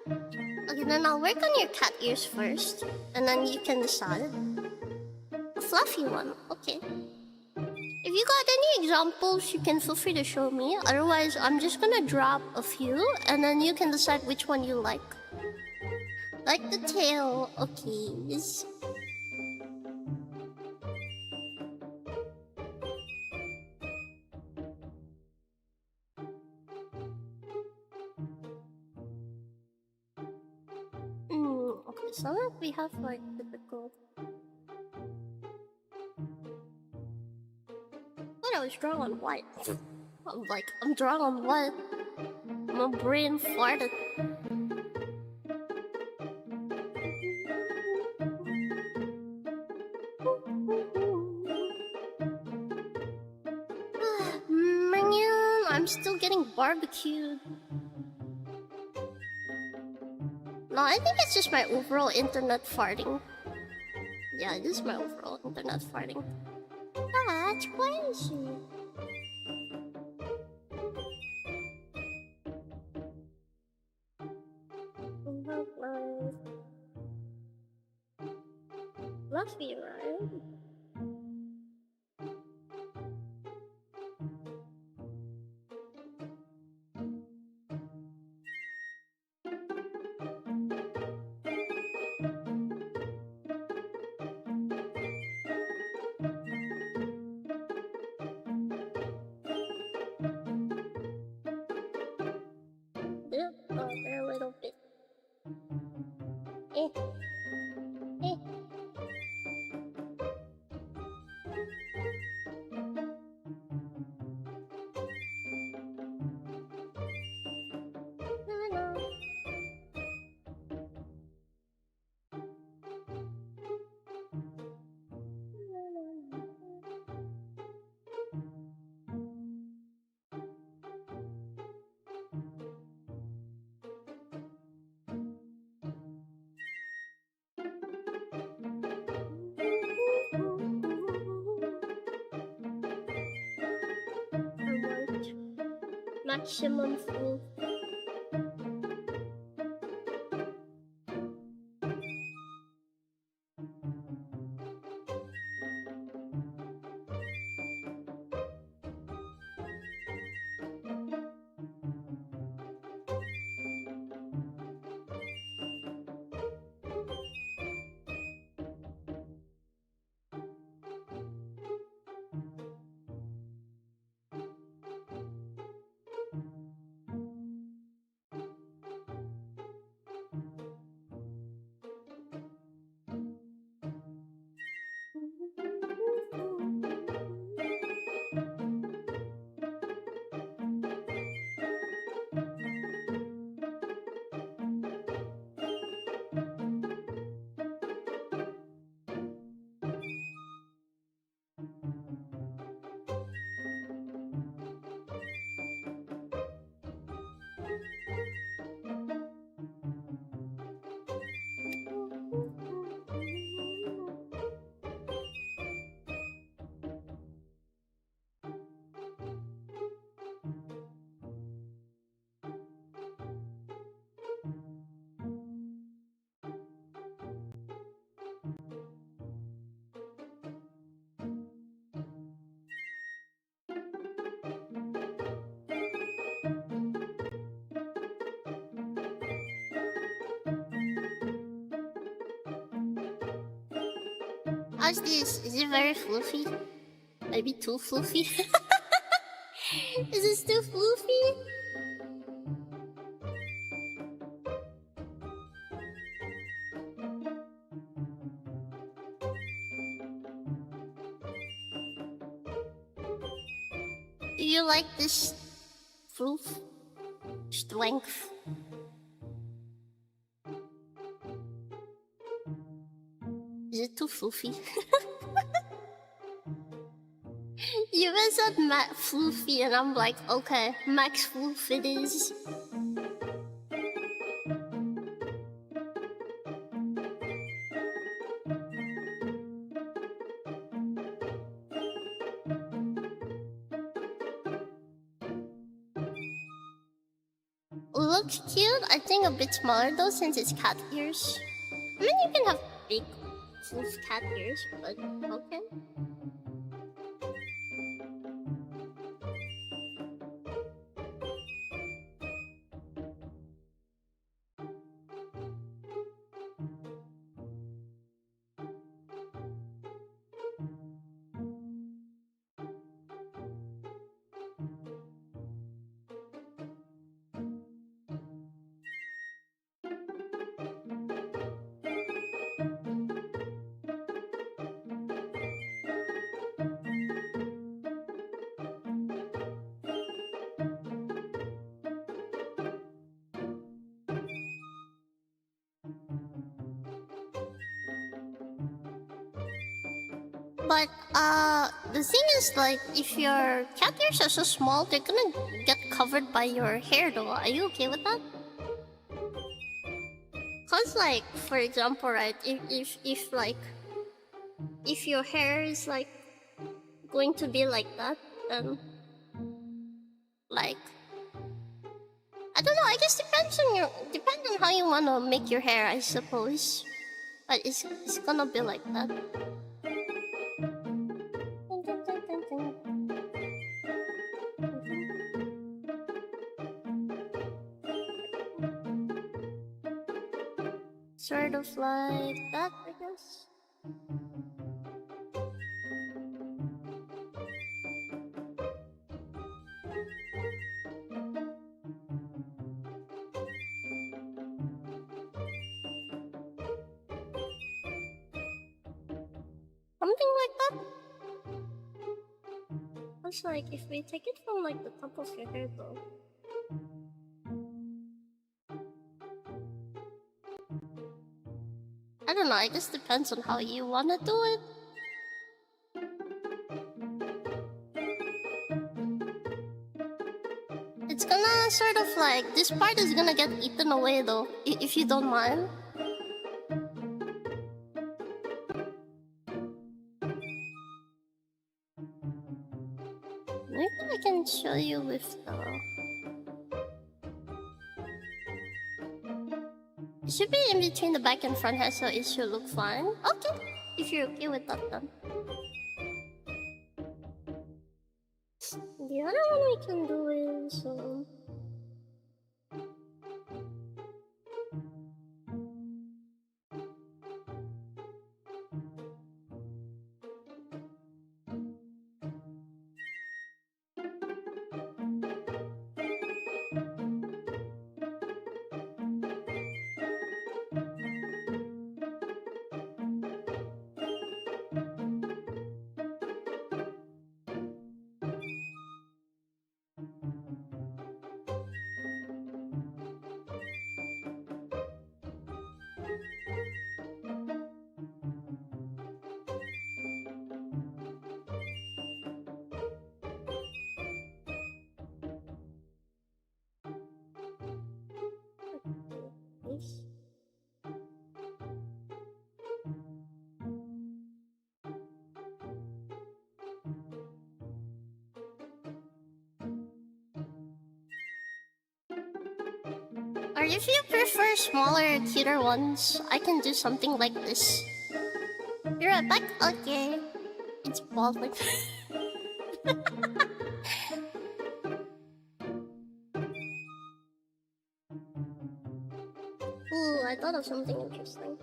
Okay, then I'll work on your cat ears first, and then you can decide. A fluffy one. Okay. If you got any examples, you can feel free to show me. Otherwise, I'm just gonna drop a few, and then you can decide which one you like. Like the tail. Okay. Okay, so like we have like typical. What I was drawing on white. I'm drawing on what? My brain farted. Man, I'm still getting barbecued. No, I think it's just my overall internet farting. Yeah, it is my overall internet farting. That's crazy. Fluffy, right? There a little bit. Eh. Maximum full. How's this? Is it very fluffy? Maybe too fluffy? Is it still floofy? Do you like this floof? Strength? Is it too floofy? You even said floofy and I'm like, okay, max floof it is. Looks cute. I think a bit smaller though since it's cat ears. I mean, you can have big floof cat ears, but okay. But the thing is, like, if your cat ears are so small, they're gonna get covered by your hair though. Are you okay with that? Cause like, for example, right, if your hair is like going to be like that, then like, I don't know, I guess depends on how you wanna make your hair, I suppose. But it's gonna be like that. Sort of like that, I guess. Something like that. It's like if we take it from like the top of your hair though. I don't know, I guess depends on how you wanna do it. It's gonna sort of like, this part is gonna get eaten away though, if you don't mind. Maybe I can show you with the... It should be in between the back and front hair, so it should look fine. Okay, if you're okay with that then. The other one we can do is... Or if you prefer smaller, cuter ones, I can do something like this. Be right back. Okay. It's bald like Ooh, I thought of something interesting.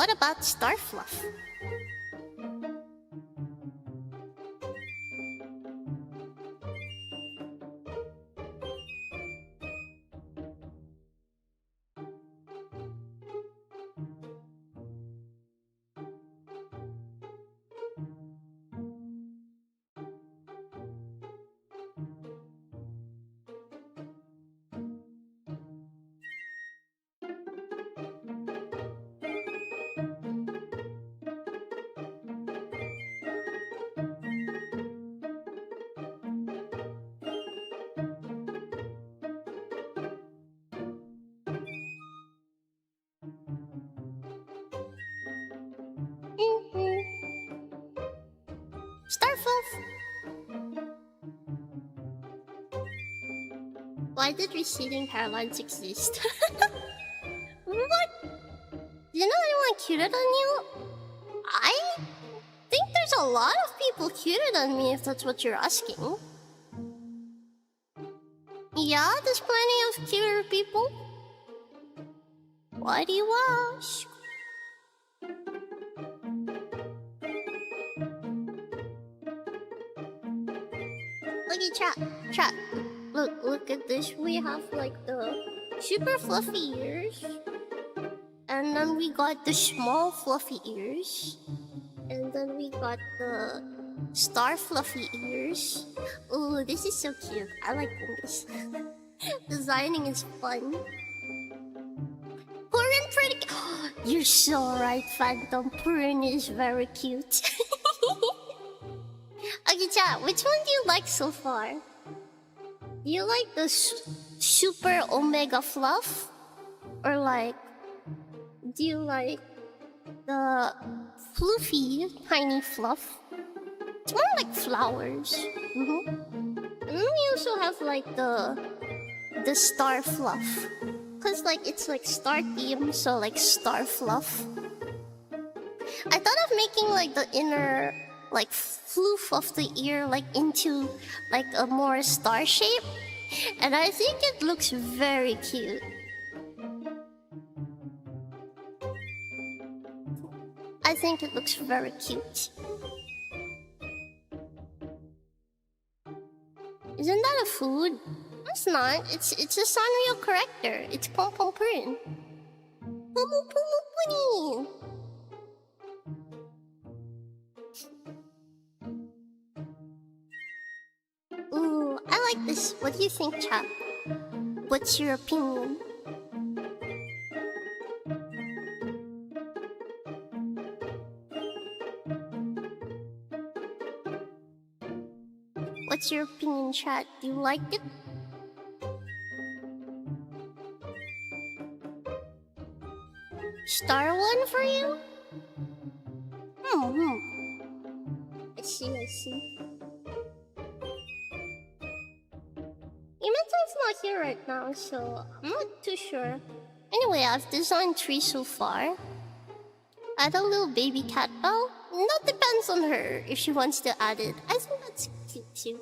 what about star fluff? Star fluff. Why did receding hairlines exist? What? You know anyone cuter than you? I think there's a lot of people cuter than me, if that's what you're asking. Yeah, there's plenty of cuter people. Why do you ask? Chat. Look at this. We have like the super fluffy ears, and then we got the small fluffy ears, and then we got the star fluffy ears. Oh, this is so cute. I like this. Designing is fun. Purin pretty. You're so right, Phantom. Purin is very cute. Okay, chat, which one do you like so far? Do you like the super omega fluff? Or like, do you like the floofy tiny fluff? It's more like flowers. And then we also have like the star fluff. Cause like it's like star theme, so like star fluff. I thought of making like the inner like floof of the ear like into like a more star shape, and I think it looks very cute. I think it looks very cute. Isn't that a food? It's not. It's a Sanrio character. It's Pom Pom Purin. Pom Pom Purin. Ooh, I like this. What do you think, chat? What's your opinion? What's your opinion, chat? Do you like it? Star one for you? I see. Imetan's not here right now, so I'm not too sure. Anyway, I've designed 3 so far. Add a little baby cat bell. That depends on her if she wants to add it. I think that's cute too.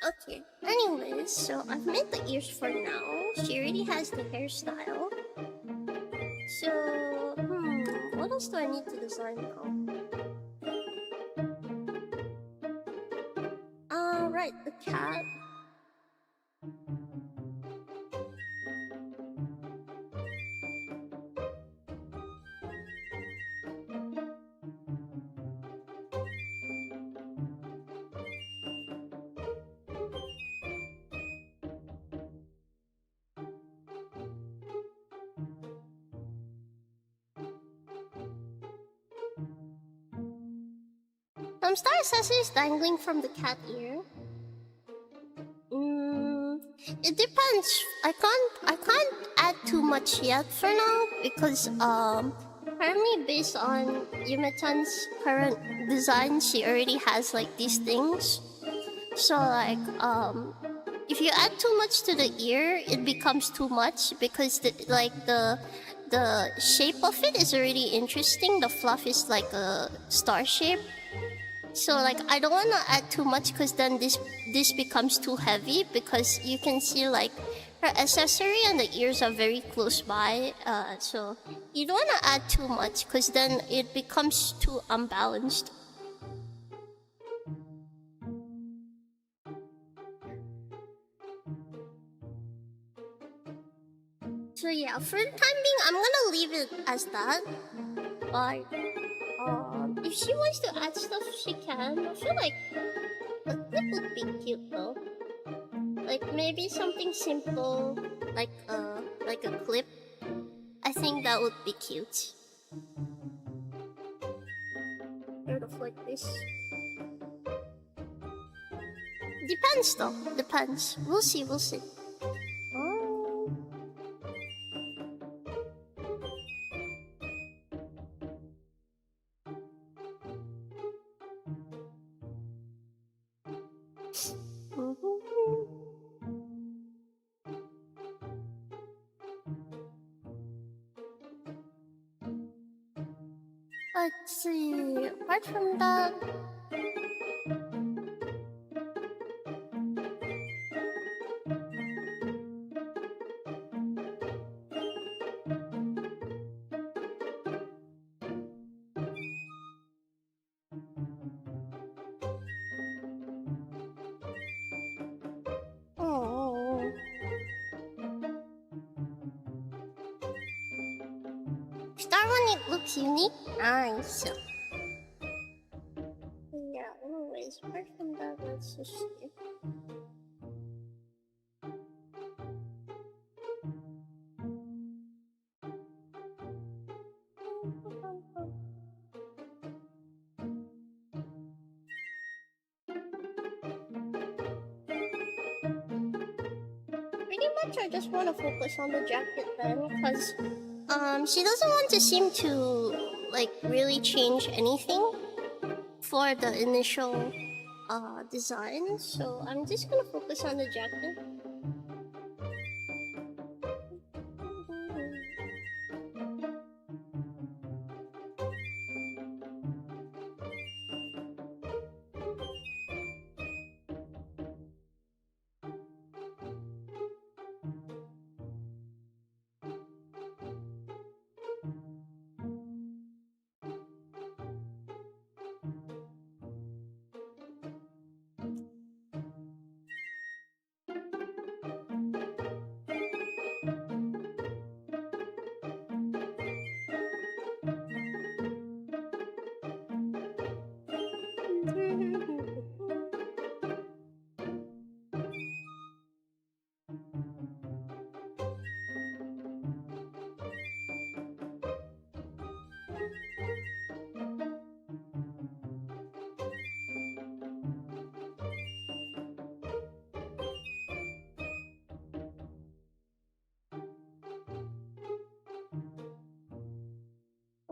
Okay, anyways, so I've made the ears for now. She already has the hairstyle. So, what else do I need to design now? Right, the cat. Some star accessories dangling from the cat ear. It depends. I can't add too much yet for now because apparently based on Yume-chan's current design, she already has like these things. So like if you add too much to the ear, it becomes too much because the shape of it is already interesting. The fluff is like a star shape. So like I don't want to add too much because then this becomes too heavy, because you can see like her accessory and the ears are very close by, so you don't want to add too much because then it becomes too unbalanced. So yeah, for the time being, I'm gonna leave it as that. But if she wants to add stuff, she can. I feel like a clip would be cute though. Like maybe something simple, like a clip. I think that would be cute. Sort of like this. Depends though. Depends. We'll see. We'll see. Let's see. Apart from that. Oh. Start when it looks unique. Nice. Yeah, anyways, apart from that, let's just see. Pretty much I just want to focus on the jacket then, because she doesn't want to seem to like really change anything for the initial design, so I'm just gonna focus on the jacket.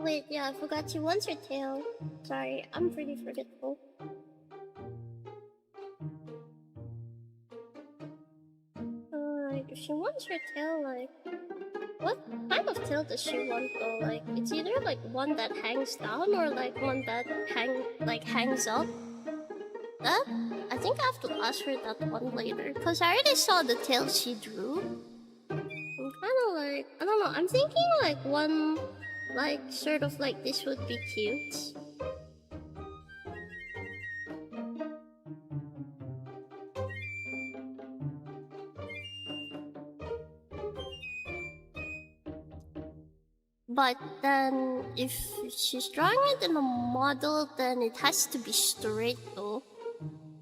Wait, yeah, I forgot she wants her tail. Sorry, I'm pretty forgetful. Like, if she wants her tail, like... What kind of tail does she want though? Like, it's either like one that hangs down or like one that hangs up. That? I think I have to ask her that one later. Because I already saw the tail she drew. I'm kind of like... I don't know, I'm thinking like one... Like, sort of like this would be cute. But then, if she's drawing it in a model, then it has to be straight though.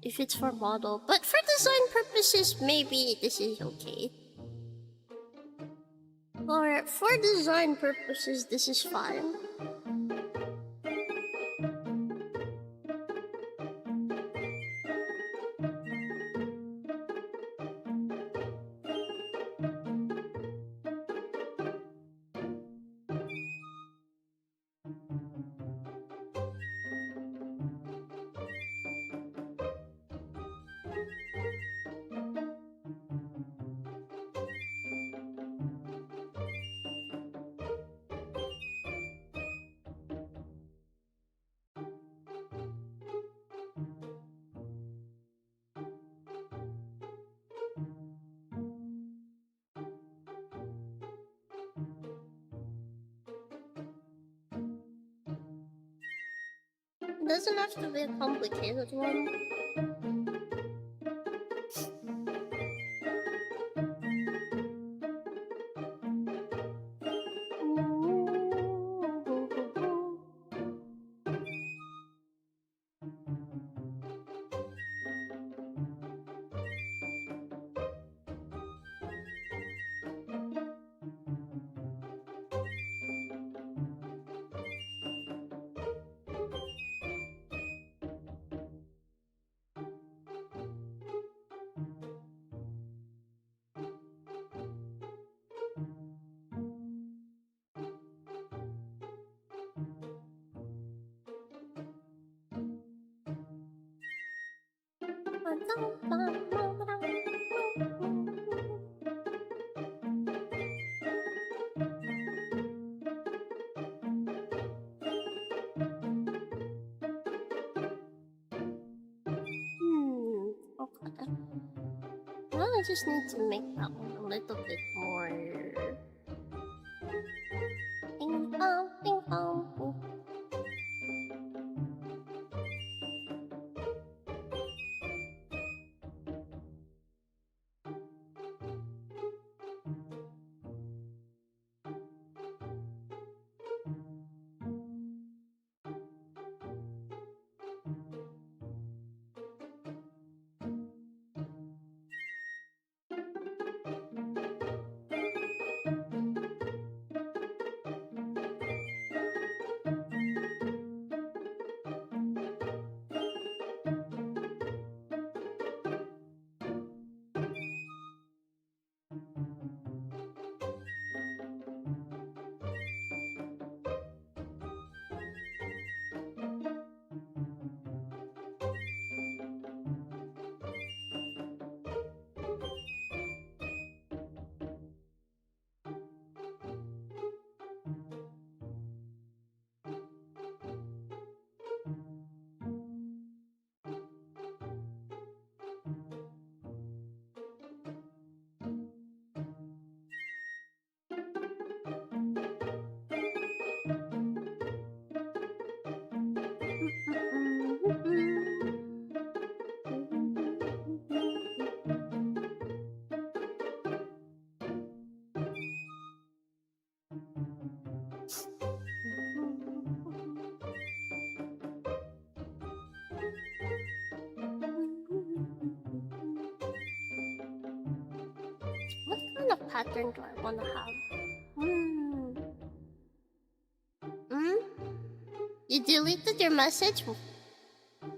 If it's for model. But for design purposes, maybe this is okay. Or for design purposes, this is fine. doesn't have to be a complicated one. Okay. Now I just need to make that one a little bit more. Ding dong, ding dong. What kind of pattern do I want to have? You deleted your message?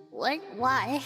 What? Why?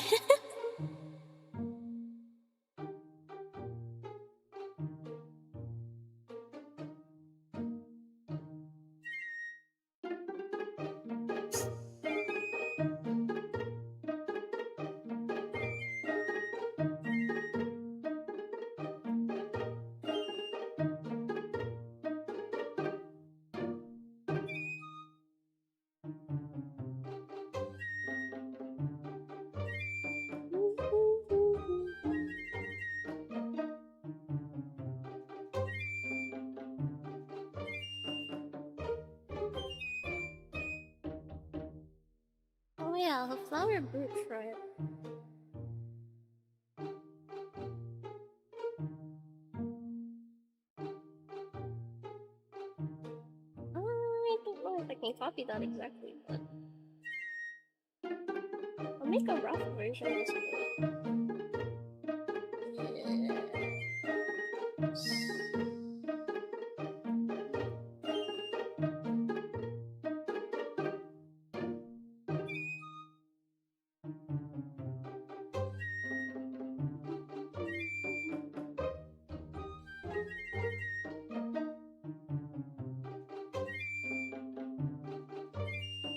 Oh yeah, the flower boot right. I don't know if I can copy that exactly, but I'll make a rough version of this.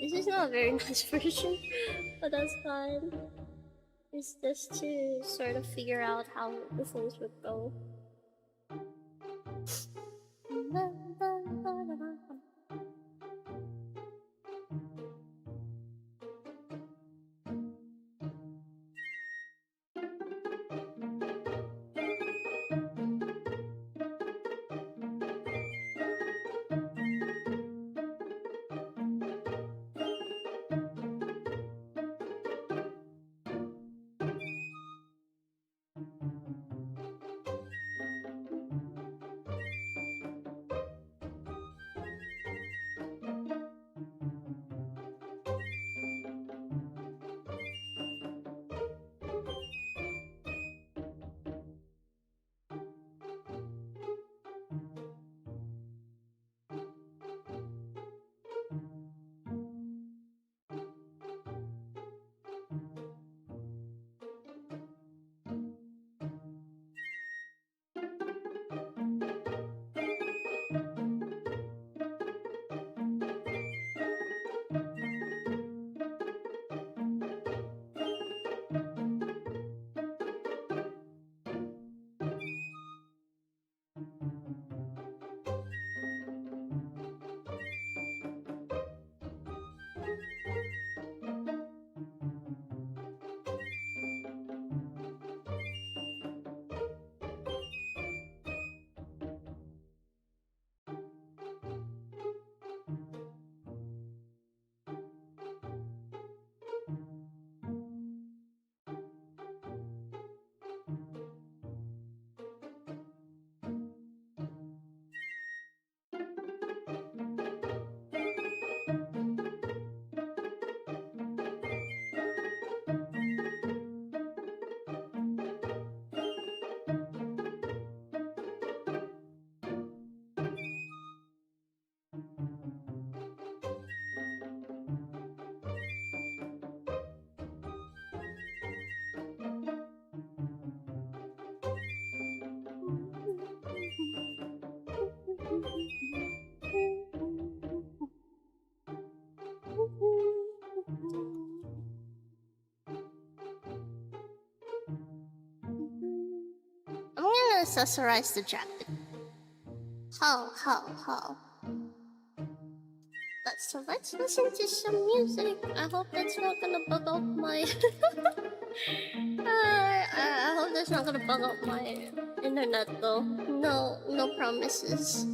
This is not a very nice version, but that's fine. It's just to sort of figure out how the things would go. accessorize the jacket. How? Let's listen to some music. I hope that's not gonna bug out my. I hope that's not gonna bug out my internet though. No promises.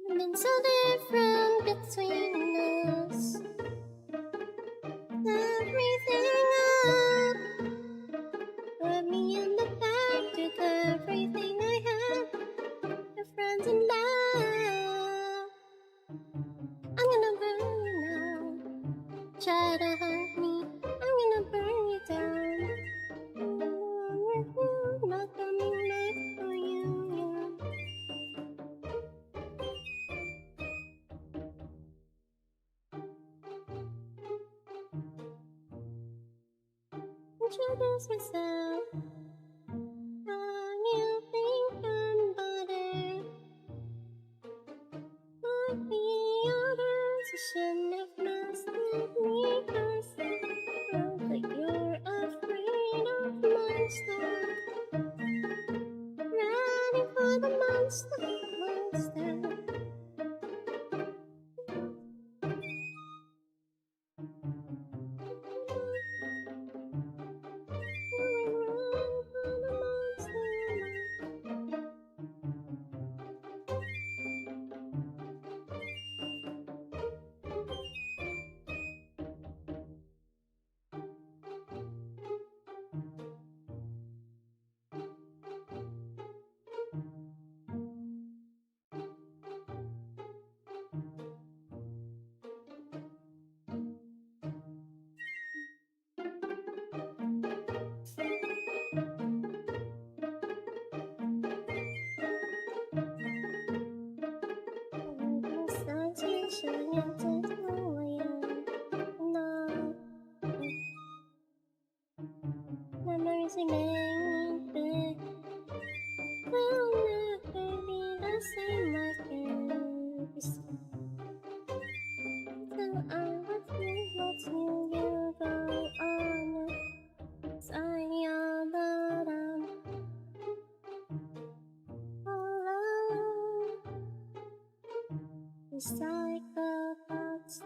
Been so different between us. Everything up. Put me in the back, took everything I had. The friends and love. I'm gonna burn you now. Try to hurt me, I'm gonna burn you down. Not coming back for you, yeah. Introduce myself. How you think I'm butter? Like the others, you shouldn't have messed with me first. But you're afraid of monsters. Ready for the monster. Memories remain big. Will never be the same again. Till I was watching you go on. Sayonara. Alone. The psychopaths.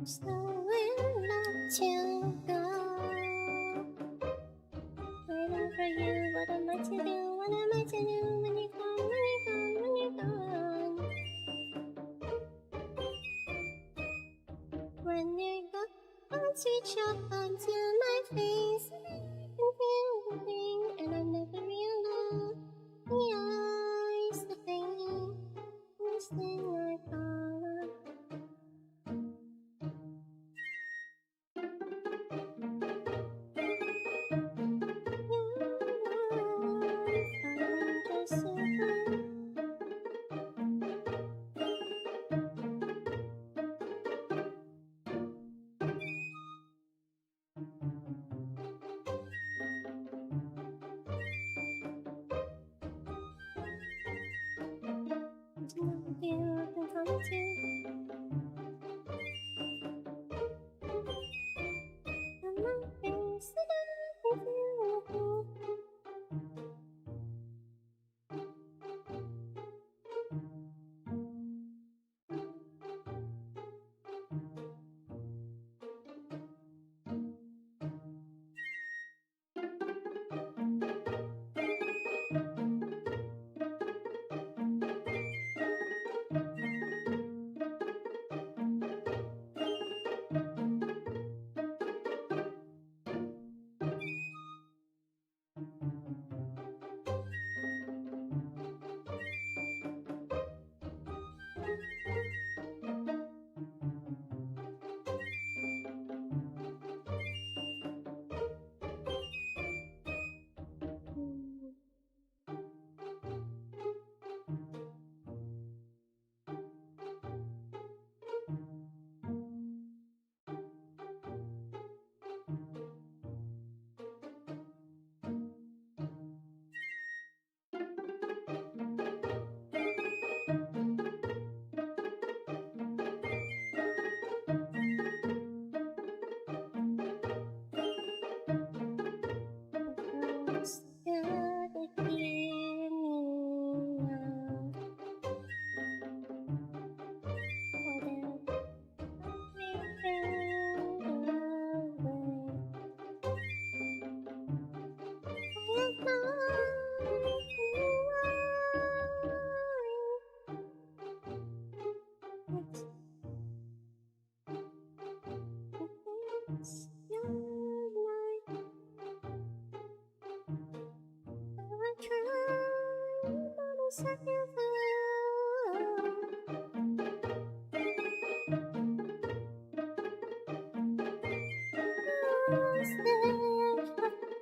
So we'll let you go. Waiting for you, what am I to do? What am I to do when you come, when you come, when you're gone? When you're gone, I'll switch up onto my face. I can feel the thing, and I never realized the thing. This thing I call love.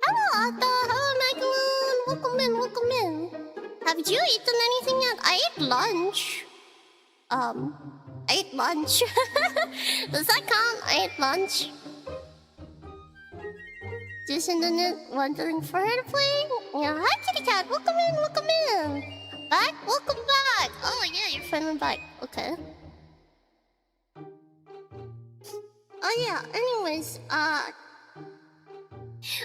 Hello, Otto. Hello, Magaloon. Welcome in, welcome in. Have you eaten anything yet? I ate lunch. I ate lunch. Does that count? I ate lunch. Just in the net, wondering for her to play. Yeah, hi kitty cat, welcome in, welcome in. Back, welcome back. Oh yeah, you're finally back. Okay. Oh yeah. Anyways, welcome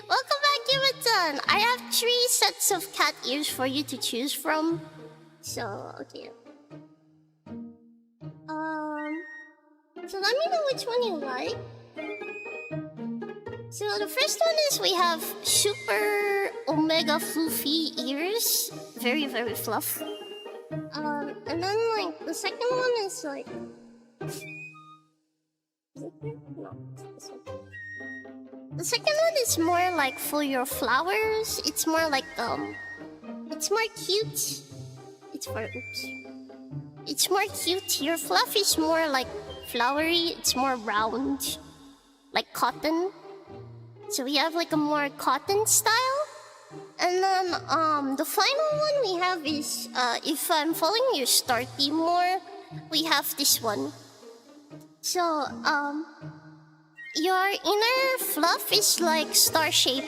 back, Yuba-chan. I have 3 sets of cat ears for you to choose from. So okay. So let me know which one you like. So the first one is we have super omega floofy ears, very very fluff. And then like the second one is like. No, this one. The second one is more like for your flowers. It's more like it's more cute. It's more cute. Your fluff is more like flowery. It's more round, like cotton. So we have like a more cotton style. And then the final one we have is if I'm following your star theme more, we have this one. So your inner fluff is like star shaped.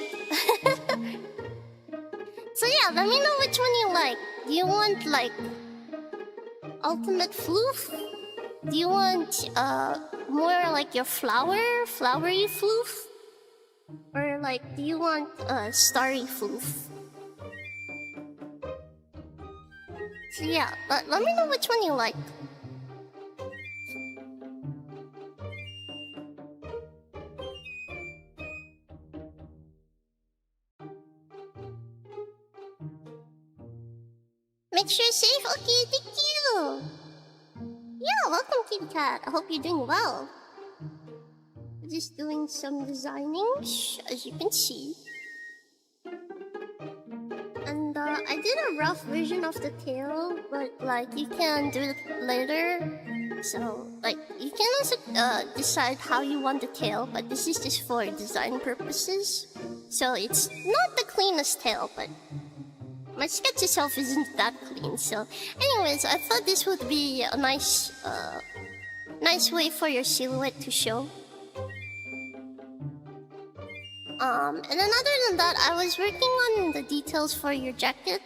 So yeah, let me know which one you like. Do you want like ultimate floof? Do you want more like your flowery floof? Or like, do you want starry floof? So yeah, let me know which one you like. Make sure you're safe. Okay, thank you. Yeah, welcome, kitty cat. I hope you're doing well. Just doing some designing, as you can see. And I did a rough version of the tail, but like you can do it later. So like you can also decide how you want the tail, but this is just for design purposes. So it's not the cleanest tail, but my sketch itself isn't that clean. So anyways, I thought this would be a nice way for your silhouette to show. And then other than that, I was working on the details for your jacket.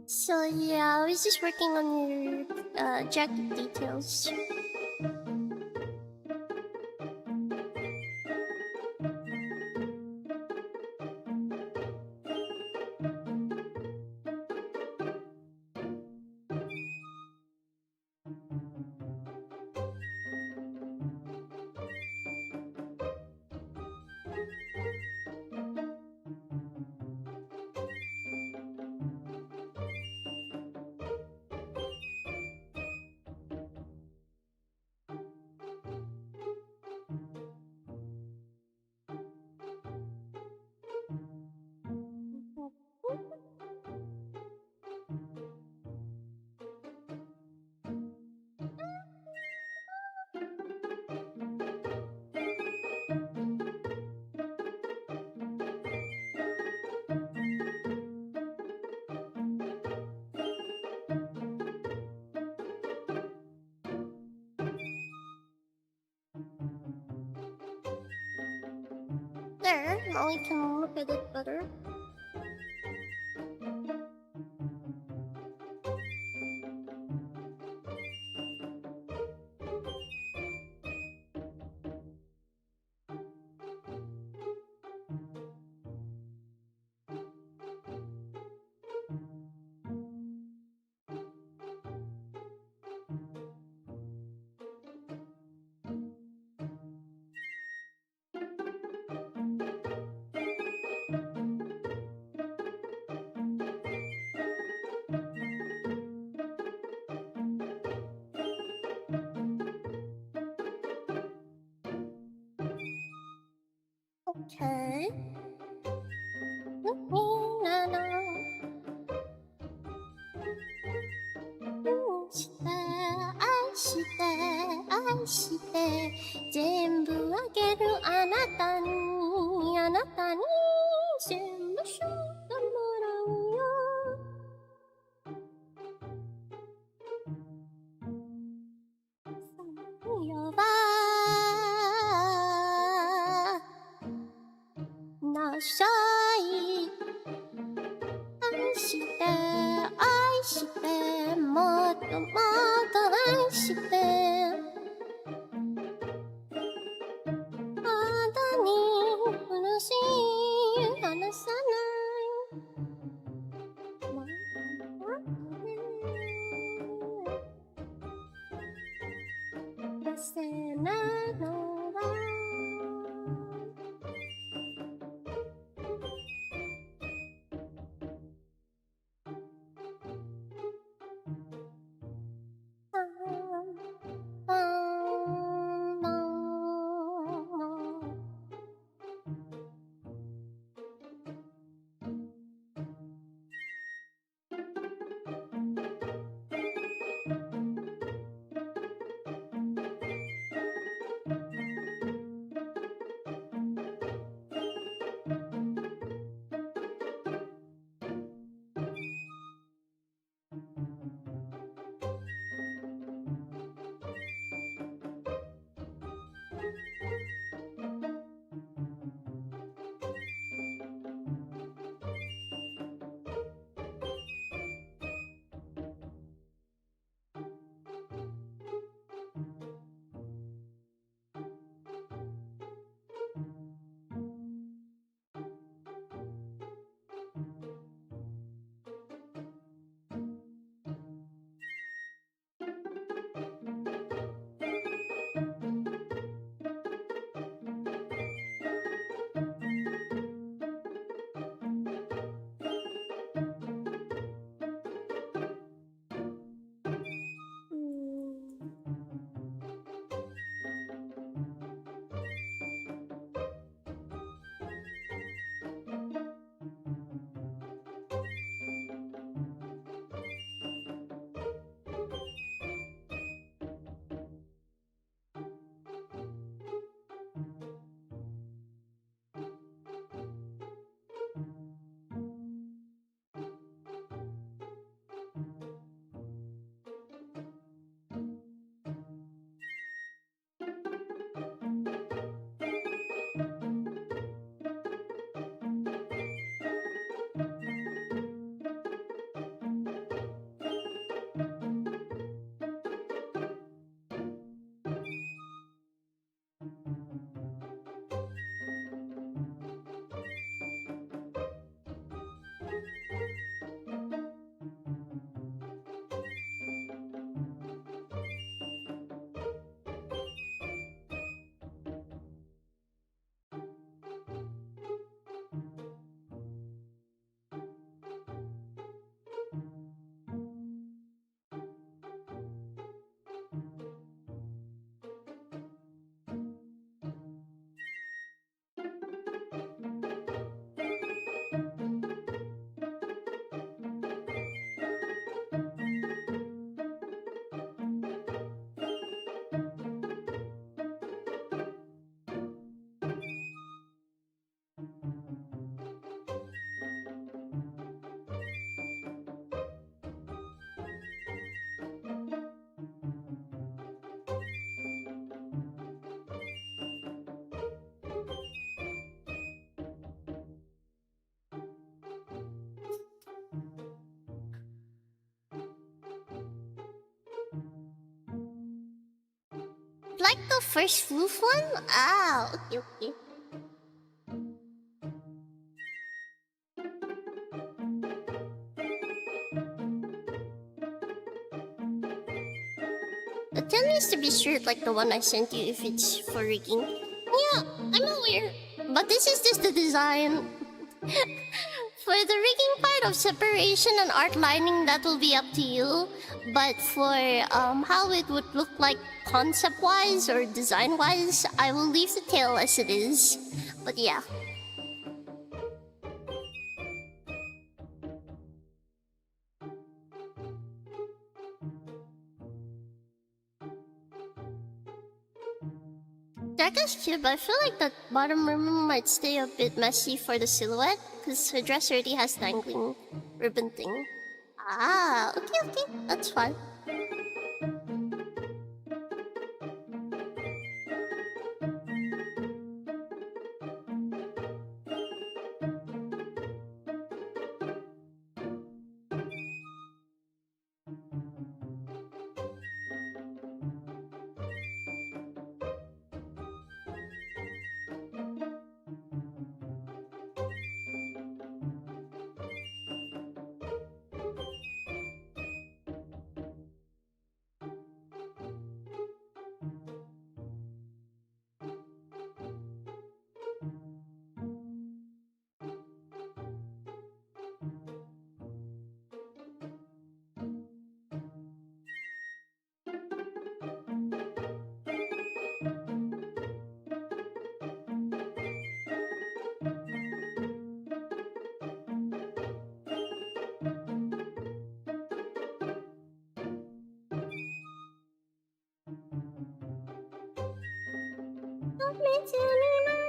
So yeah, I was just working on your jacket details. There, now we can look at it better. Okay. なさい。愛して愛してもっともっと愛して。肌に苦しい離さない。せないのはlike the first floof one? Ah, okay, okay. But tell me to be sure like the one I sent you if it's for rigging. Yeah, I'm aware. But this is just the design. For the rigging part of separation and art lining, that will be up to you. But for how it would look like concept-wise or design-wise, I will leave the tail as it is. But yeah. That guy's cute, but I feel like that bottom ribbon might stay a bit messy for the silhouette, because her dress already has dangling ribbon thing. Ah, okay, okay, that's fine.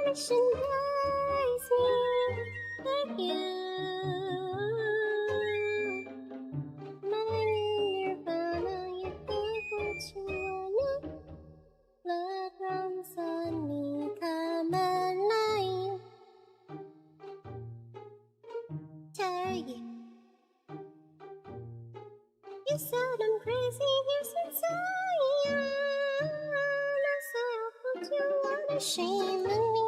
You said I'm crazy, you said so, yeah. So I put you on a shame and me.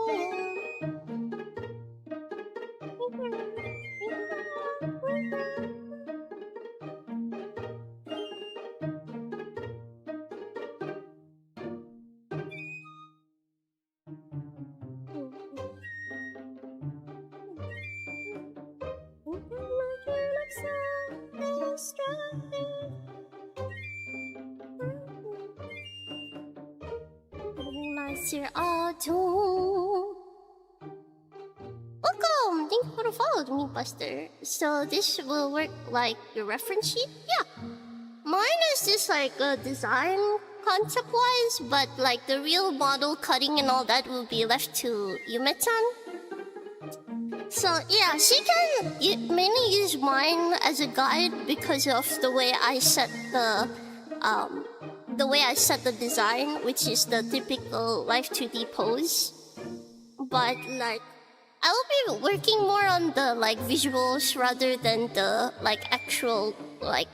Master Auto. Welcome! Thank you for the follow, me Buster. So this will work like your reference sheet? Yeah. Mine is just like a design concept-wise, but like the real model cutting and all that will be left to Yume-chan. So yeah, she can mainly use mine as a guide because of the way I set the design, which is the typical Life 2D pose. But like, I will be working more on the like visuals rather than the like actual like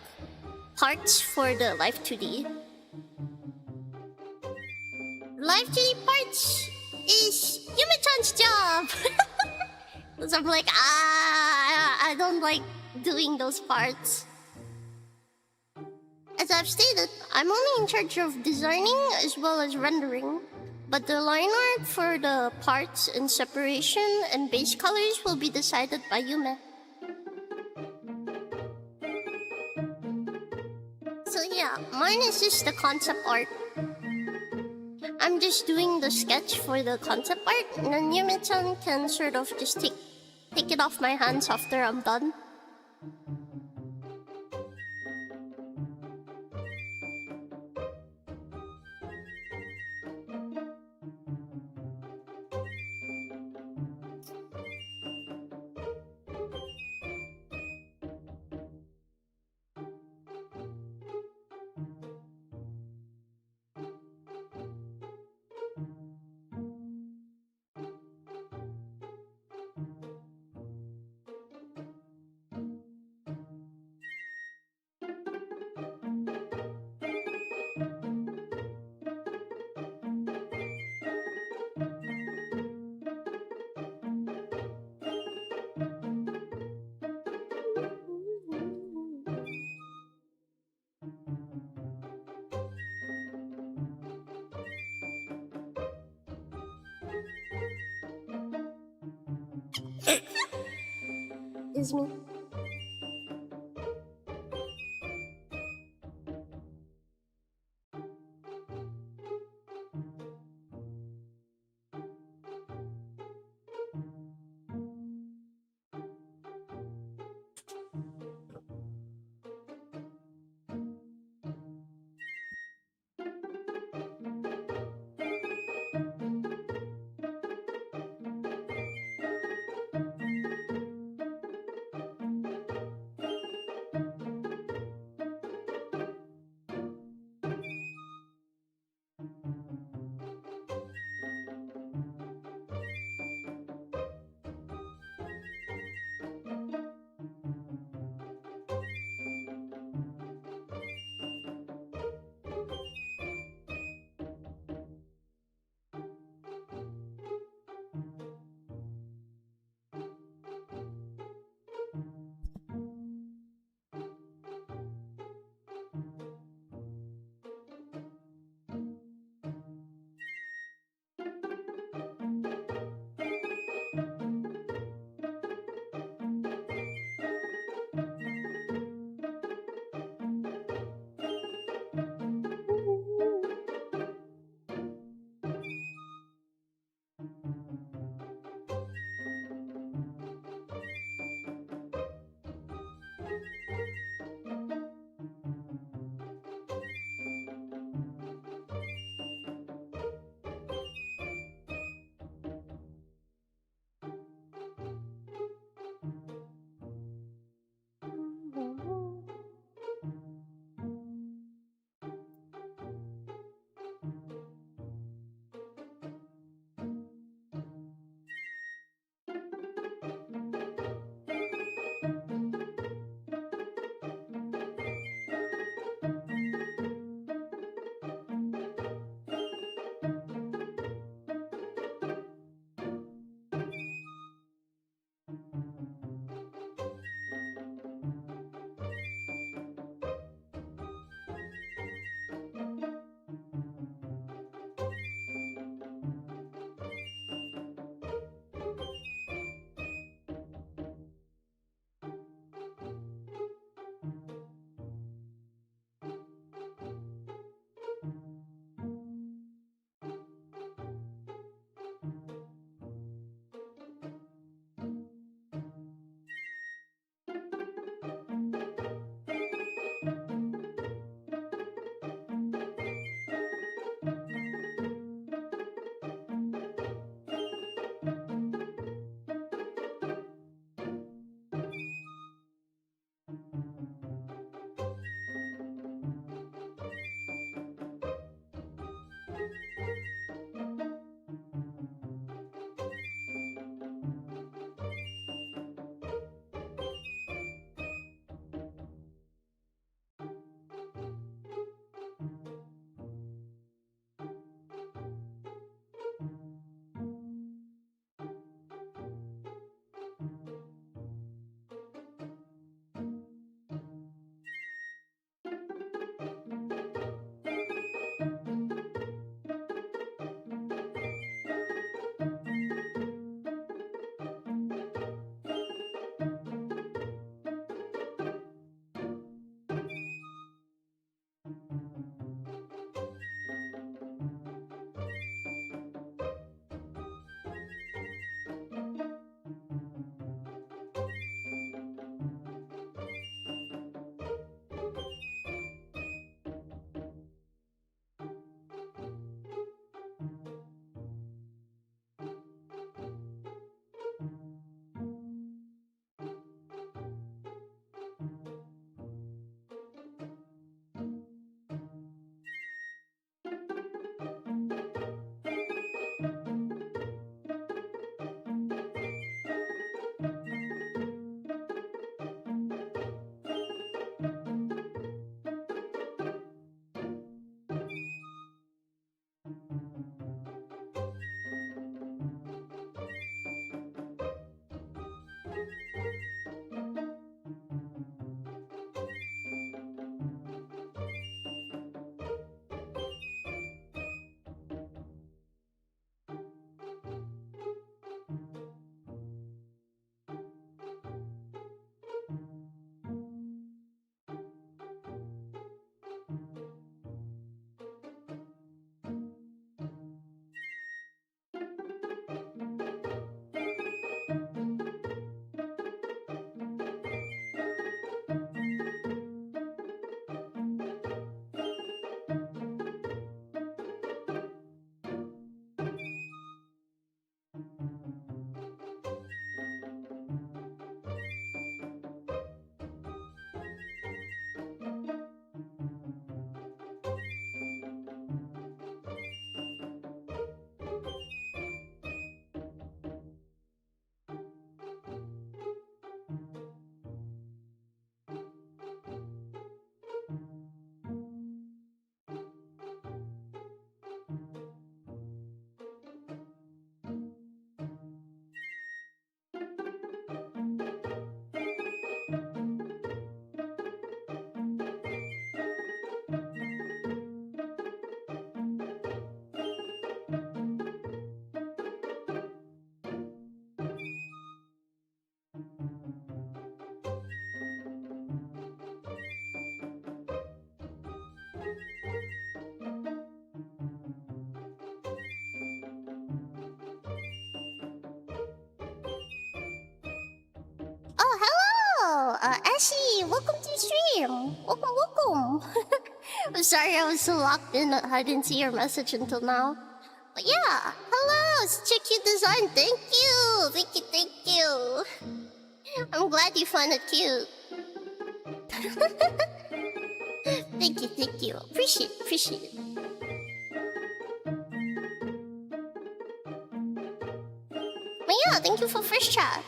parts for the Life 2D. Life 2D parts is Yume-chan's job. So I'm like, I don't like doing those parts. As I've stated, I'm only in charge of designing as well as rendering, but the line art for the parts and separation and base colors will be decided by Yume. So yeah, mine is just the concept art. I'm just doing the sketch for the concept art, and then Yume-chan can sort of just take it off my hands after I'm done. Is me. welcome to the stream. Welcome. I'm sorry I was so locked in that I didn't see your message until now. But yeah, hello, it's Chicky Design. Thank you. I'm glad you find it cute. Thank you. Appreciate it. But yeah, thank you for first chat.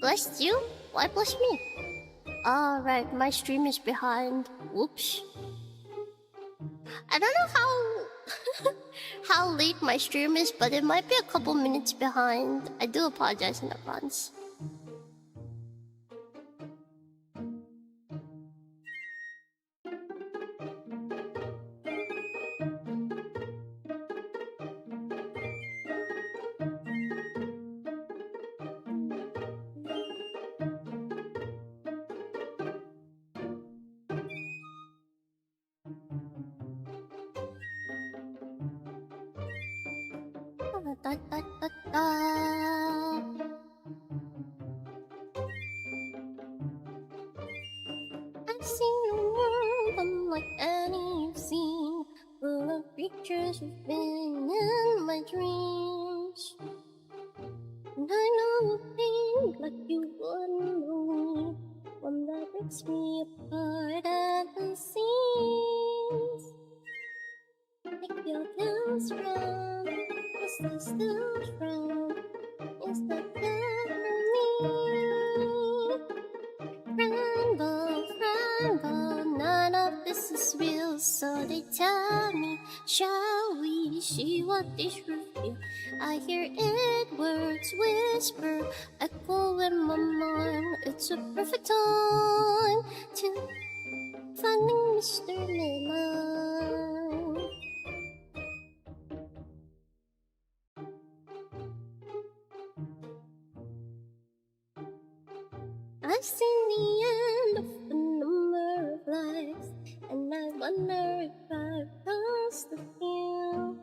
Blessed you? Why bless me? Right, my stream is behind. Whoops. I don't know how late my stream is, but it might be a couple minutes behind. I do apologize in advance. I've seen a world unlike any you've seen, full of creatures who've been in my dreams. And I know a thing like you wouldn't know, one that breaks me apart at the seams. Make your hands strong, is this still strong? Is that good for me? Ramble, none of this is real, so they tell me, shall we see what is revealed? I hear Edward's whisper echo in my mind. It's a perfect time to finding Mr. Midnight. I've seen the end of a number of lives, and I wonder if I've lost a few.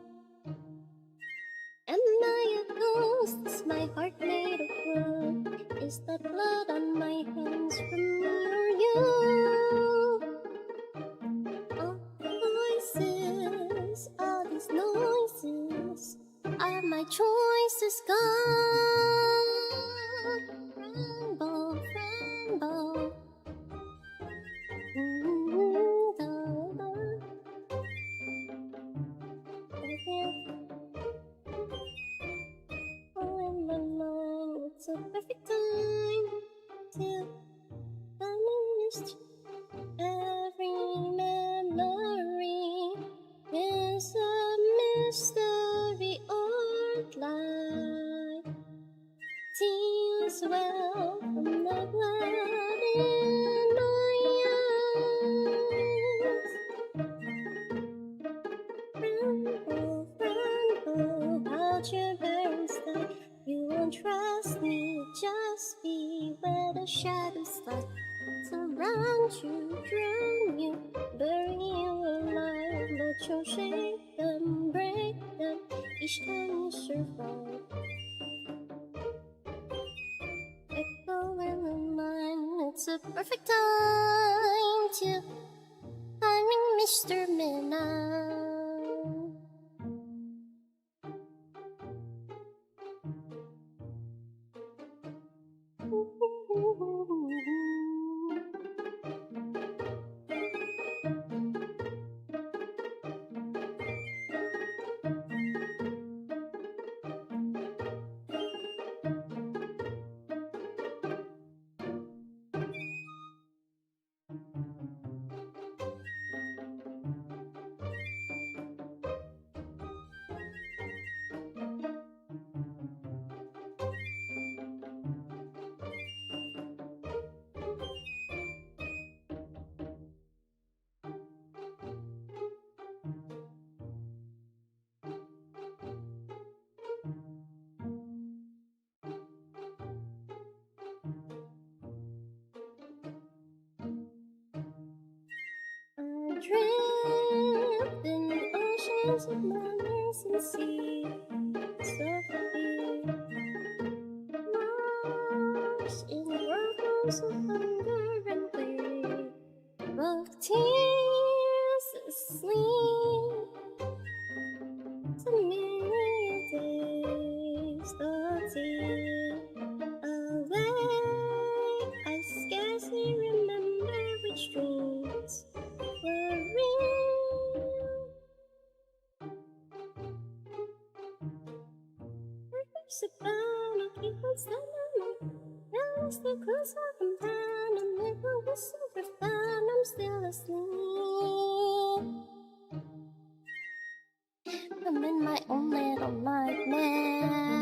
Am I a ghost? Is my heart made of wood? Is that blood on my hands from me or you? All voices, all these noises, are my choices gone? Ramble. It's a perfect time to find a mystery. Every memory is a mystery or light. Tears well from the blood in my eyes. Ramble, out your parents die. You won't trust me, just be where the shadows lie. Surround you, drown you, bury you alive. But you'll shake them, break them, each time you survive. Echo in the mind, it's a perfect time to find me, Mr. Midnight. Drift in oceans of madness and seas of fear, lost in whirlpools of hunger and fear, of tears asleep. So many days of tears awake, I scarcely remember which dreams were real. There's a pound of people standing. Now it's the close of I'm down. I'm never was super fun. I'm still asleep. I'm in my own little nightmare.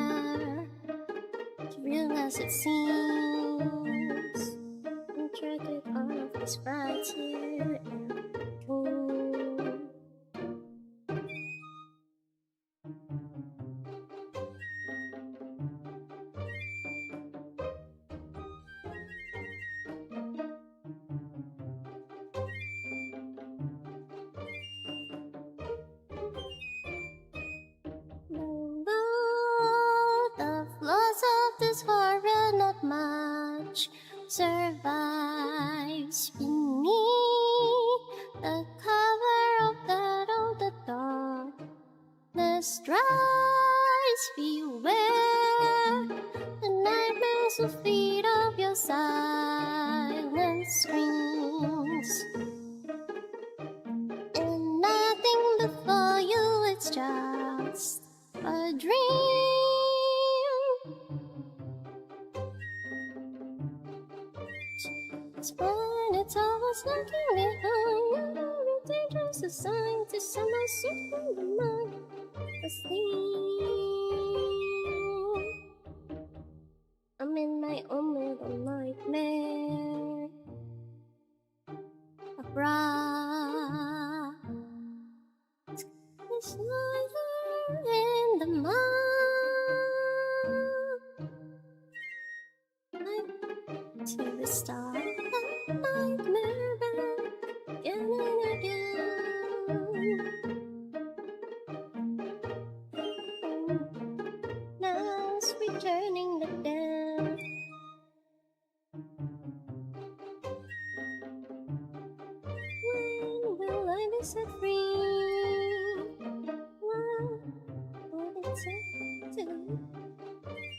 As real as it seems, I'm tragic all of these frights here and home. The flaws of this horror, not much survives beneath the cover of that old darkness dries. Beware the nightmares will feed off your silent screams, and nothing before you, it's just a dream. It's fine, it's always lurking behind. You're a dangerous sign to someone super the mind asleep. I'm in my own little nightmare. A bright is lighter in the mind. To restart the nightmare back again and again. Now it's returning the death. When will I be set free? What would it take to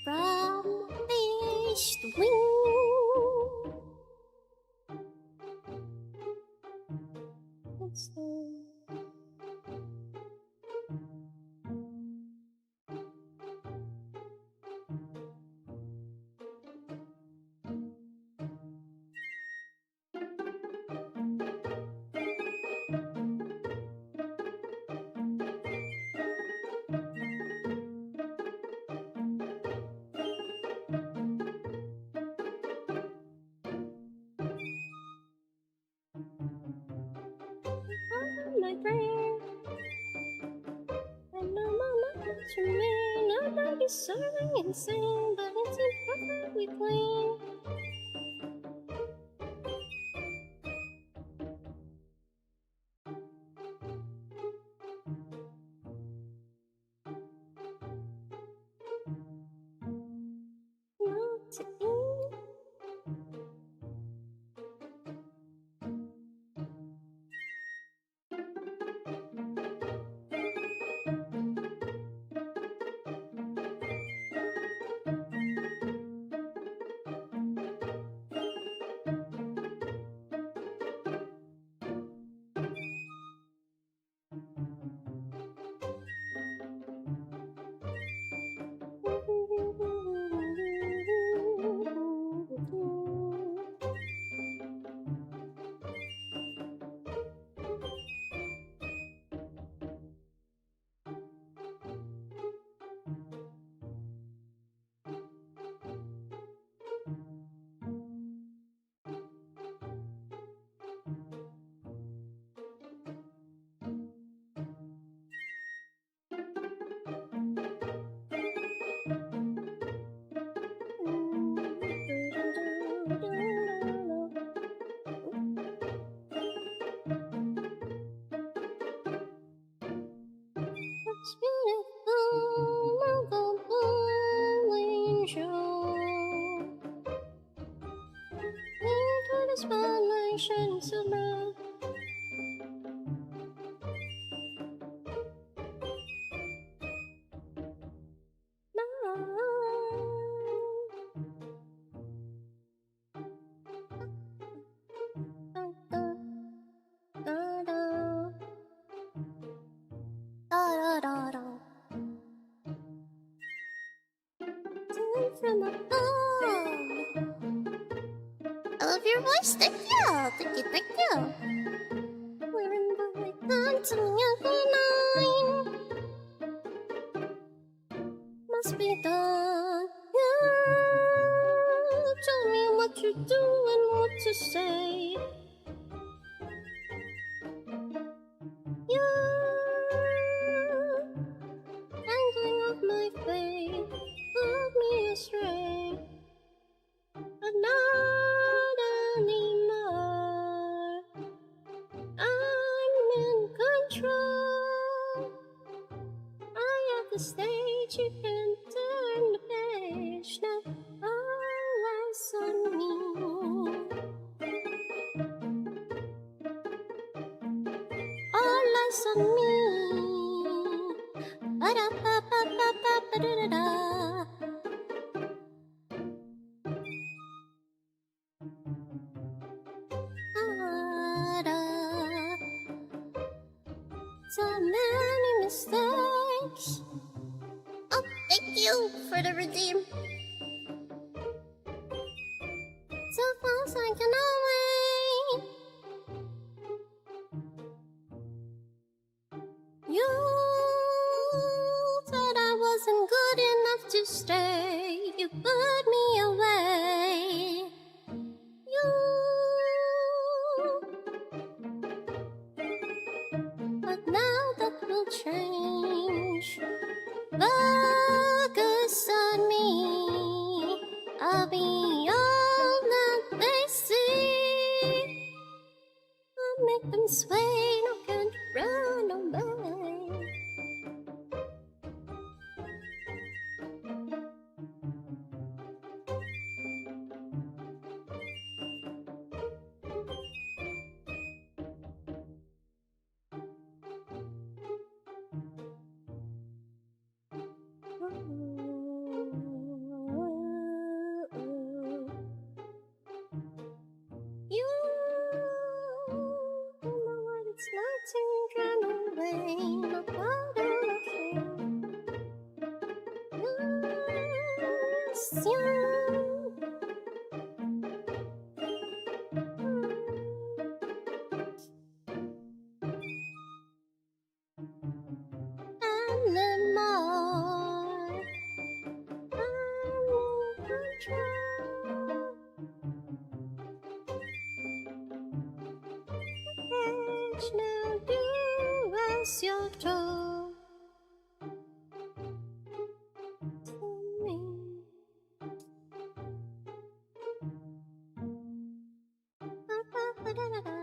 from beast wing? My prayer, I know my life remain. Nobody's serving insane, but it's imperfectly clean. Not to eat. explanation to love. From above. I love your voice, thank you, thank you, thank you. Remember I come to me every night. Must be done. You tell me what you do and what to say. You dangling off my face, love me astray. But not anymore. I'm in control. I have the stage, you can turn the page. Now all eyes on me. All eyes on me. Ba-da-ba-ba-ba-ba-da-da-da. So many mistakes. Oh, thank you for the redeem. So fast I can away. You thought I wasn't good enough to stay. You put me away. You. But now that will change. Focus on me. I'll be all that they see. I'll make them sway. No can't run away. You don't know what it's like to run away. No bother of shame. Yes, you. Anymore. I'm in control. Edge now, do as you're told. To me. Ba-ba-ba-da-da-da.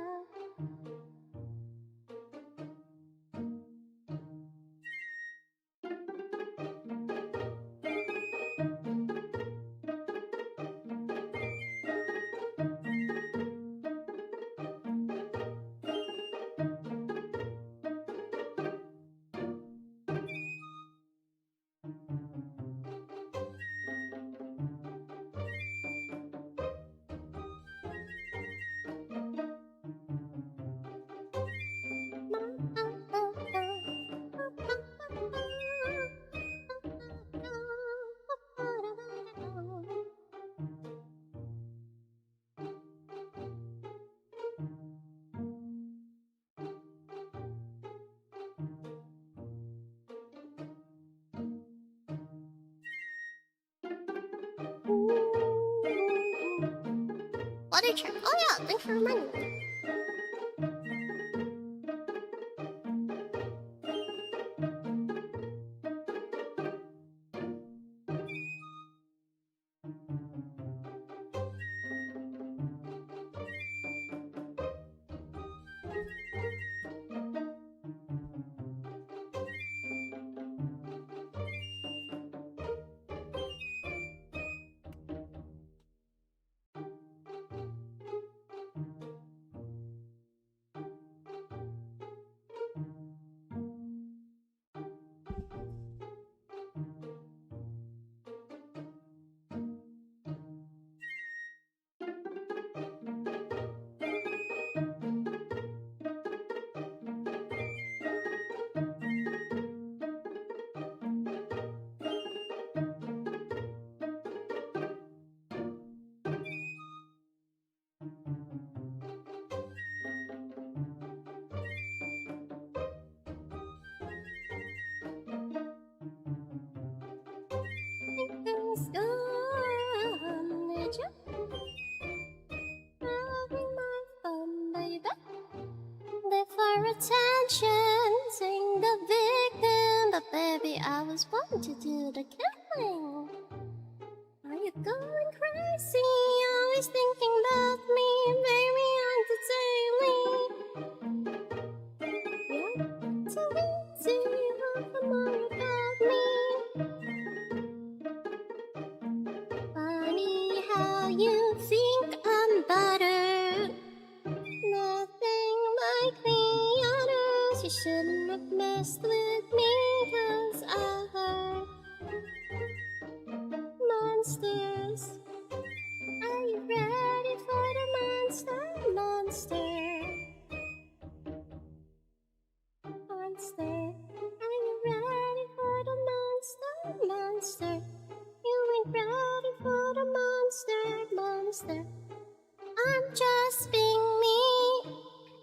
Water check. Oh yeah, thanks for reminding me. everything's gone. Did you? Having my fun, baby. Live for attention, sing the victim. But baby, I was born to do the killing. Are you going crazy? Always thinking about me, baby, on the daily. Yeah, too easy, half a more about me. Funny how you think I'm better. Nothing like the others. You shouldn't have messed with me, 'cause I heard monsters. Are you ready for the monster? Monster. Monster. Are you ready for the monster? Monster. You ain't ready for the monster. Monster. I'm just being me.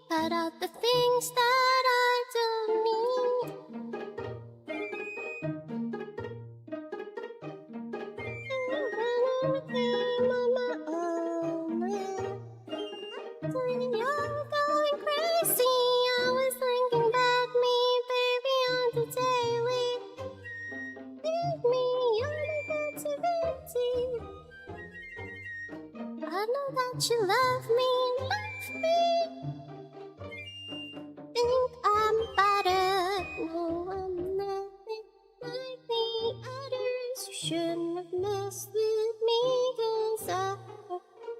Cut out the things that I don't need. I'm on my own. You're going crazy. Always thinking about me, baby, on the daily. Leave me on a captivity. I know that you love me. Think I'm better. No, I'm nothing like the others. You shouldn't have messed with me, 'cause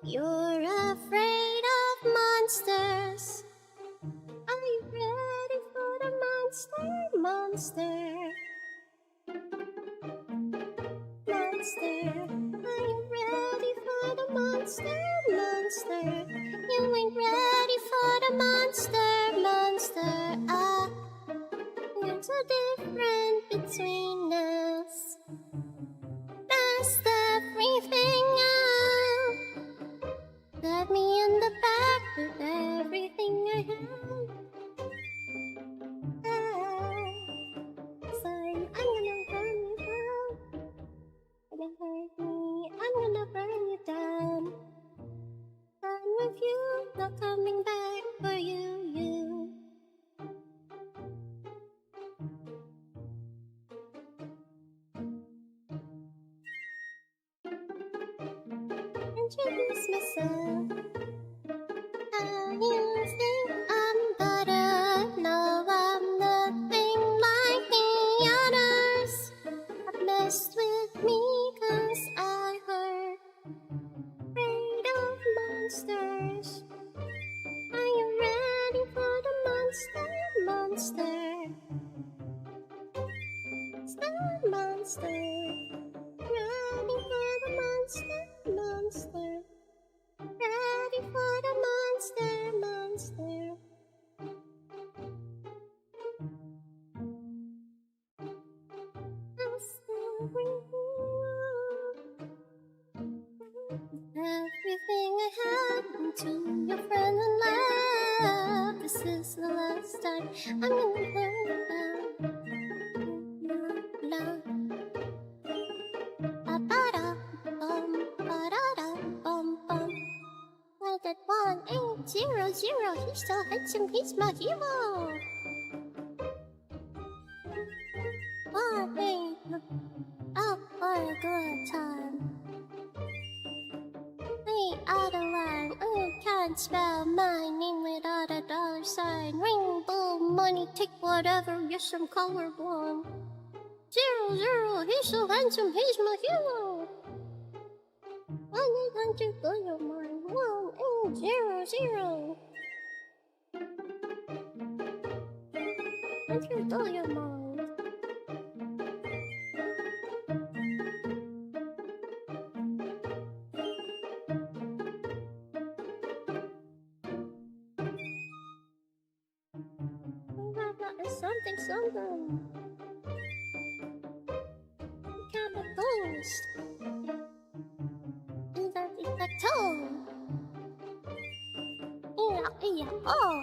you're afraid of monsters. Are you ready for the monster? Monster. Monster. Are you ready for the monster? Monster. You ain't ready for the monster. Monster. There's a difference between us. Messed everything up. Left me in the back with everything I had. Saying I'm gonna burn you down. Gonna hurt me, I'm gonna burn you down. Done with you, not coming back for you. Introduce myself. How you think I'm better? No, I'm nothing like the others. Have messed with me, 'cause I heard afraid of monsters. Are you ready for the monster? Monster. Monster. Ready for the monster? Monster. Ready for the monster? Monster. Everything I had to your friend in love. This is the last time I'm gonna burn you down. Love. Ba-ba-da, bum, ba-da-da, bum, bum. Like that 1800, he's so handsome, he's my hero. One thing, up for a good time. Hey, out of line, can't spell my name without a dollar sign. Rainbow money, take whatever, yes, I'm colorblind. 00, he's so handsome, he's my hero. 1-800 blow your mind. 1800. 100 blow your mind. Something. Kind of boost. Is that tone? Yeah, oh.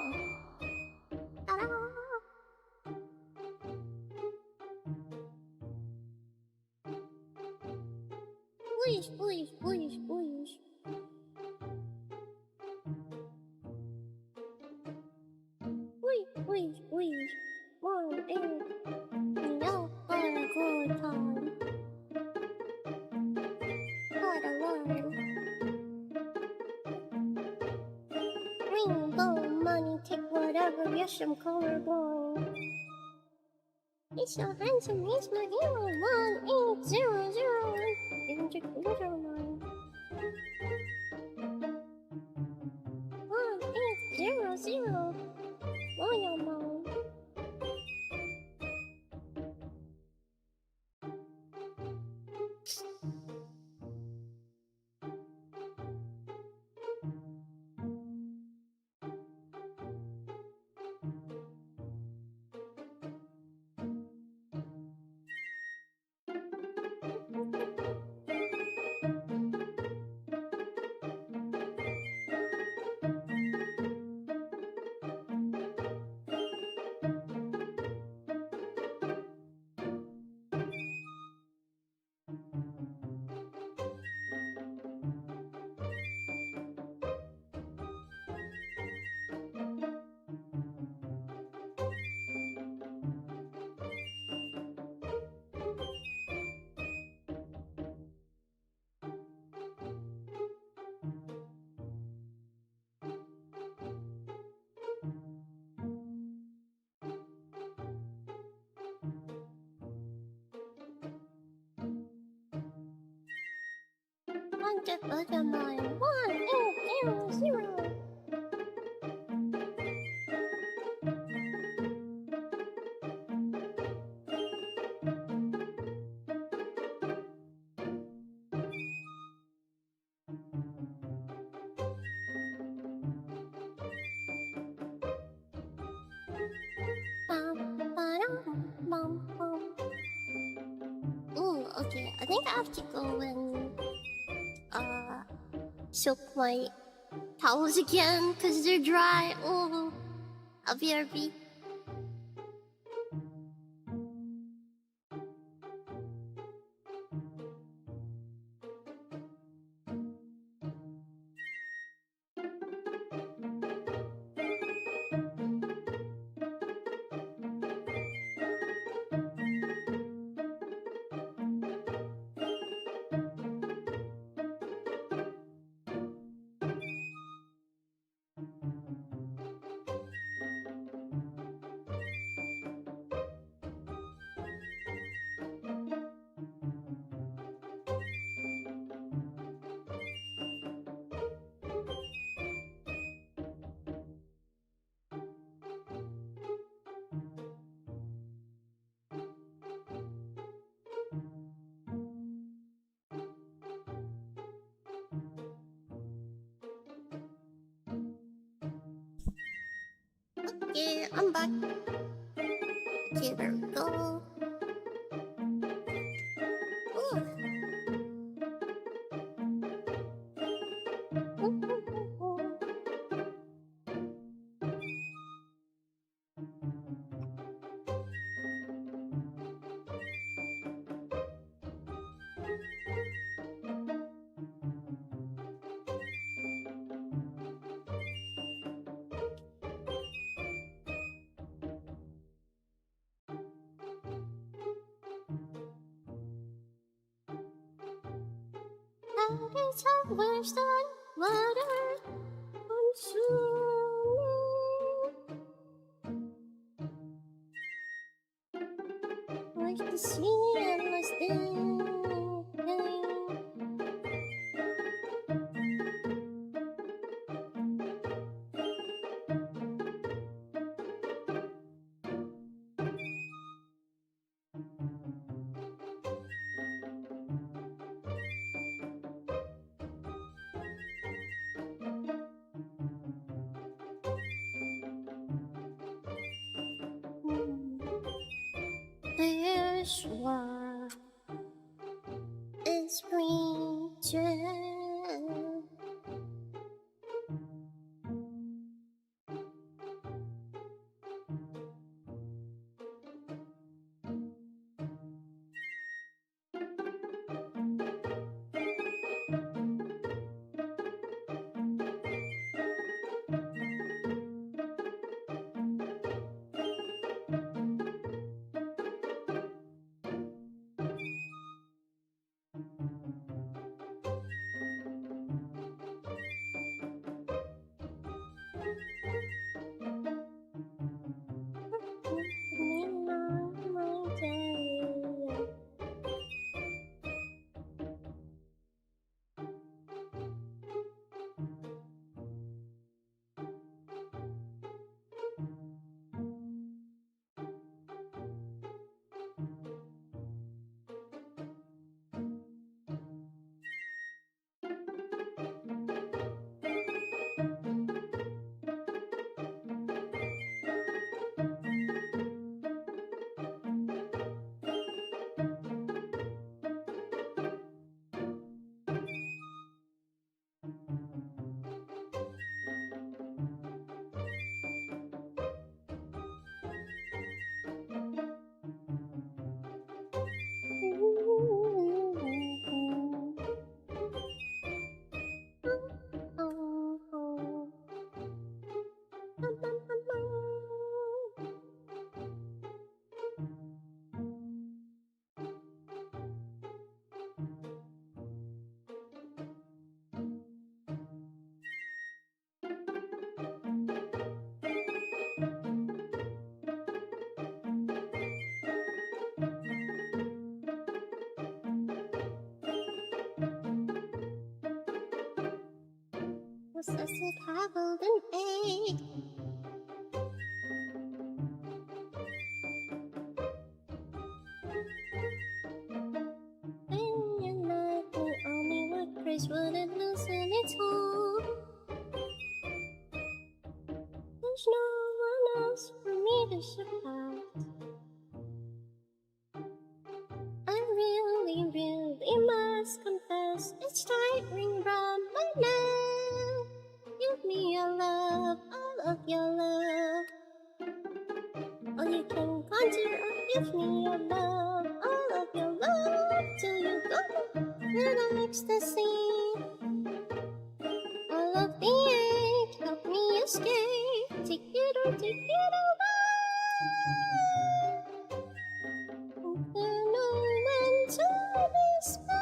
Ta-da. Please, please, please, please. Please, please, please. 1, 8. No, for a good time. For the Lord. Rainbow money, take whatever, yes, I'm colorblind. He's so handsome, he's my hero. 1800. Even check the little line. 1800. Royal mine. Hundred butter mine. 1800. Ooh, okay. I think I have to go and soak my towels again because they're dry. Oh, I'll be RB. Okay, I'm back. Okay, there we go. Ooh. That is how we're done. Water consuming. Like the sea endless day. This war is reaching. Possessive traveled an egg. When you like me, only what praise wouldn't loosen its hold. There's no one else for me to surprise. I really must confess, it's tightening round my neck. Give me your love, all of your love. All you can conjure up, give me your love, all of your love. Till you go in ecstasy. All of the ache, help me escape. Take it or take it away. There no end to this pain.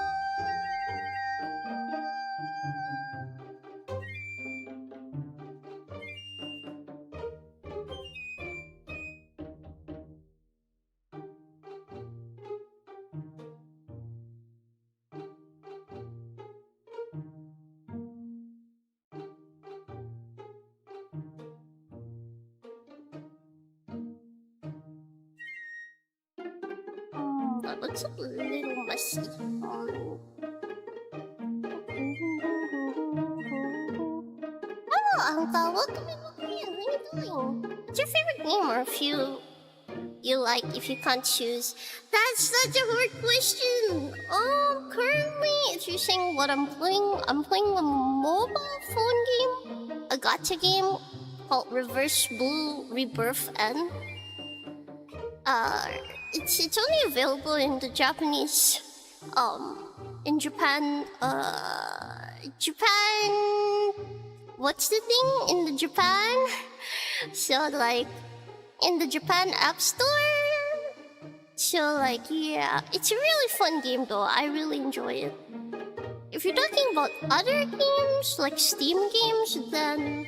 That looks a little messy. Hello, Uncle. Welcome in. How you doing? What's your favorite game, or if you like, if you can't choose? That's such a hard question. Currently, if you're saying what I'm playing a mobile phone game, a gacha game called Reverse Blue Rebirth N. It's only available in the Japanese, in Japan, what's the thing in the Japan? So like, in the Japan App Store. So like, yeah, it's a really fun game though. I really enjoy it. If you're talking about other games, like Steam games, then,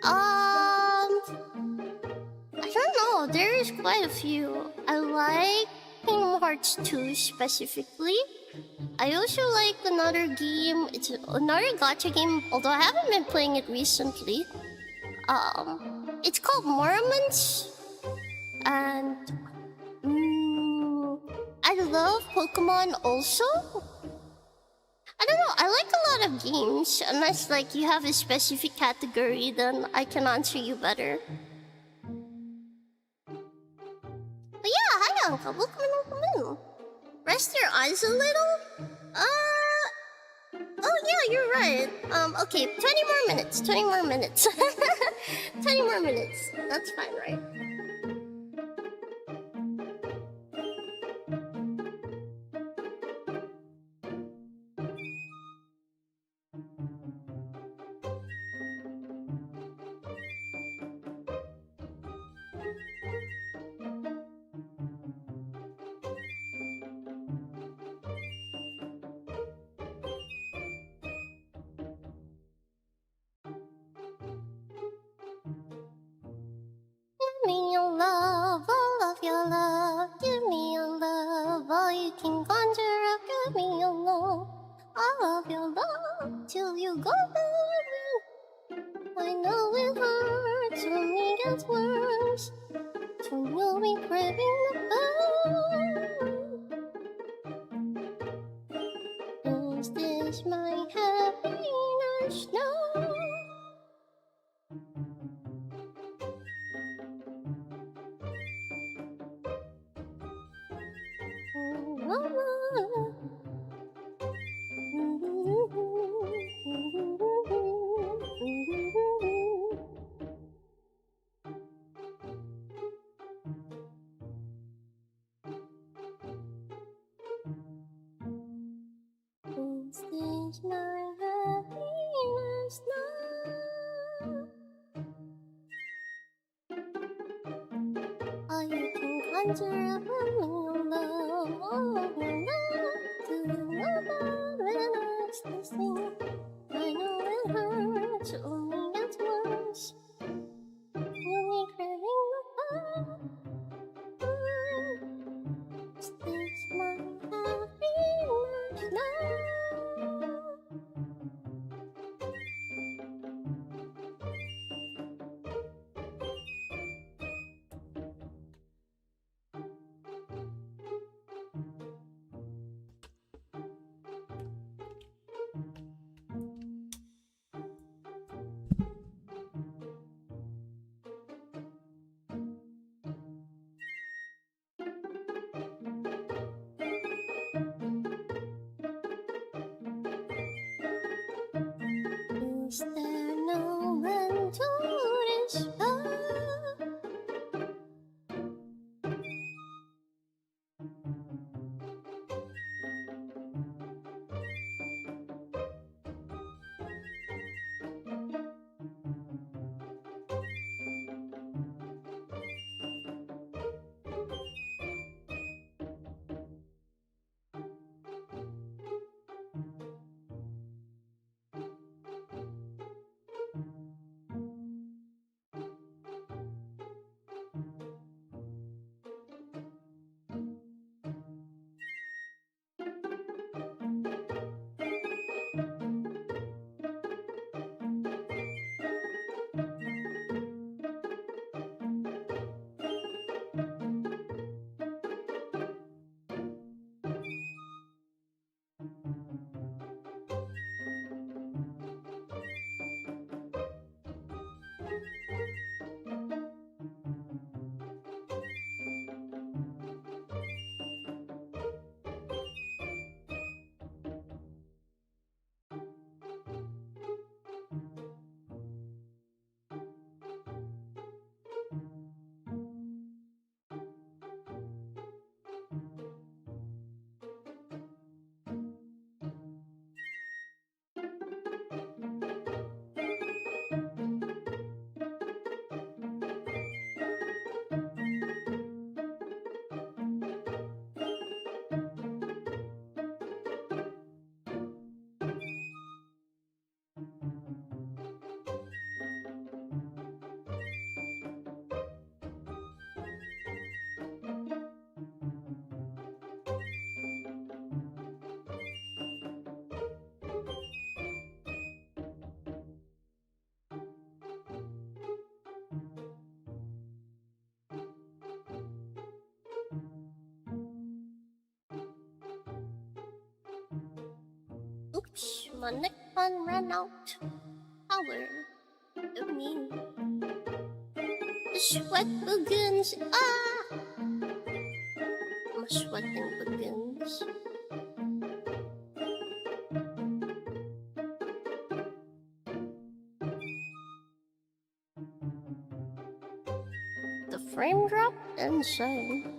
I don't know, there is quite a few. I like Kingdom Hearts 2 specifically. I also like another game, it's another gacha game, although I haven't been playing it recently. It's called Mormons. And I love Pokemon also. I don't know, I like a lot of games, unless like you have a specific category, then I can answer you better. But yeah, hi Uncle, welcome in. Rest your eyes a little? Oh yeah, you're right. Okay, 20 more minutes, 20 more minutes. 20 more minutes, that's fine, right? Give me your love, all of your love. Give me your love, all you can conjure up. Give me your love, all of your love, till you go there. I know it hurts when it gets worse, so you'll be craving the burn. Is this my happiness now? Is this my happiness now? All you can conjure up of your love, all of your love, till you love and ecstasy. I know it hurts, it only gets worse. You'll be craving the fun. Is this my happiness now? Is there no one to respond? Oops, my neck one ran out. Power of me. The sweat begins. Ah! My sweating begins. The frame drop insane.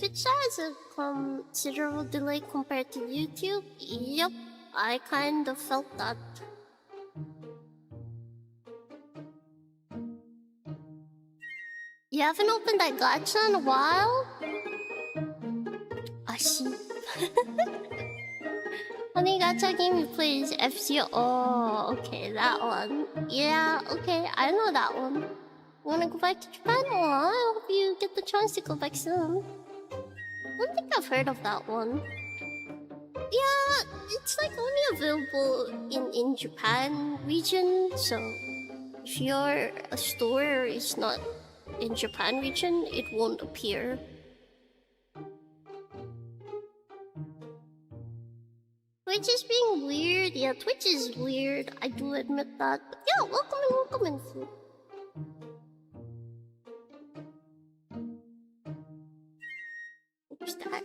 Twitch has a considerable delay compared to YouTube. Yep, I kind of felt that. You haven't opened that gacha in a while? I see. Only gacha game you play is FC. Oh, okay, that one. Yeah, okay, I know that one. You wanna go back to Japan? Oh, I hope you get the chance to go back soon. I don't think I've heard of that one. Yeah, it's like only available in Japan region, so if your store is not in Japan region, it won't appear. Twitch is being weird. Yeah, Twitch is weird. I do admit that. But yeah, welcome in. What's that?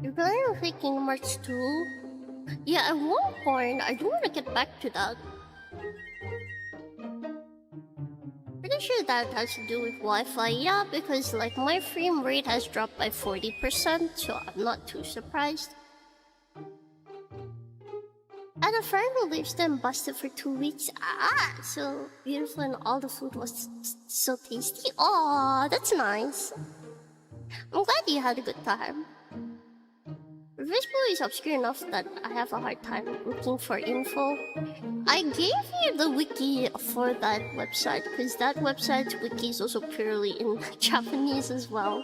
You're planning on taking March 2? Yeah, at one point, I do want to get back to that. Pretty sure that has to do with Wi-Fi, yeah, because like my frame rate has dropped by 40%, so I'm not too surprised. I had a friend who lives there and busted for 2 weeks. Ah, so beautiful and all the food was so tasty. Aw, that's nice. I'm glad you had a good time. Visible is obscure enough that I have a hard time looking for info. I gave you the wiki for that website because that website's wiki is also purely in Japanese as well.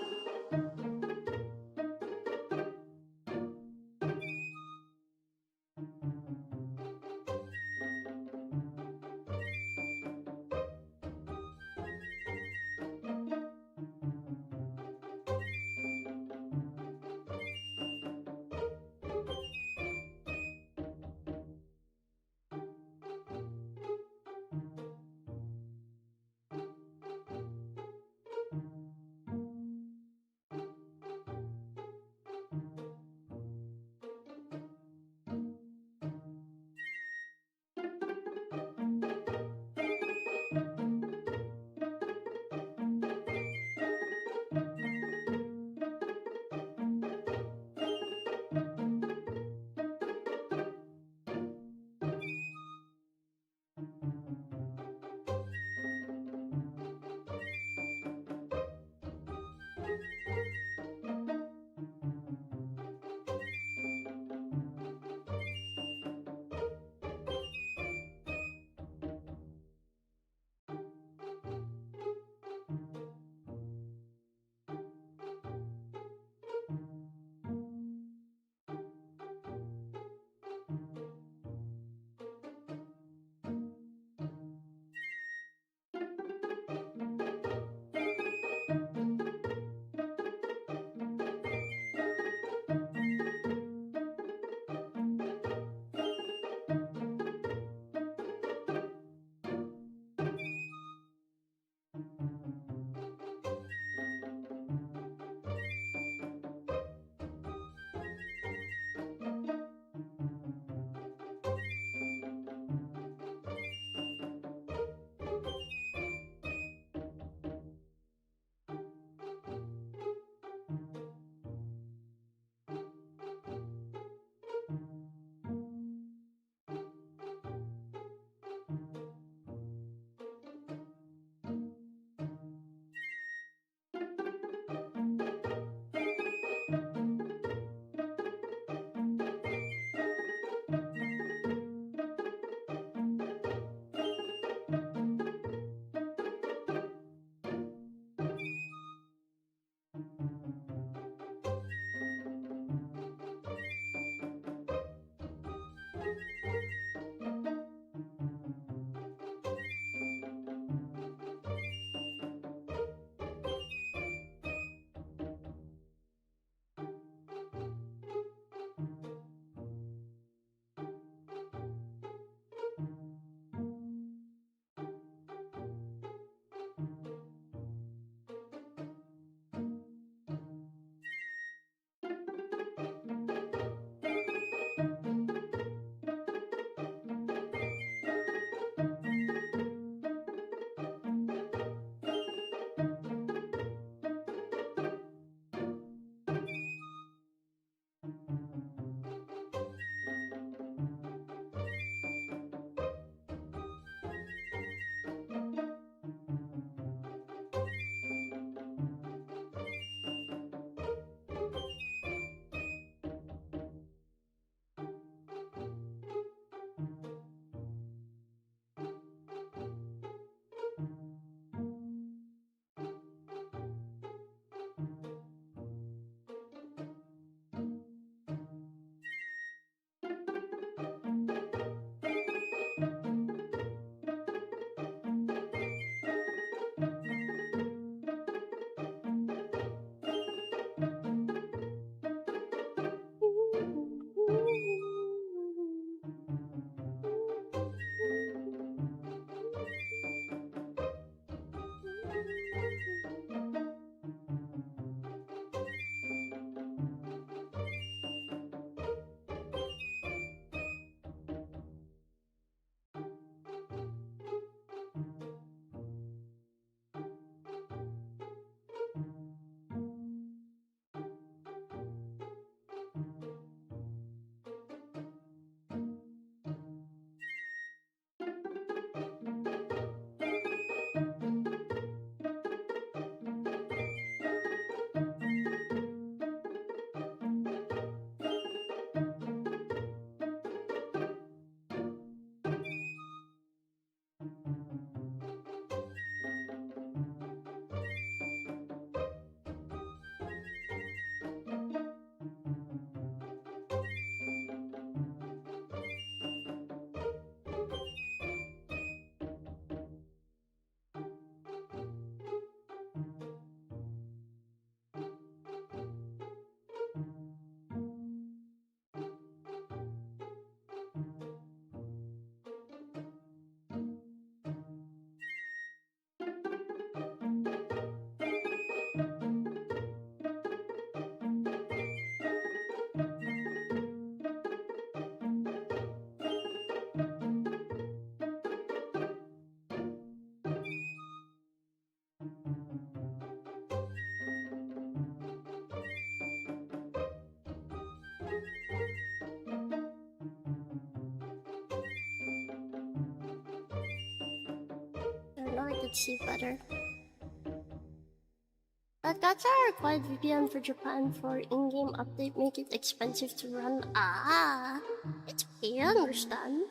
Now I can see better. But that's our required VPN for Japan for in-game update make it expensive to run. Ah, it's okay, I understand.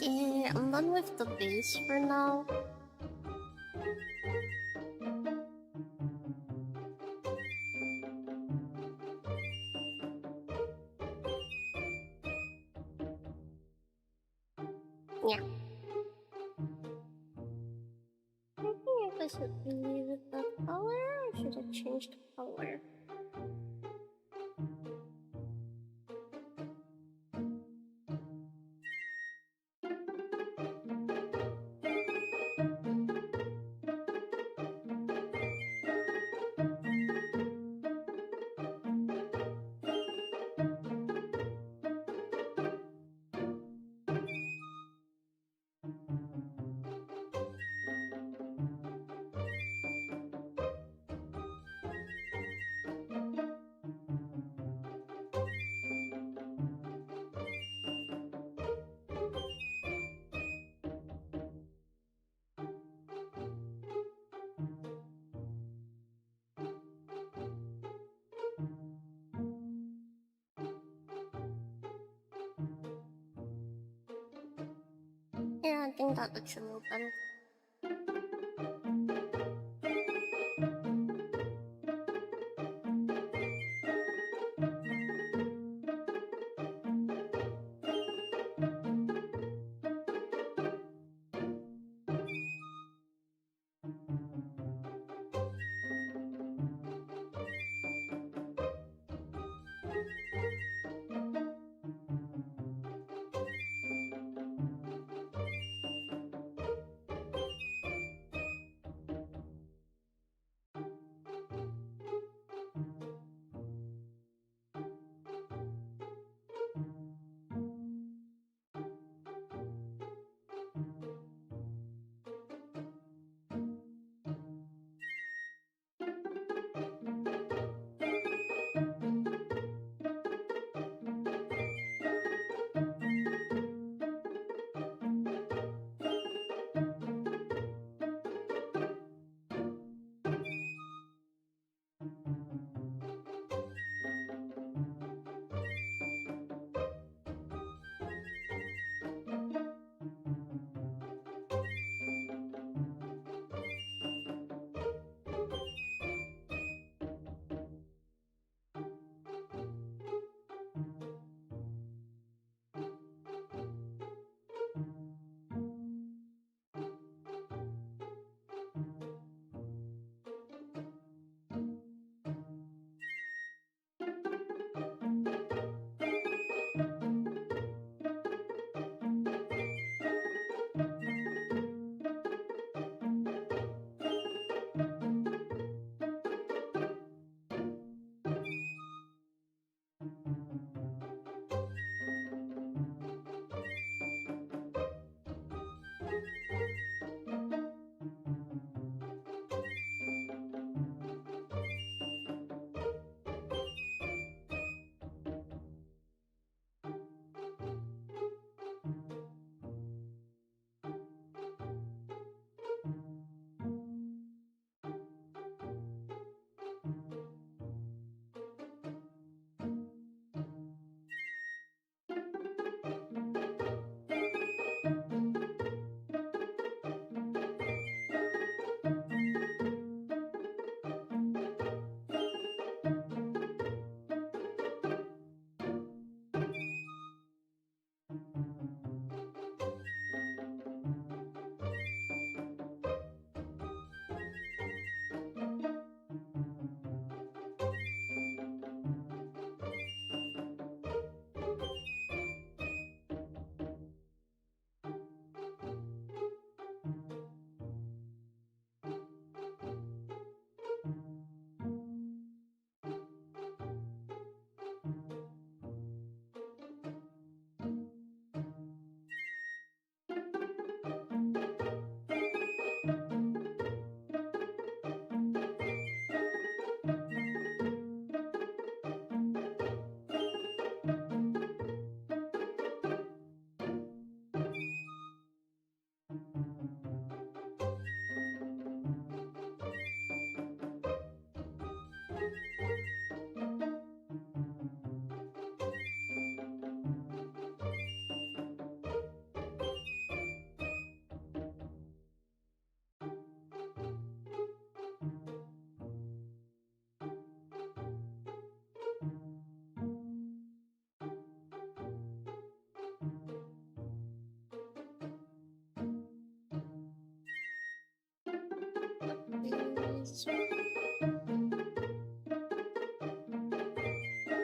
Okay, I'm done with the base for now. Yeah. I think I should leave it that color, or should I change the color? Yeah, I think that looks a little better.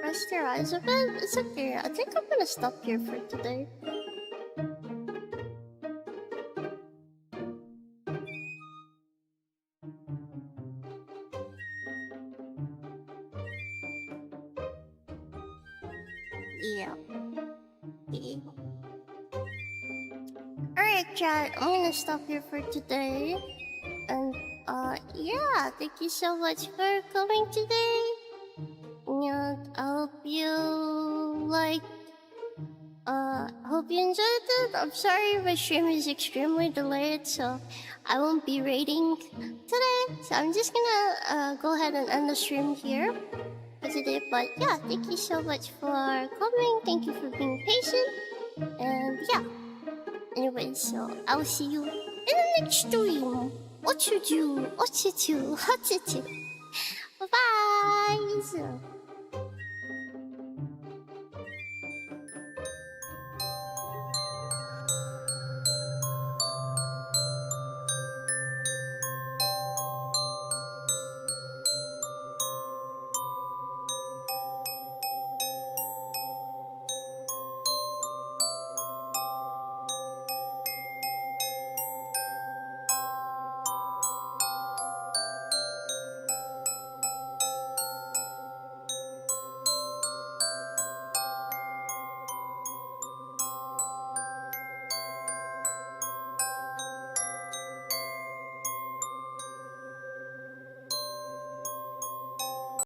Rest your eyes a bit. It's okay. I think I'm gonna stop here for today. Yeah. Alright, chat. I'm gonna stop here for today. And, yeah. Thank you so much for coming today. And I hope you hope you enjoyed it. I'm sorry my stream is extremely delayed, so I won't be rating today. So I'm just gonna go ahead and end the stream here for today. But yeah, thank you so much for coming. Thank you for being patient. And yeah. Anyway, so I'll see you in the next stream. What you do? What you do? What you do? Bye bye.